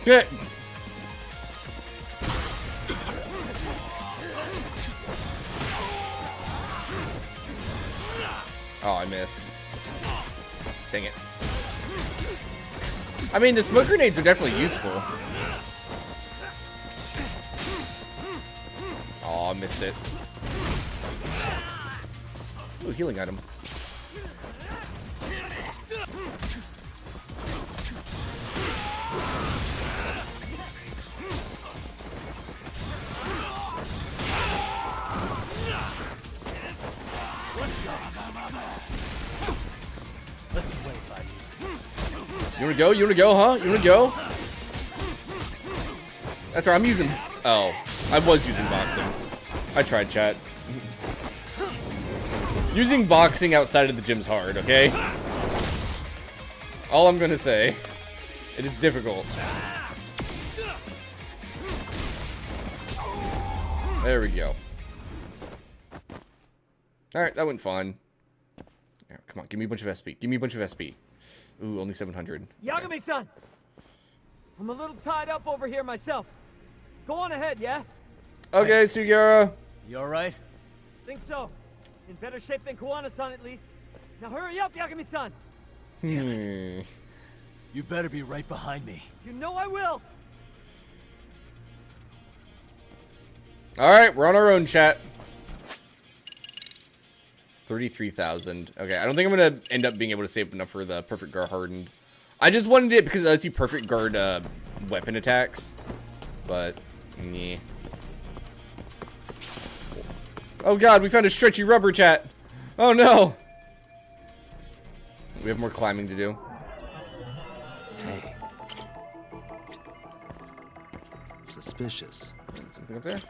Good. Oh, I missed. Dang it. I mean, the smoke grenades are definitely useful. Oh, I missed it. Ooh, healing item. You wanna go? You wanna go, huh? You wanna go? That's right, I'm using... Oh, I was using boxing. I tried, chat. Using boxing outside of the gym's hard, okay? All I'm gonna say. It is difficult. There we go. Alright, that went fun. Yeah, come on, give me a bunch of SP. Give me a bunch of SP. Ooh, only 700. Yagami-san! I'm a little tied up over here myself. Go on ahead, yeah? Okay, Sugiura. You alright? Think so. In better shape than Kuwana-san, at least. Now hurry up, Yagami-san! You better be right behind me. You know I will! Alright, we're on our own, chat. 33,000. Okay, I don't think I'm gonna end up being able to save enough for the perfect guard hardened. I just wanted it because it lets you perfect guard weapon attacks. But, yeah. Oh god, we found a stretchy rubber, chat. Oh no! We have more climbing to do. Hey. Suspicious. Something up there?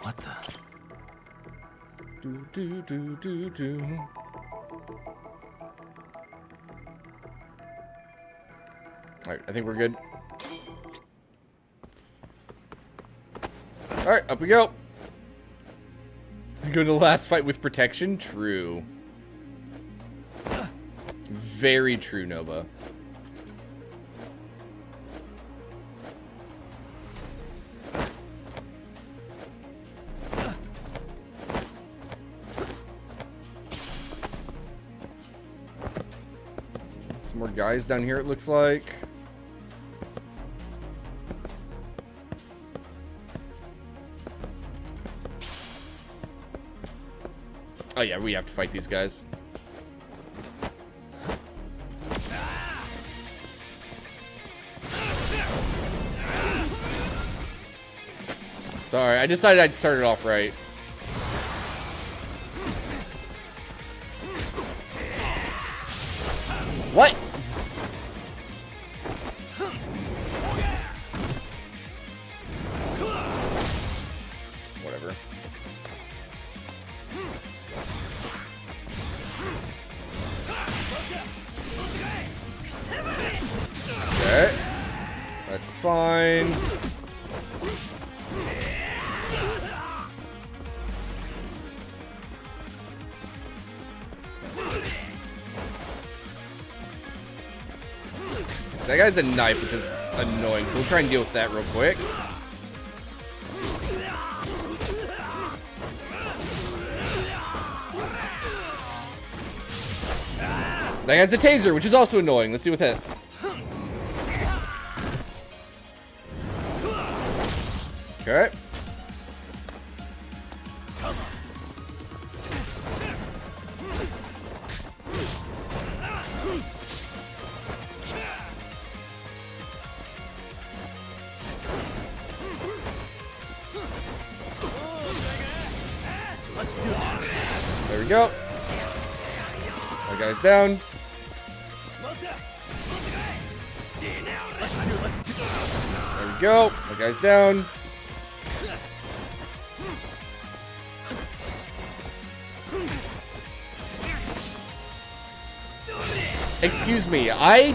What the? Do. Alright, I think we're good. Alright, up we go. Go to the last fight with protection? True. Very true, Nova. Some more guys down here, it looks like. Oh yeah, we have to fight these guys. Sorry, I decided I'd start it off right. What? Whatever. Okay. That's fine. That guy's a knife, which is annoying, so we'll try and deal with that real quick. That guy's a taser, which is also annoying. Let's see what that. Okay. Let's do this. There we go. That guy's down. There we go. That guy's down. Excuse me. I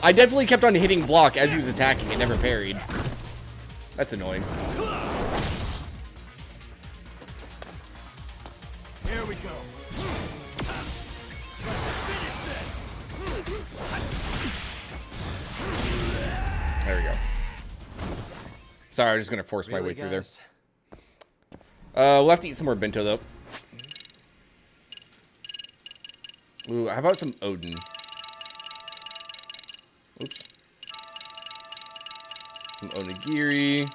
definitely kept on hitting block as he was attacking and never parried. That's annoying. Here we go. There we go. Sorry, I was just gonna force my way through there. We'll have to eat some more bento though. Ooh, how about some Odin? Oops. Some onigiri.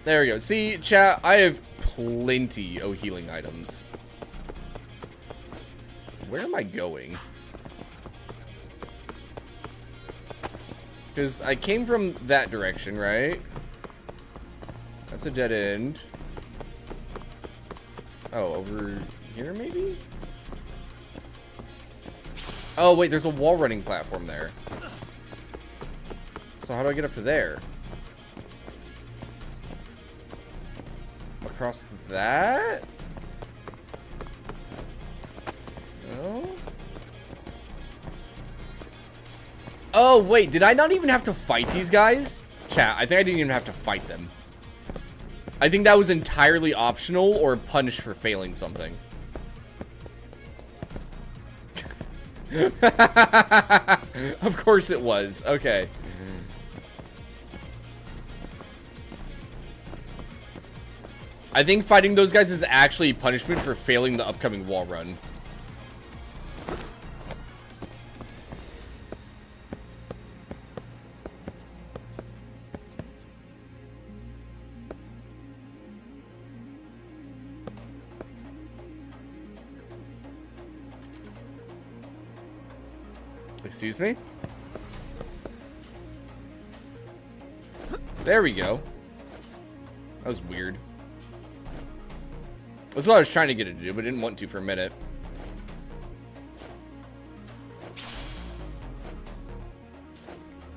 There we go. See, chat, I have plenty of healing items. Where am I going? Because I came from that direction, right? That's a dead end. Oh, over here maybe? Oh, wait, there's a wall running platform there. So how do I get up to there? Across that? No? Oh, wait, did I not even have to fight these guys? Cat, I think I didn't even have to fight them. I think that was entirely optional or punished for failing something. Of course it was. Okay. I think fighting those guys is actually punishment for failing the upcoming wall run. Excuse me? There we go. That was weird. That's what I was trying to get it to do, but didn't want to for a minute.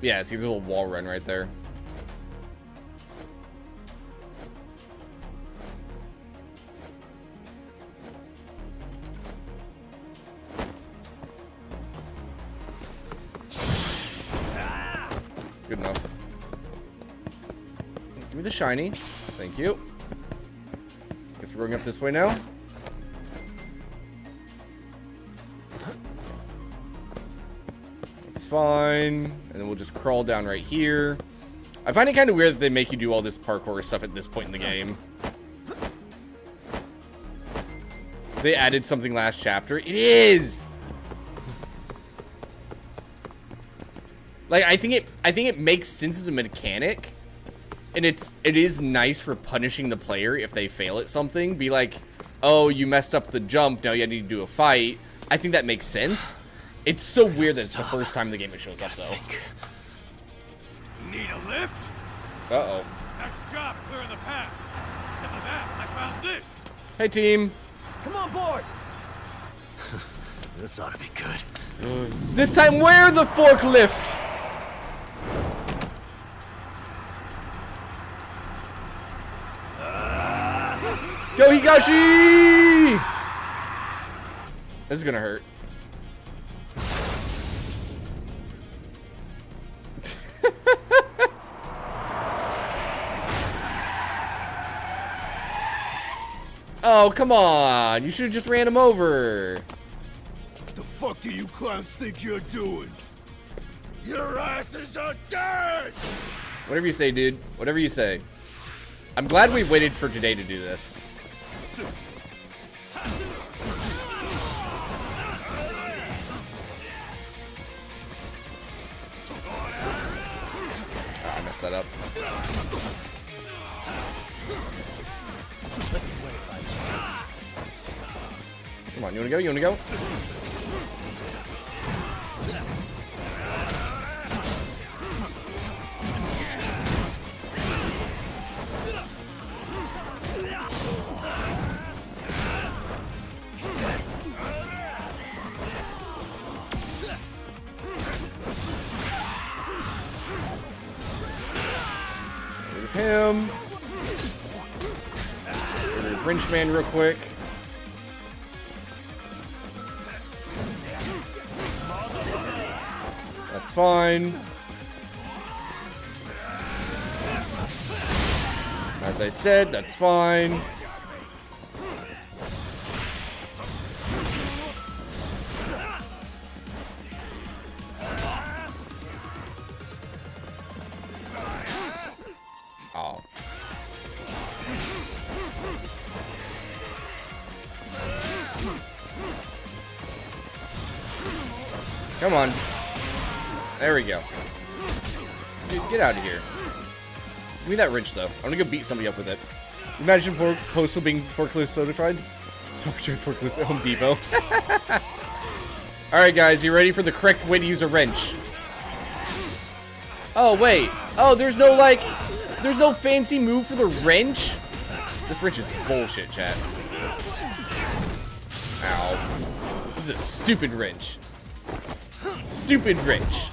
Yeah, see the little wall run right there. Good enough. Give me the shiny. Thank you. Guess we're going up this way now. That's fine. And then we'll just crawl down right here. I find it kind of weird that they make you do all this parkour stuff at this point in the game. They added something last chapter. It is! Like, I think it makes sense as a mechanic. And it is nice for punishing the player if they fail at something. Be like, oh, you messed up the jump, now you need to do a fight. I think that makes sense. It's so weird that it's the first time the game it shows up, though. Need a lift? Uh-oh. Nice job clearing the path. Because of that, I found this. Hey, team. Come on board. This ought to be good. This time, where the forklift? Yo, Higashi! This is gonna hurt. Oh, come on. You should have just ran him over. What the fuck do you clowns think you're doing? Your asses are dead! Whatever you say, dude. Whatever you say. I'm glad we waited for today to do this. Oh, I messed that up. Come on, you wanna go? You wanna go? Him. Wrenchman real quick. That's fine. As I said, that's fine. Oh. Come on. There we go. Dude, get out of here. Give me that wrench, though. I'm gonna go beat somebody up with it. Imagine Postal being forklift certified. Forklift at Home Depot. Alright, guys, you ready for the correct way to use a wrench? Oh, wait. Oh, there's no, like... There's no fancy move for the wrench? This wrench is bullshit, chat. Ow. This is a stupid wrench. Stupid wrench.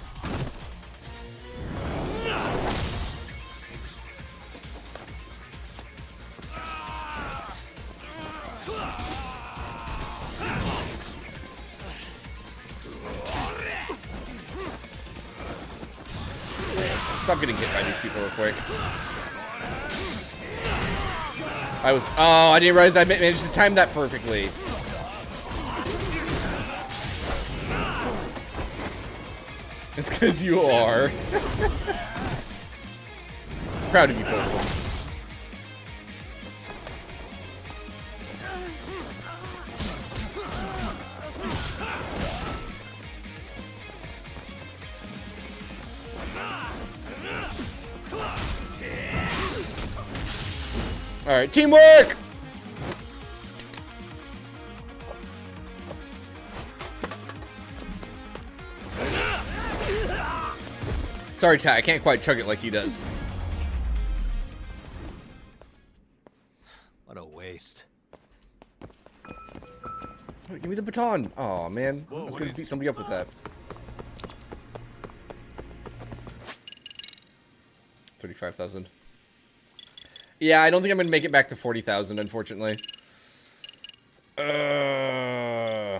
stop getting hit by these people real quick. Oh, I didn't realize I managed to time that perfectly. It's because you are. Proud of you, Postal. All right, teamwork. Sorry, Ty, I can't quite chug it like he does. What a waste. Oh, give me the baton. Oh man, I was gonna beat somebody up with that. 35,000. Yeah, I don't think I'm gonna make it back to 40,000, unfortunately. I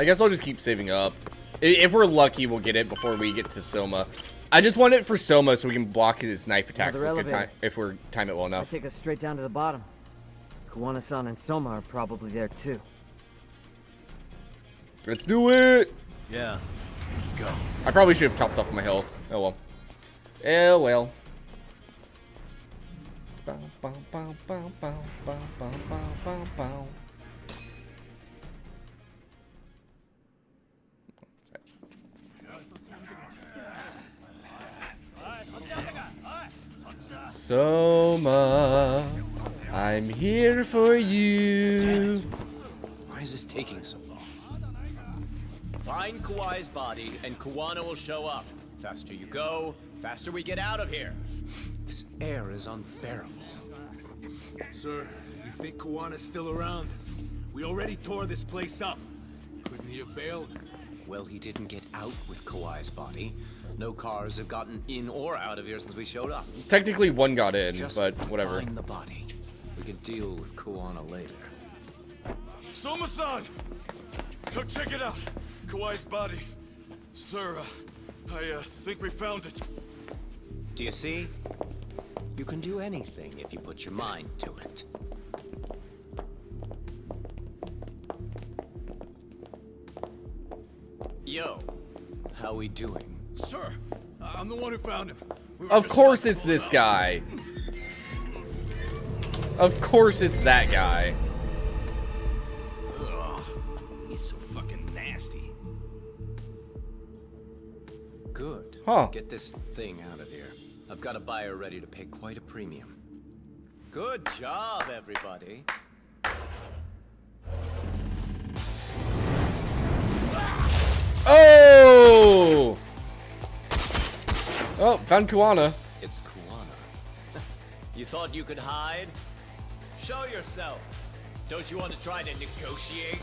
guess I'll just keep saving up. If we're lucky, we'll get it before we get to Soma. I just want it for Soma so we can block his knife attacks with good time, if we're time it well enough. Take us straight down to the bottom. Kuwana-san and Soma are probably there too. Let's do it! Yeah, let's go. I probably should have topped off my health. Oh well. Oh well. Bow, bow, bow, bow, bow, bow, bow, bow, bow, bow. Soma, I'm here for you. Damn it. Why is this taking so long? Find Kawai's body, and Kuwana will show up. Faster you go, faster we get out of here. This air is unbearable. Sir, do you think Kuwana's still around? We already tore this place up. Couldn't he have bailed? Well, he didn't get out with Kawai's body. No cars have gotten in or out of here since we showed up. Technically, one got in, Just but whatever. Find the body. We can deal with Kuwana later. Soma-san! Come check it out. Kawai's body. Sir, I think we found it. Do you see? You can do anything if you put your mind to it. Yo, how we doing? Sir, I'm the one who found him. Of course it's this guy. Of course it's that guy. Ugh, he's so fucking nasty. Good. Huh. Get this thing out of here. I've got a buyer ready to pay quite a premium. Good job, everybody. Oh! Oh, found Kuwana. It's Kuwana. You thought you could hide? Show yourself. Don't you want to try to negotiate?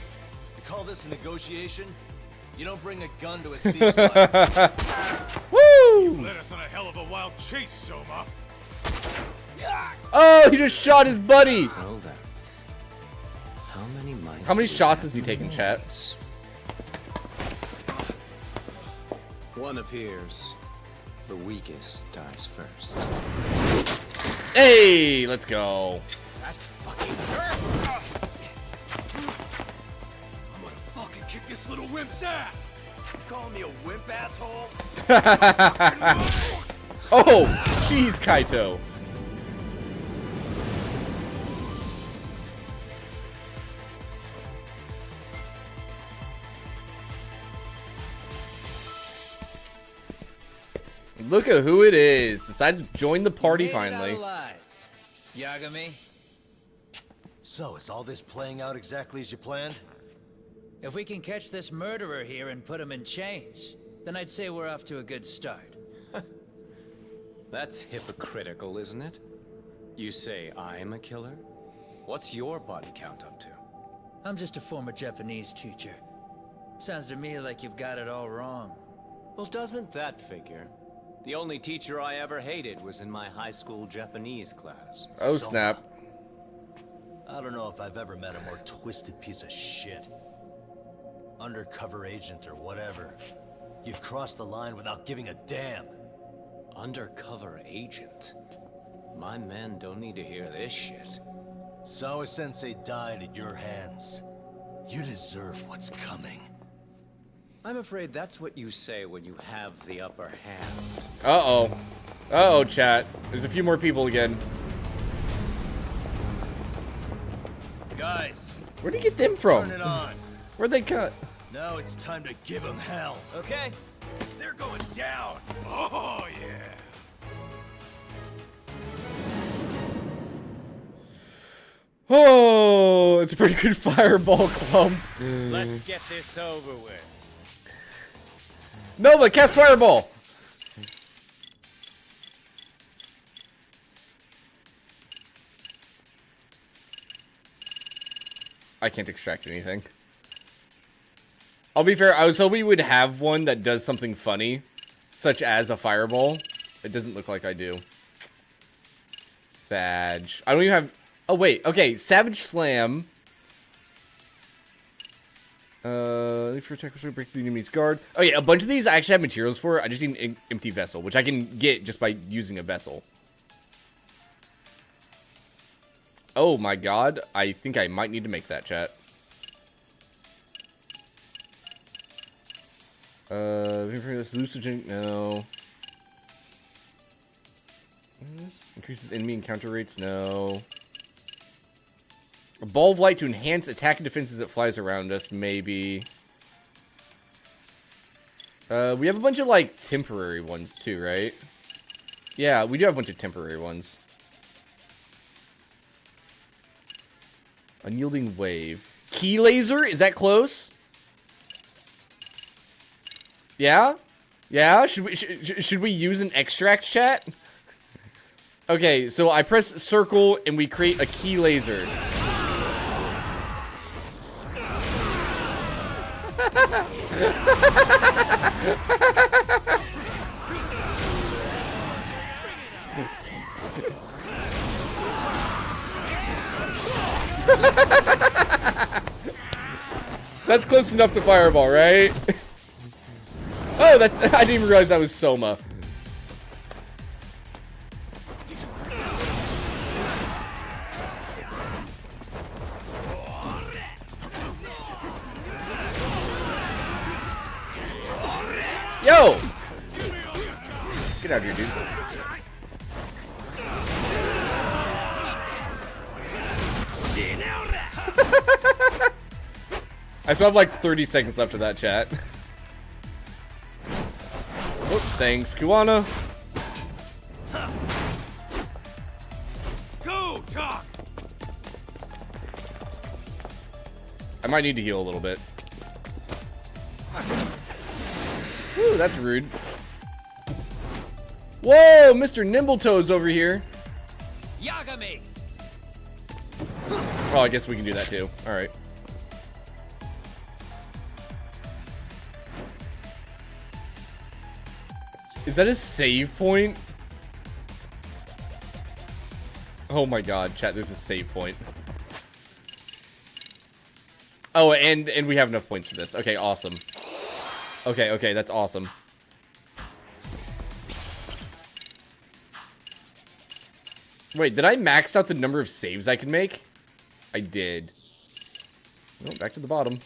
You call this a negotiation? You don't bring a gun to a ceasefire. Woo! You've led us on a hell of a wild chase, Soma. Oh, he just shot his buddy. Well then. How many shots has he taken, chat? One appears. The weakest dies first. Hey, let's go. That fucking jerk! I'm gonna fucking kick this little wimp's ass! You calling me a wimp, asshole? Oh, jeez, Kaito. Look at who it is. Decided to join the party finally. Yagami? So, is all this playing out exactly as you planned? If we can catch this murderer here and put him in chains, then I'd say we're off to a good start. That's hypocritical, isn't it? You say I'm a killer? What's your body count up to? I'm just a former Japanese teacher. Sounds to me like you've got it all wrong. Well, doesn't that figure? The only teacher I ever hated was in my high school Japanese class. Oh, snap. I don't know if I've ever met a more twisted piece of shit. Undercover agent or whatever. You've crossed the line without giving a damn. Undercover agent? My men don't need to hear this shit. Sawa-sensei died at your hands. You deserve what's coming. I'm afraid that's what you say when you have the upper hand. Uh-oh. Uh-oh, chat. There's a few more people again. Guys. Where'd you get them from? Turn it on. Where'd they cut? Now it's time to give them hell. Okay. They're going down. Oh, yeah. Oh, it's a pretty good fireball clump. Let's get this over with. Nova, cast fireball. I can't extract anything. I'll be fair, I was hoping we would have one that does something funny, such as a fireball. It doesn't look like I do. Sag. I don't even have... Oh, wait. Okay, Savage Slam. If your attack will break the enemy's guard. Oh, yeah, a bunch of these I actually have materials for. I just need an empty vessel, which I can get just by using a vessel. Oh, my God. I think I might need to make that, chat. Hallucinogen, no. Increases enemy encounter rates, no. A ball of light to enhance attack and defense as it flies around us, maybe. We have a bunch of, like, temporary ones, too, right? Yeah, we do have a bunch of temporary ones. Unyielding wave. Key laser? Is that close? Yeah? Yeah? Should we use an extract, chat? Okay, so I press circle and we create a key laser. That's close enough to fireball, right? Oh, that I didn't even realize that was Soma. Yo! Get out of here, dude. I still have like 30 seconds left of that, chat. Oh, thanks, Kuwana. Go, Talk! I might need to heal a little bit. Whew, that's rude. Whoa, Mr. Nimbletoes over here. Yagami! Oh, I guess we can do that too. Alright. Is that a save point? Oh my god, chat, there's a save point. Oh, and we have enough points for this. Okay, awesome. Okay, that's awesome. Wait, did I max out the number of saves I can make? I did. Oh, back to the bottom.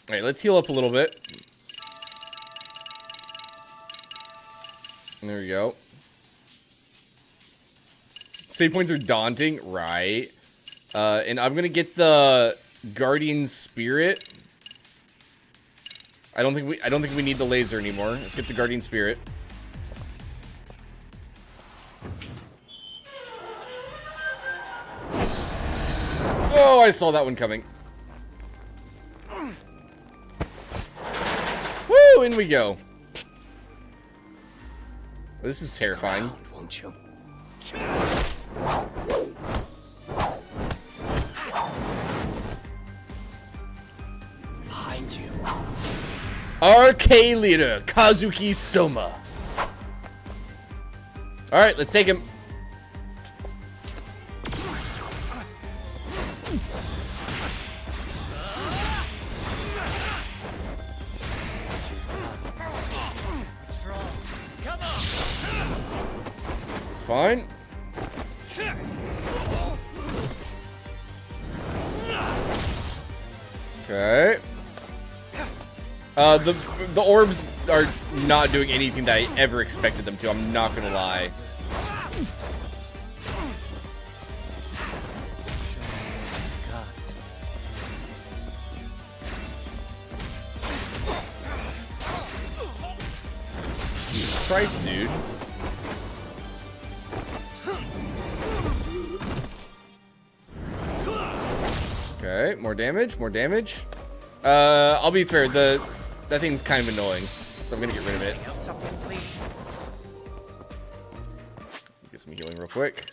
Alright, let's heal up a little bit. There we go. Save points are daunting, right? And I'm gonna get the Guardian Spirit. I don't think we need the laser anymore. Let's get the Guardian Spirit. Oh, I saw that one coming. Woo, in we go. This is terrifying. Won't you? Behind you. RK leader Kazuki Soma. All right, let's take him. This is fine. Okay. The orbs are not doing anything that I ever expected them to. I'm not gonna lie. Jesus Christ, dude. Okay, more damage, more damage. I'll be fair, that thing's kind of annoying, so I'm gonna get rid of it. Get some healing real quick.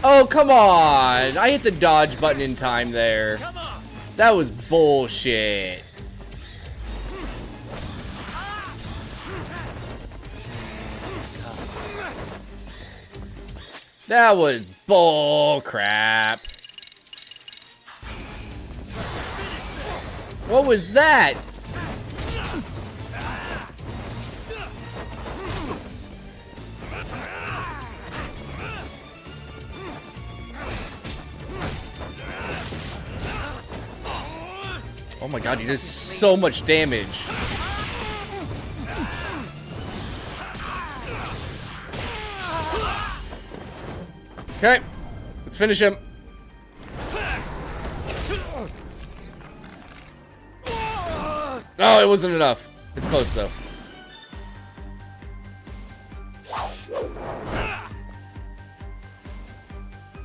Oh, come on! I hit the dodge button in time there. That was bullshit. That was bull crap. What was that? Oh my god, he does so much damage. Okay, let's finish him. Oh, it wasn't enough. It's close though.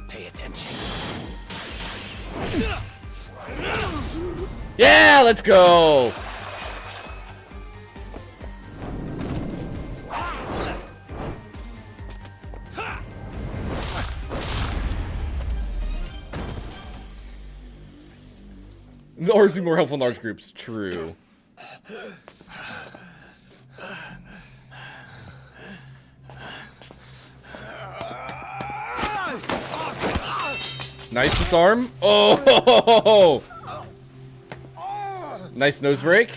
Pay attention. Yeah, let's go. The orbs do more helpful in large groups. True. Nice disarm. Oh! Nice nose break.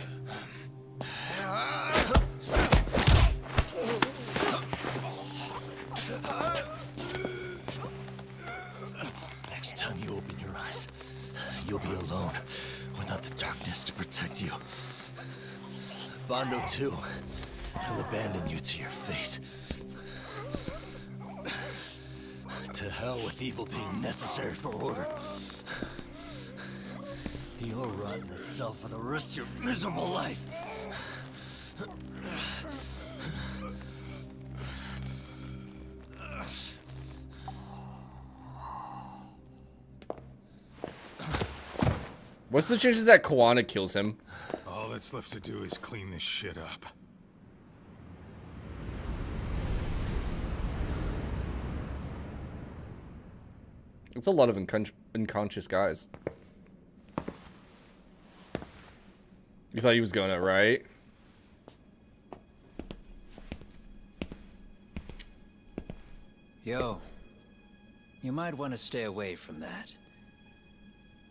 Next time you open your eyes, you'll be alone without the darkness to protect you. Bondo too. He'll abandon you to your fate. To hell with evil being necessary for order. You'll rot in a cell for the rest of your miserable life. What's the chances that Kawana kills him? All that's left to do is clean this shit up. It's a lot of unconscious guys. You thought he was going to, right? Yo, you might want to stay away from that.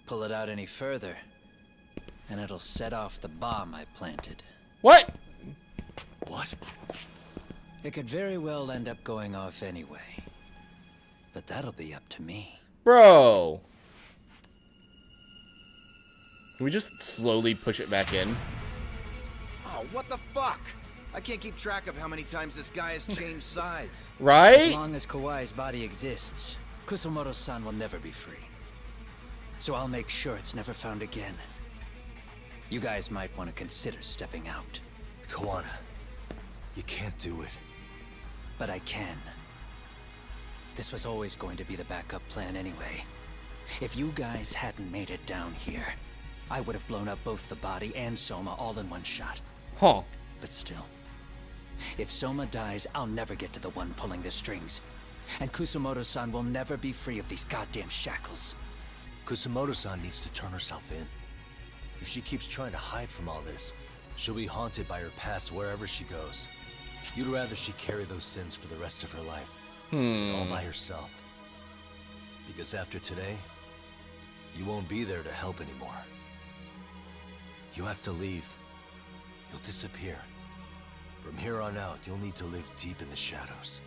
Pull it out any further, and it'll set off the bomb I planted. What? What? It could very well end up going off anyway. But that'll be up to me. Bro. Can we just slowly push it back in? Oh, what the fuck? I can't keep track of how many times this guy has changed sides. Right? As long as Kawai's body exists, Kusumoto-san will never be free. So I'll make sure it's never found again. You guys might want to consider stepping out. Kawana, you can't do it. But I can. This was always going to be the backup plan anyway. If you guys hadn't made it down here, I would have blown up both the body and Soma all in one shot. Huh. But still, if Soma dies, I'll never get to the one pulling the strings. And Kusumoto-san will never be free of these goddamn shackles. Kusumoto-san needs to turn herself in. If she keeps trying to hide from all this, she'll be haunted by her past wherever she goes. You'd rather she carry those sins for the rest of her life. All by herself. Because after today, you won't be there to help anymore. You have to leave. You'll disappear. From here on out, you'll need to live deep in the shadows.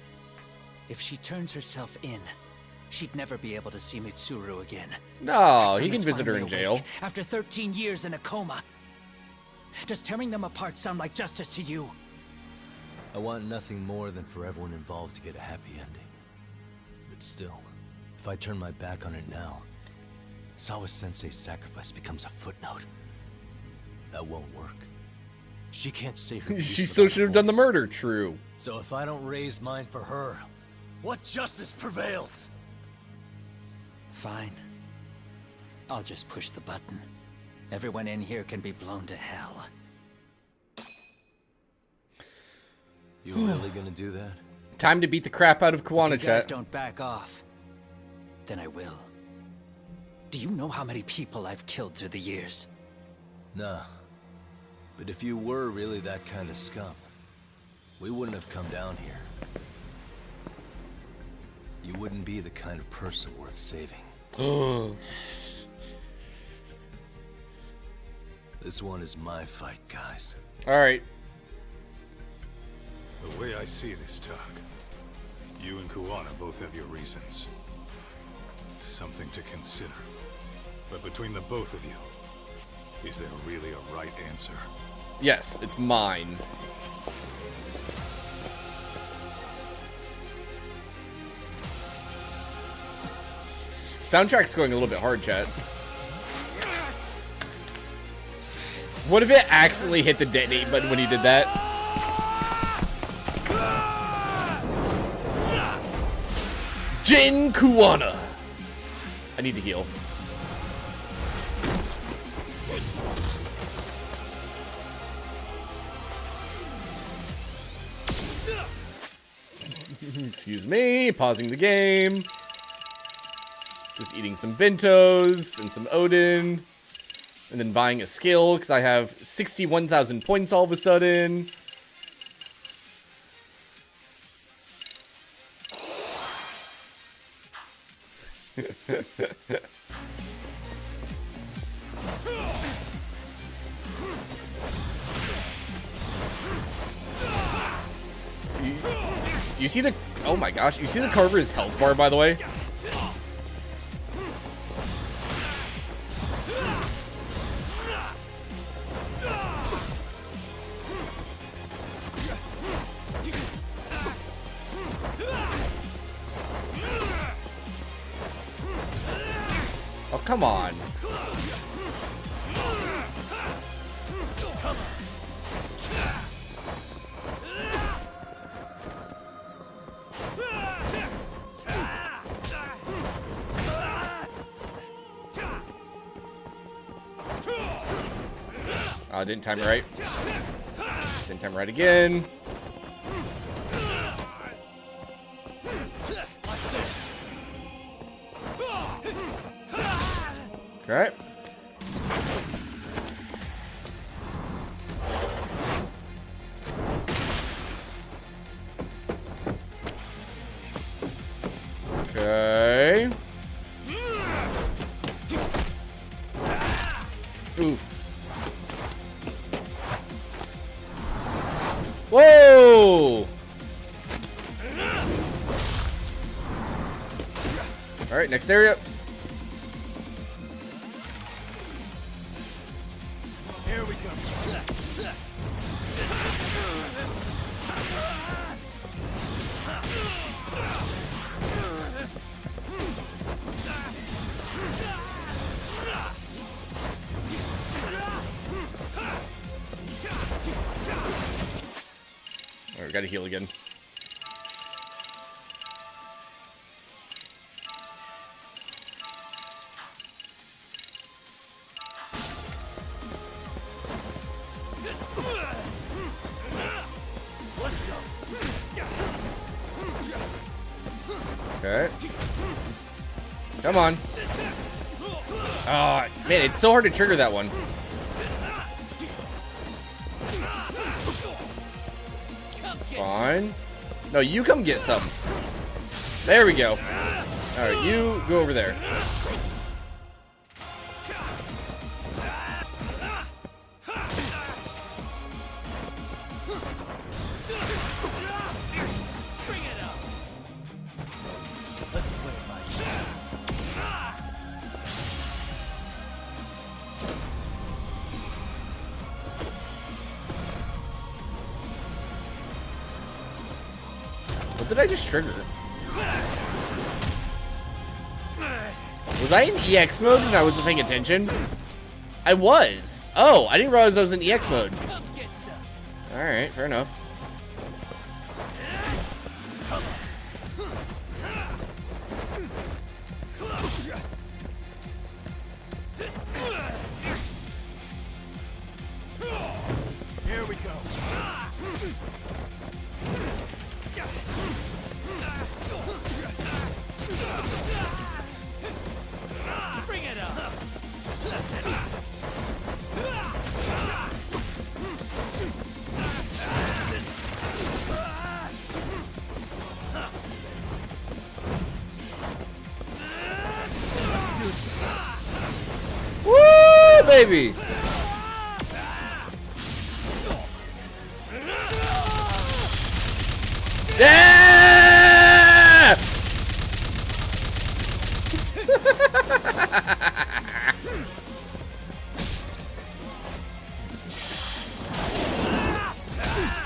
If she turns herself in, she'd never be able to see Mitsuru again. No, he can visit her in jail. After 13 years in a coma. Does tearing them apart sound like justice to you? I want nothing more than for everyone involved to get a happy ending. But still, if I turn my back on it now, Sawa-sensei's sacrifice becomes a footnote. That won't work. She can't say her She still should have done the murder, true. So if I don't raise mine for her, what justice prevails? Fine. I'll just push the button. Everyone in here can be blown to hell. You really gonna do that? Time to beat the crap out of Kuwana, If you guys chat. don't back off, then I will. Do you know how many people I've killed through the years? Nah. But if you were really that kind of scum, we wouldn't have come down here. You wouldn't be the kind of person worth saving. This one is my fight, guys. Alright. The way I see this, Tak, you and Kuwana both have your reasons. Something to consider. But between the both of you, is there really a right answer? Yes, it's mine. Soundtrack's going a little bit hard, chat. What if it accidentally hit the detonate button when he did that? Jin Kuwana. I need to heal. Excuse me, pausing the game. Just eating some bentos and some Odin. And then buying a skill, because I have 61,000 points all of a sudden. You see the... Oh my gosh, you see the Carver's health bar, by the way? Oh, come on. Oh, didn't time right. Didn't time right again. Okay. Okay. Ooh. Whoa! All right, next area. Here we go. All right, gotta heal again. Okay. Come on. Oh, man, it's so hard to trigger that one. It's fine. No, you come get some. There we go. Alright, you go over there. What did I just trigger? Was I in EX mode and I wasn't paying attention? I was. Oh, I didn't realize I was in EX mode. Alright, fair enough. Here we go. Bring it up. Woo, baby! Yeah!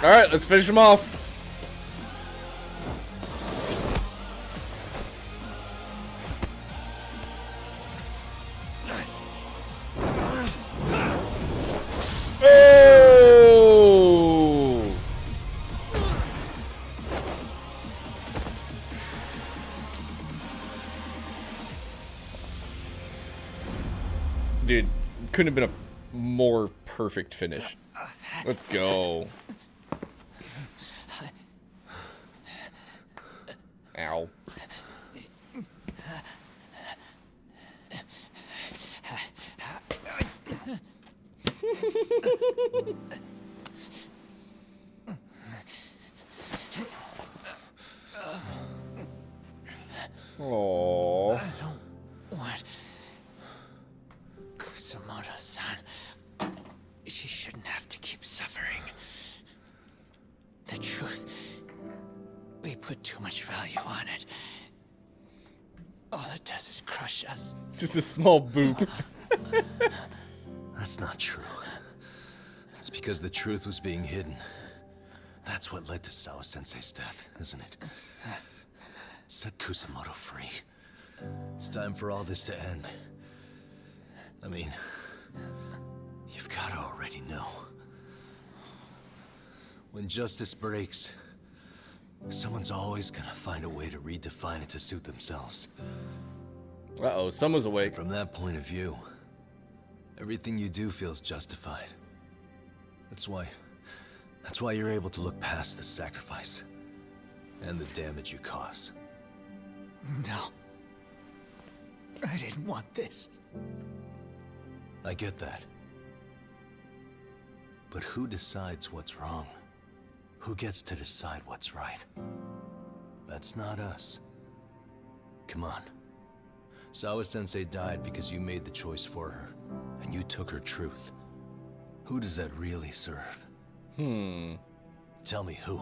All right, let's finish him off. Oh! Dude, couldn't have been a more perfect finish. Let's go. Ow. Aww. I don't want Kusumoto-san. She shouldn't have to keep suffering. The truth, we put too much value on it. All it does is crush us. Just a small boop. That's not true. It's because the truth was being hidden. That's what led to Sawa-sensei's death, isn't it? Set Kusumoto free. It's time for all this to end. I mean, you've gotta already know. When justice breaks, someone's always gonna find a way to redefine it to suit themselves. Uh-oh, someone's awake. From that point of view, everything you do feels justified. That's why you're able to look past the sacrifice and the damage you cause. No. I didn't want this. I get that. But who decides what's wrong? Who gets to decide what's right? That's not us. Come on. Sawa-sensei died because you made the choice for her, and you took her truth. Who does that really serve? Tell me who.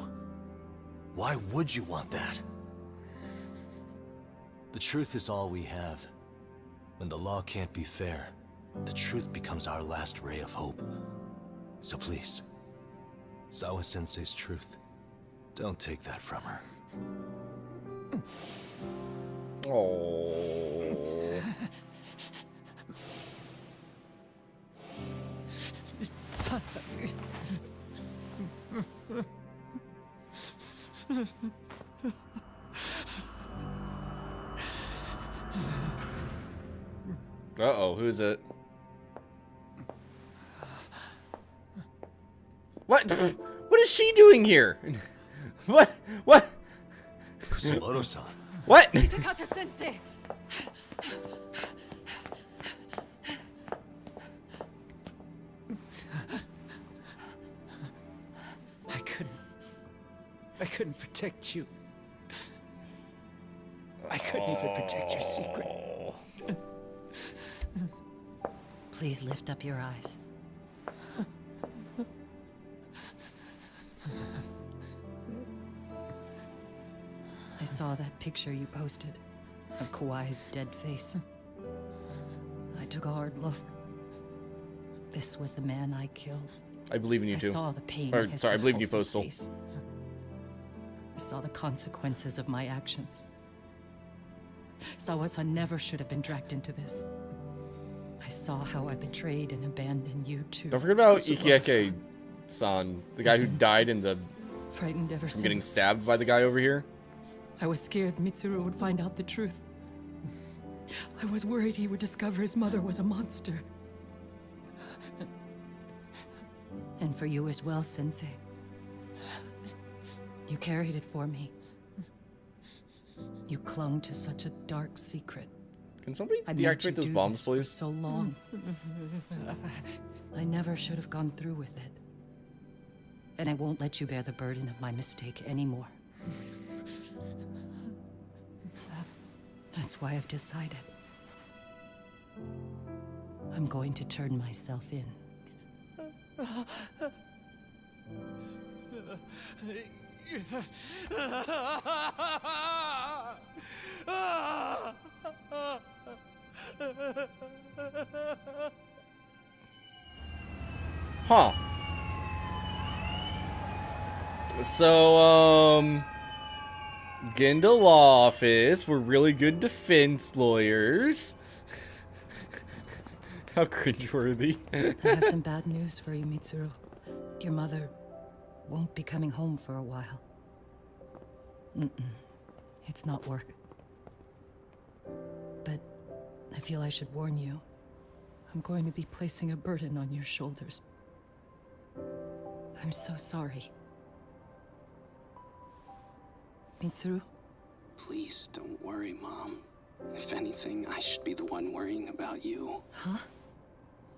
Why would you want that? The truth is all we have. When the law can't be fair, the truth becomes our last ray of hope. So please, Sawa-sensei's truth, don't take that from her. Oh. Uh-oh, who's it? What? What is she doing here? What? What? Kusumoto-san. What? Takata-sensei! I couldn't protect you. I couldn't even protect your secret. Please lift up your eyes. I saw that picture you posted of Kawhi's dead face. I took a hard look. This was the man I killed. I believe in you too. I saw the pain Or, in his sorry, I believe in you, repulsive Postal. face. I saw the consequences of my actions. Sawa-san never should have been dragged into this. I saw how I betrayed and abandoned you too. Don't forget about Ikieke-san, the guy who died in the... Frightened ever from getting since. stabbed by the guy over here. I was scared Mitsuru would find out the truth. I was worried he would discover his mother was a monster. And for you as well, Sensei. You carried it for me. You clung to such a dark secret. Can somebody I made you deactivate those do bombs, this for please? so long. I never should have gone through with it. And I won't let you bear the burden of my mistake anymore. That's why I've decided. I'm going to turn myself in. Huh. So, get into law office. We're really good defense lawyers. How cringeworthy. I have some bad news for you, Mitsuru. Your mother won't be coming home for a while. It's not work. But I feel I should warn you. I'm going to be placing a burden on your shoulders. I'm so sorry. Mitsuru? Please don't worry, Mom. If anything, I should be the one worrying about you. Huh?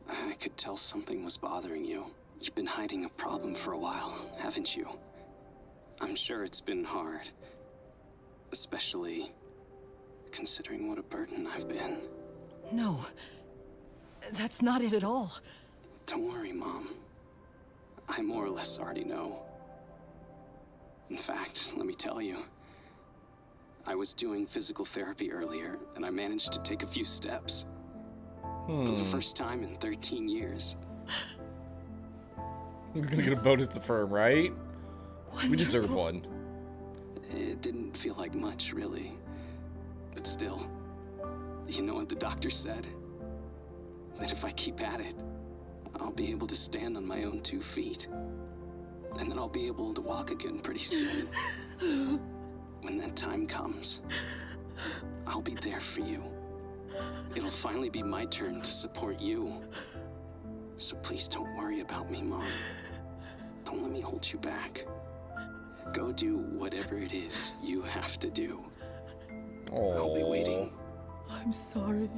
I could tell something was bothering you. You've been hiding a problem for a while, haven't you? I'm sure it's been hard. Especially considering what a burden I've been. No. That's not it at all. Don't worry, Mom. I more or less already know. In fact, let me tell you. I was doing physical therapy earlier, and I managed to take a few steps. For the first time in 13 years. We're gonna get a bonus to the firm, right? We deserve one. It didn't feel like much, really. But still, you know what the doctor said? That if I keep at it, I'll be able to stand on my own 2 feet. And then I'll be able to walk again pretty soon. When that time comes, I'll be there for you. It'll finally be my turn to support you. So please don't worry about me, Mom. Don't let me hold you back. Go do whatever it is you have to do. I'll be waiting. I'm sorry,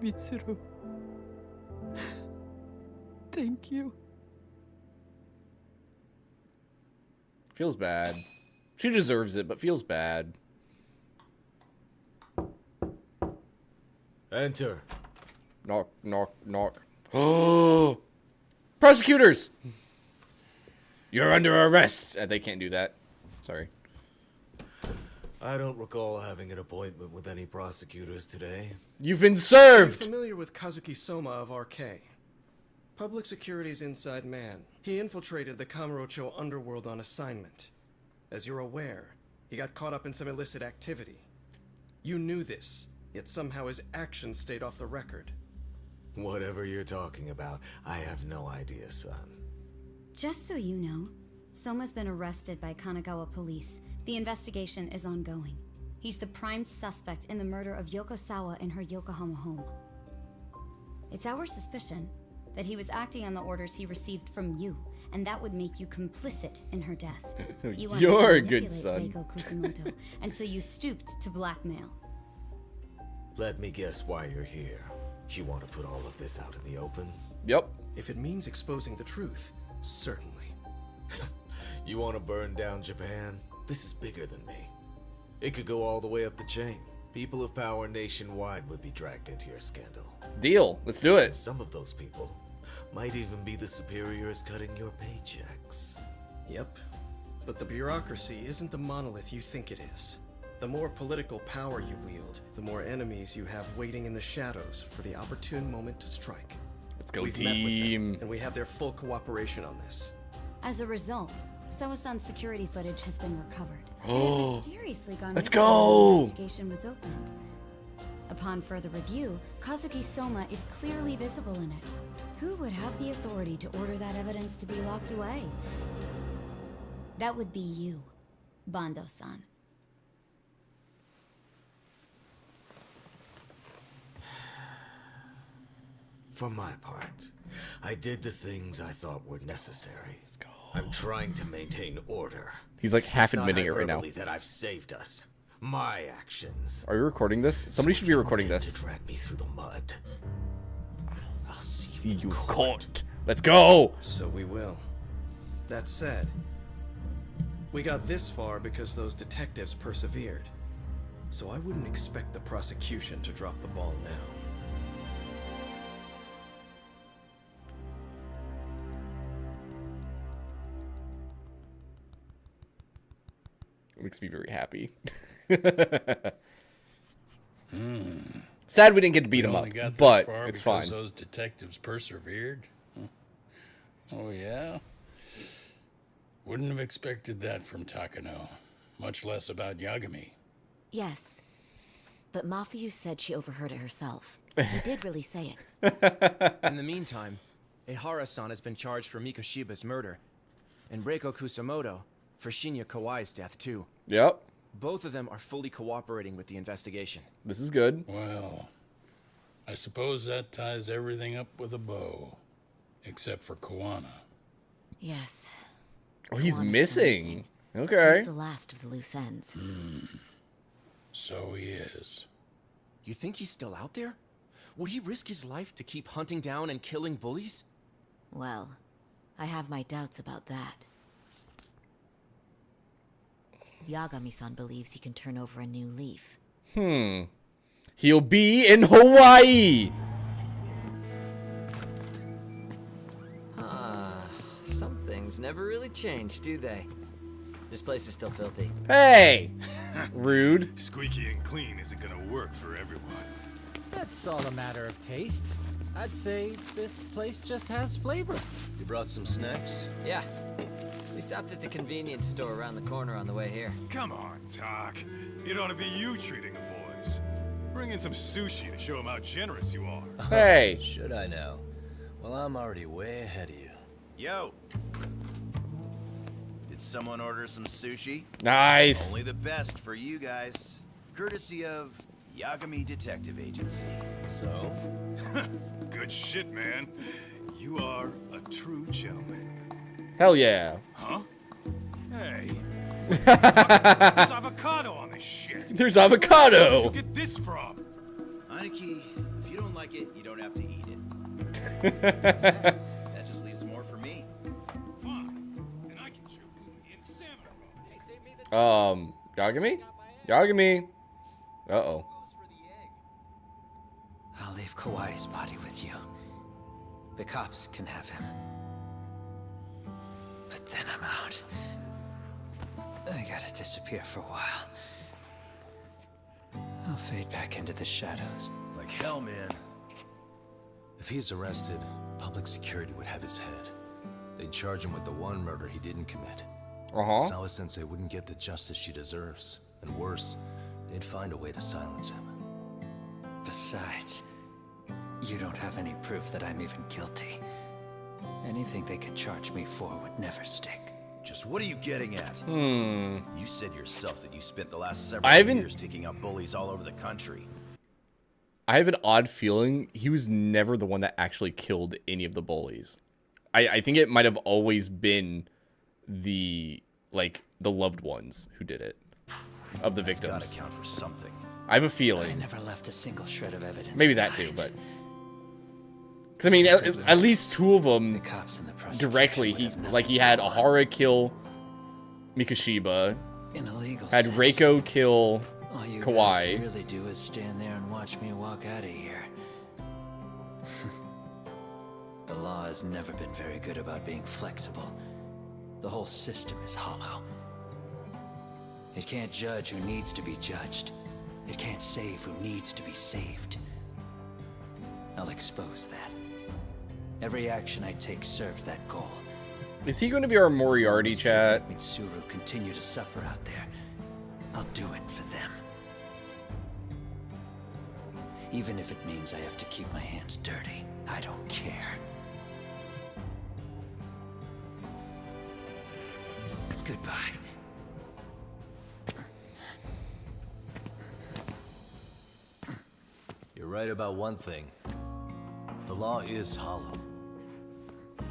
Mitsuru. Thank you. Feels bad. She deserves it, but feels bad. Enter. Knock, knock, knock. Oh! Prosecutors! You're under arrest! They can't do that. Sorry. I don't recall having an appointment with any prosecutors today. You've been served! Are you familiar with Kazuki Soma of RK? Public security's inside man. He infiltrated the Kamurocho underworld on assignment. As you're aware, he got caught up in some illicit activity. You knew this, yet somehow his actions stayed off the record. Whatever you're talking about, I have no idea, son. Just so you know, Soma's been arrested by Kanagawa police. The investigation is ongoing. He's the prime suspect in the murder of Yoko Sawa in her Yokohama home. It's our suspicion that he was acting on the orders he received from you, and that would make you complicit in her death. You wanted You're to a good manipulate son. Reiko Kusumoto, and so you stooped to blackmail. Let me guess why you're here. You want to put all of this out in the open? Yep. If it means exposing the truth, certainly. You want to burn down Japan? This is bigger than me. It could go all the way up the chain. People of power nationwide would be dragged into your scandal. Deal. Let's do it. Some of those people might even be the superiors cutting your paychecks. Yep. But the bureaucracy isn't the monolith you think it is. The more political power you wield, the more enemies you have waiting in the shadows for the opportune moment to strike. Let's go, We've team. met with them, and we have their full cooperation on this. As a result, Soa-san's security footage has been recovered. It Oh, had mysteriously gone let's missing when go. the investigation was opened. Upon further review, Kazuki Soma is clearly visible in it. Who would have the authority to order that evidence to be locked away? That would be you, Bando-san. For my part, I did the things I thought were necessary. I'm trying to maintain order. He's like half It's not admitting it right now. hyperbole that I've saved us. My actions. Are you recording this? Somebody should be recording this. To drag me through the mud. I'll see you in court. Let's go. So we will. That said, we got this far because those detectives persevered. So I wouldn't expect the prosecution to drop the ball now. It makes me very happy. Sad we didn't get to beat him up, but it's fine. Those detectives persevered. Oh yeah. Wouldn't have expected that from Takano. Much less about Yagami. Yes. But Mafuyu said she overheard it herself. She did really say it. In the meantime, Ehara-san has been charged for Mikoshiba's murder, and Reiko Kusamoto for Shinya Kawai's death too. Yep. Both of them are fully cooperating with the investigation. This is good. Well, I suppose that ties everything up with a bow. Except for Kuwana. Yes. Oh, he's Kawana's missing. He's Okay. the last of the loose ends. So he is. You think he's still out there? Would he risk his life to keep hunting down and killing bullies? Well, I have my doubts about that. Yagami-san believes he can turn over a new leaf. He'll be in Hawaii. Some things never really change, do they? This place is still filthy. Hey! Rude. Squeaky and clean isn't gonna work for everyone. That's all a matter of taste. I'd say this place just has flavor. You brought some snacks? Yeah. We stopped at the convenience store around the corner on the way here. Come on, Talk. It ought to be you treating the boys. Bring in some sushi to show them how generous you are. Hey. Should I now? Well, I'm already way ahead of you. Yo. Did someone order some sushi? Nice. Only the best for you guys. Courtesy of Yagami Detective Agency. So? Good shit, man. You are a true gentleman. Hell yeah. Huh? Hey. There's avocado on this shit. There's avocado. Where'd you get this from? Aniki, if you don't like it, you don't have to eat it. That just leaves more for me. Fine. Then I can chew umi and salmon roe. Yagami? Yagami. Uh-oh. I'll leave Kawai's body with you. The cops can have him. But then I'm out. I gotta disappear for a while. I'll fade back into the shadows. Like hell, man. If he's arrested, public security would have his head. They'd charge him with the one murder he didn't commit. Sawa-sensei wouldn't get the justice she deserves. And worse, they'd find a way to silence him. Besides, you don't have any proof that I'm even guilty. Anything they could charge me for would never stick. Just what are you getting at? Hmm. You said yourself that you spent the last several years taking out bullies all over the country. I have an odd feeling he was never the one that actually killed any of the bullies. I think it might have always been the loved ones who did it, of the victims. Gotta count for something. I have a feeling. I never left a single shred of evidence. Maybe that too, but because I mean, at least two of them the cops and the prosecution directly. He had Ahara kill Mikashiba In a legal had sense, Reiko kill all you guys Kawhi. can really do is stand there and watch me walk out of here. The law has never been very good about being flexible. The whole system is hollow. It can't judge who needs to be judged. It can't save who needs to be saved. I'll expose that. Every action I take serves that goal. Is he going to be our Moriarty, As long as chat? kids like Mitsuru continue to suffer out there, I'll do it for them. Even if it means I have to keep my hands dirty, I don't care. Goodbye. You're right about one thing. The law is hollow.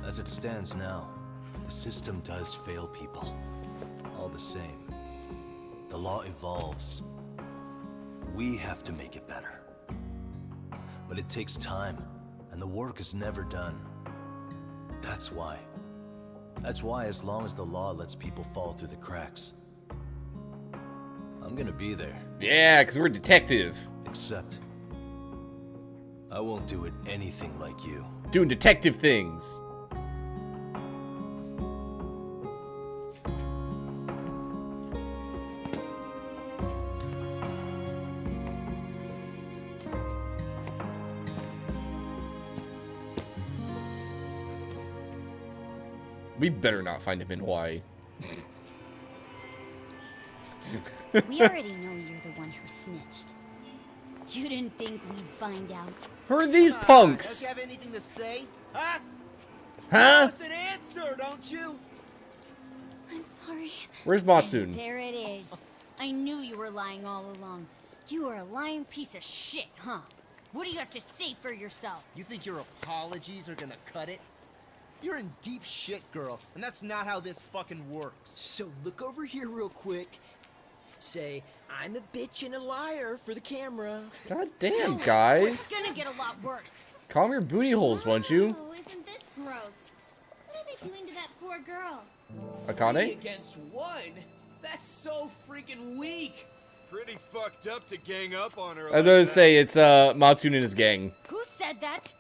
As it stands now, the system does fail people. All the same, the law evolves. We have to make it better. But it takes time, and the work is never done. That's why, as long as the law lets people fall through the cracks, I'm gonna be there. Yeah, because we're a detective. Except, I won't do it anything like you. Doing detective things. We better not find him in Hawaii. We already know you're the one who snitched. You didn't think we'd find out. Who are these punks? Don't you have anything to say? Huh? Huh? Give us an answer, don't you? I'm sorry. Where's Matsun? There it is. I knew you were lying all along. You are a lying piece of shit, huh? What do you have to say for yourself? You think your apologies are gonna cut it? You're in deep shit, girl, and that's not how this fucking works. So look over here real quick. Say, I'm a bitch and a liar for the camera. God damn, guys. It's gonna get a lot worse. Calm your booty holes, won't you? Oh, isn't this gross? What are they doing to that poor girl? 3 Akane? against 1? That's so freaking weak. Pretty fucked up to gang up on her. I was gonna say it's Matsun and his gang. Who said that?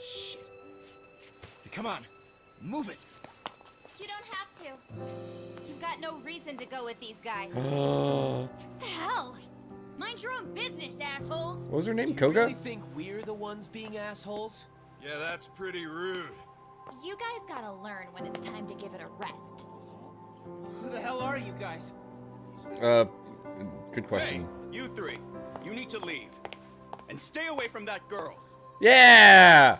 Shit. Come on, move it. You don't have to. You've got no reason to go with these guys. What the hell? Mind your own business, assholes. What was her name? Do you Koga? really think we're the ones being assholes? Yeah, that's pretty rude. You guys gotta learn when it's time to give it a rest. Who the hell are you guys? Good question. Hey, you three. You need to leave. And stay away from that girl. Yeah!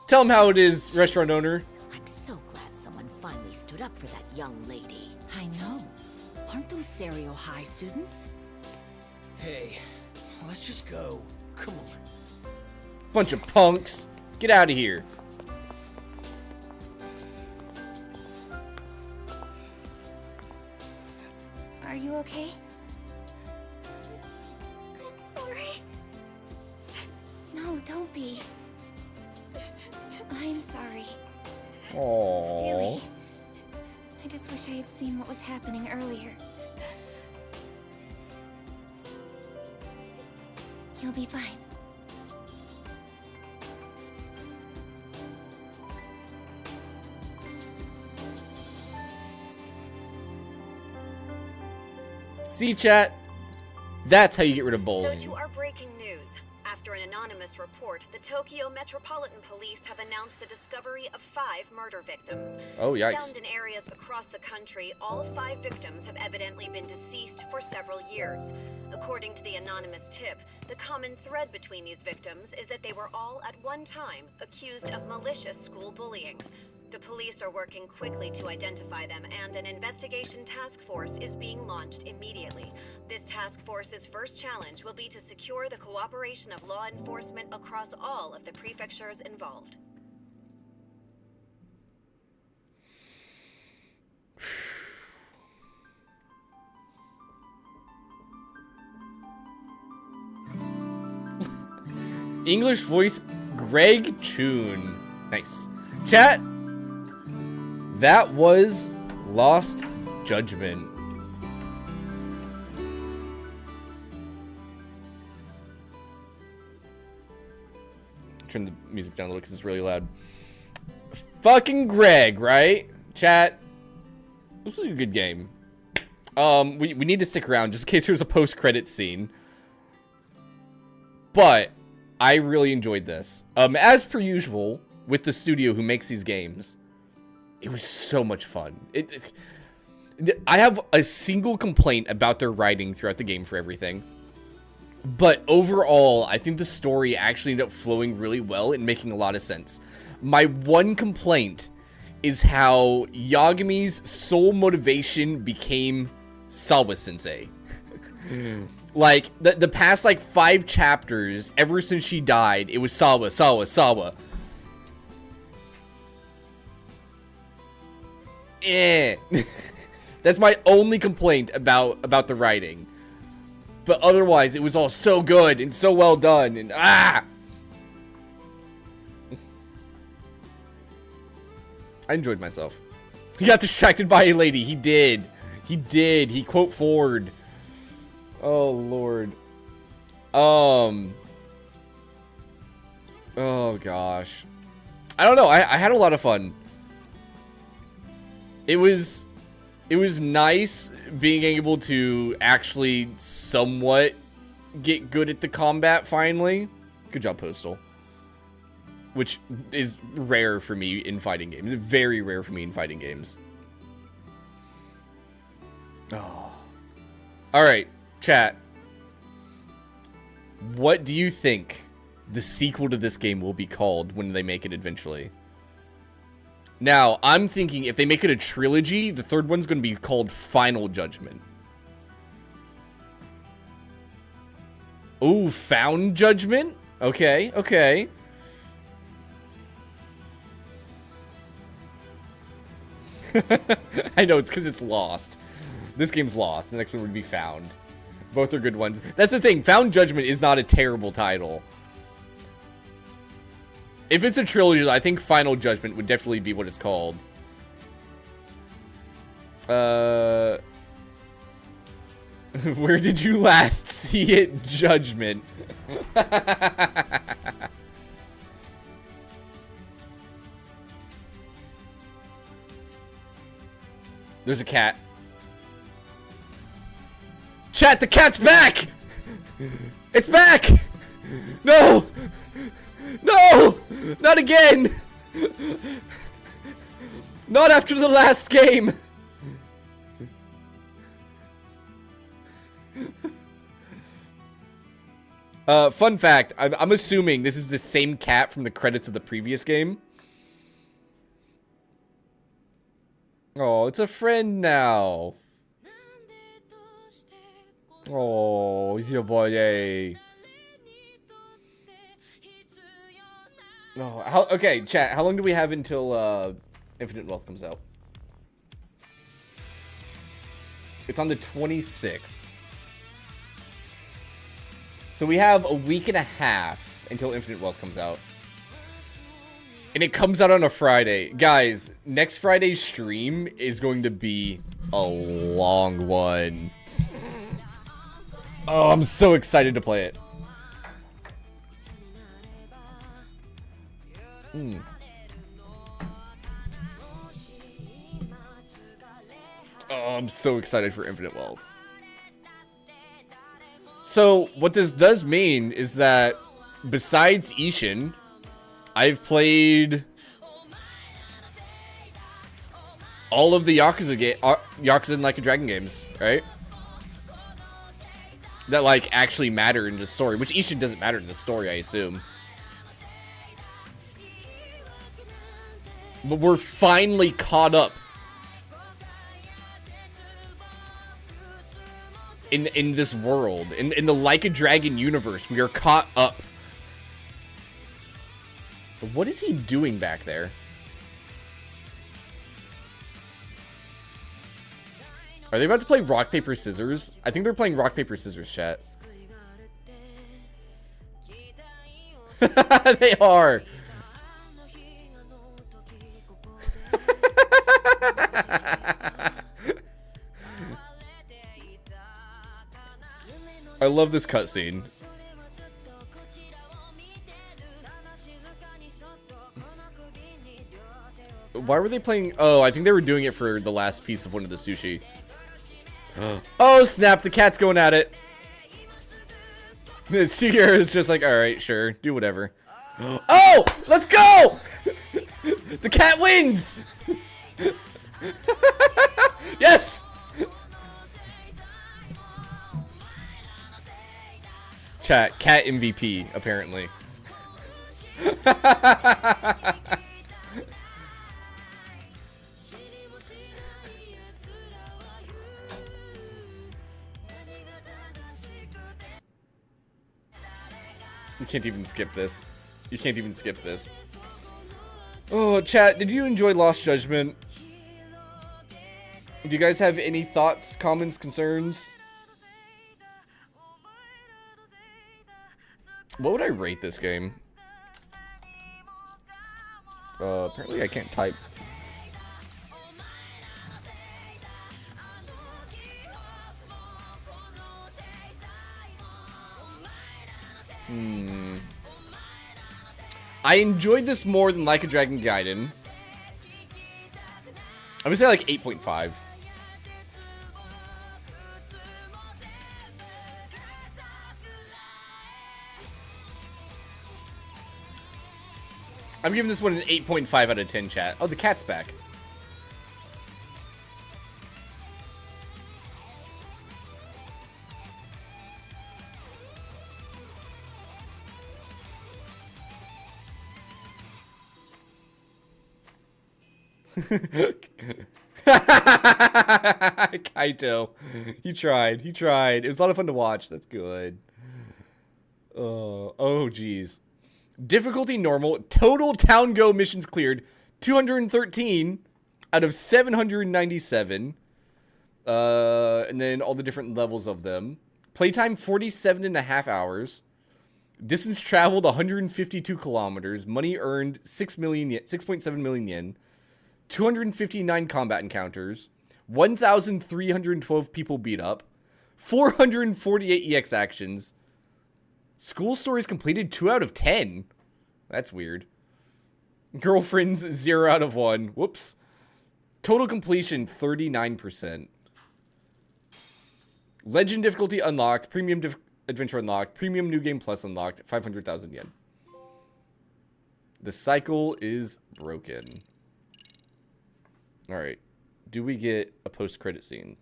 Tell him how it is, restaurant owner. I'm so glad someone finally stood up for that young lady. I know. Aren't those Serio High students? Hey, let's just go. Come on. Bunch of punks. Get out of here. Are you okay? I'm sorry. No, don't be. I'm sorry. Aww. Really. I just wish I had seen what was happening earlier. You'll be fine. See, chat? That's how you get rid of So bullying. to our breaking news. After an anonymous report, the Tokyo Metropolitan Police have announced the discovery of 5 murder victims. Oh, yikes. Found in areas across the country, all 5 victims have evidently been deceased for several years. According to the anonymous tip, the common thread between these victims is that they were all at one time accused of malicious school bullying. The police are working quickly to identify them, and an investigation task force is being launched immediately. This task force's first challenge will be to secure the cooperation of law enforcement across all of the prefectures involved. English voice Greg Chun. Nice. Chat, that was Lost Judgment. Turn the music down a little because it's really loud. Fucking Greg, right? Chat. This was a good game. We need to stick around just in case there's a post-credit scene. But I really enjoyed this. As per usual, with the studio who makes these games, it was so much fun. I have a single complaint about their writing throughout the game for everything. But overall, I think the story actually ended up flowing really well and making a lot of sense. My one complaint is how Yagami's sole motivation became Sawa-sensei. Like, the past, like, 5 chapters, ever since she died, it was Sawa, Sawa, Sawa. That's my only complaint about the writing. But otherwise, it was all so good and so well done. And I enjoyed myself. He got distracted by a lady. He did. He did. He quote forward. Oh, Lord. Oh, gosh. I don't know. I had a lot of fun. It was nice being able to actually somewhat get good at the combat finally. Good job, Postal. Which is rare for me in fighting games. Very rare for me in fighting games. Oh. Alright, chat. What do you think the sequel to this game will be called when they make it eventually? Now, I'm thinking if they make it a trilogy, the third one's going to be called Final Judgment. Ooh, Found Judgment? Okay, okay. I know, it's because it's Lost. This game's Lost. The next one would be Found. Both are good ones. That's the thing. Found Judgment is not a terrible title. If it's a trilogy, I think Final Judgment would definitely be what it's called. Where did you last see it? Judgment. There's a cat. Chat, the cat's back! It's back! No! No! Not again! Not after the last game! Fun fact, I'm assuming this is the same cat from the credits of the previous game. Oh, it's a friend now. Oh, it's your boy. Oh, okay, chat. How long do we have until Infinite Wealth comes out? It's on the 26th. So we have a week and a half until Infinite Wealth comes out. And it comes out on a Friday. Guys, next Friday's stream is going to be a long one. Oh, I'm so excited to play it. Oh, I'm so excited for Infinite Wealth. So, what this does mean is that besides Ishin, I've played all of the Yakuza and Like a Dragon games, right? That, like, actually matter in the story, which Ishin doesn't matter in the story, I assume. But we're finally caught up in this world. In the Like a Dragon universe, we are caught up. What is he doing back there? Are they about to play rock, paper, scissors? I think they're playing rock, paper, scissors, chat. They are. love this cutscene. Why were they playing? Oh, I think they were doing it for the last piece of one of the sushi. Oh, snap. The cat's going at it. Shigeru is just like, alright, sure. Do whatever. Oh! Let's go! The cat wins! Yes! Chat, cat MVP, apparently. You can't even skip this. You can't even skip this. Oh, chat, did you enjoy Lost Judgment? Do you guys have any thoughts, comments, concerns? What would I rate this game? Apparently I can't type. I enjoyed this more than Like a Dragon Gaiden. I would say like 8.5. I'm giving this one an 8.5 out of 10, chat. Oh, the cat's back. Kaito. He tried. He tried. It was a lot of fun to watch. That's good. Oh, geez. Difficulty normal. Total town go missions cleared. 213 out of 797. And then all the different levels of them. Playtime 47.5 hours. Distance traveled 152 kilometers. Money earned 6.7 million yen. 259 combat encounters. 1,312 people beat up. 448 EX actions. School stories completed 2 out of 10. That's weird. Girlfriends 0 out of 1. Whoops. Total completion 39%. Legend difficulty unlocked. Premium adventure unlocked. Premium new game plus unlocked. 500,000 yen. The cycle is broken. Alright. Do we get a post-credit scene?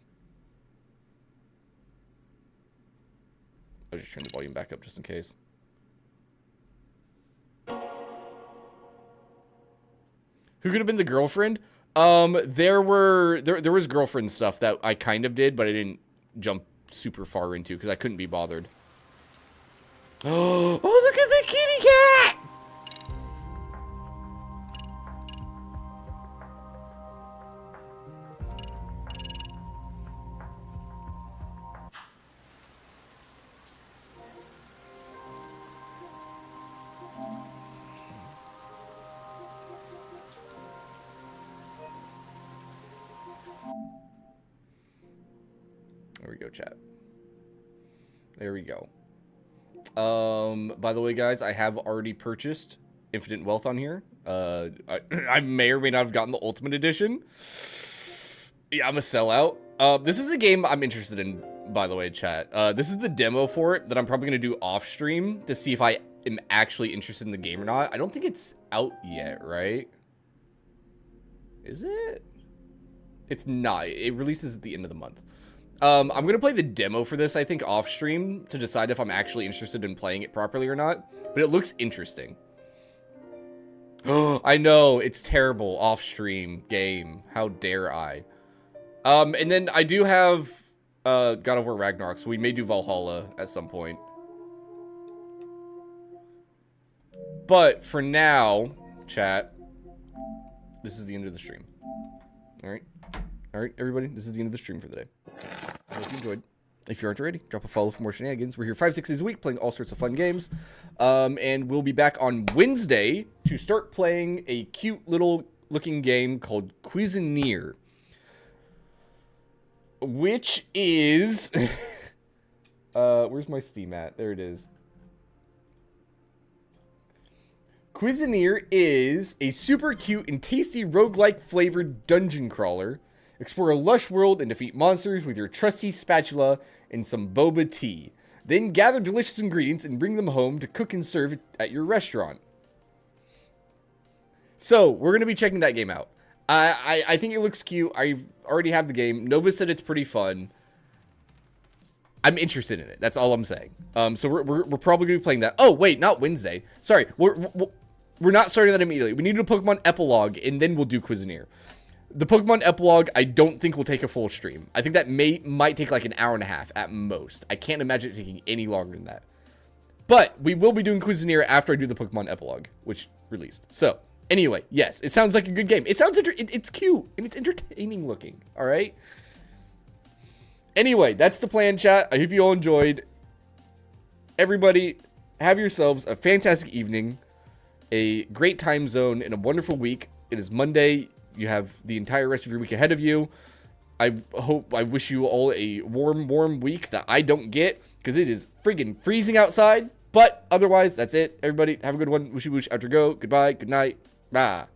I'll just turn the volume back up just in case. Who could have been the girlfriend? There was girlfriend stuff that I kind of did, but I didn't jump super far into because I couldn't be bothered. Oh, look at the kitty cat! There we go, chat. There we go. By the way, guys, I have already purchased Infinite Wealth on here. I may or may not have gotten the Ultimate Edition. Yeah, I'm a sellout. This is a game I'm interested in, by the way, chat. This is the demo for it that I'm probably going to do off stream to see if I am actually interested in the game or not. I don't think it's out yet, right? Is it? It's not. It releases at the end of the month. I'm going to play the demo for this, I think, off stream to decide if I'm actually interested in playing it properly or not. But it looks interesting. Oh, I know. It's terrible. Off stream game. How dare I? And then I do have God of War Ragnarok, so we may do Valhalla at some point. But for now, chat, this is the end of the stream. Alright? Alright, everybody, this is the end of the stream for the day. I hope you enjoyed. If you aren't already, drop a follow for more shenanigans. We're here 5-6 days a week playing all sorts of fun games. And we'll be back on Wednesday to start playing a cute little looking game called Cuisinier. Which is... Where's my Steam at? There it is. Cuisineer is a super cute and tasty roguelike flavored dungeon crawler. Explore a lush world and defeat monsters with your trusty spatula and some boba tea. Then gather delicious ingredients and bring them home to cook and serve at your restaurant. So, we're going to be checking that game out. I think it looks cute. I already have the game. Nova said it's pretty fun. I'm interested in it. That's all I'm saying. So we're probably going to be playing that. Oh, wait, not Wednesday. Sorry, we're not starting that immediately. We need a Pokemon epilogue, and then we'll do Cuisineer. The Pokemon epilogue, I don't think will take a full stream. I think that might take like an hour and a half at most. I can't imagine it taking any longer than that. But we will be doing Cuisineer after I do the Pokemon epilogue, which released. So, anyway, yes, it sounds like a good game. It sounds it's cute, and it's entertaining looking, all right? Anyway, that's the plan, chat. I hope you all enjoyed. Everybody, have yourselves a fantastic evening, a great time zone, and a wonderful week. It is Monday. You have the entire rest of your week ahead of you. I wish you all a warm week that I don't get, because it is friggin' freezing outside. But otherwise, that's it. Everybody, have a good one. Wishy woosh, out you go. Goodbye, good night, bye.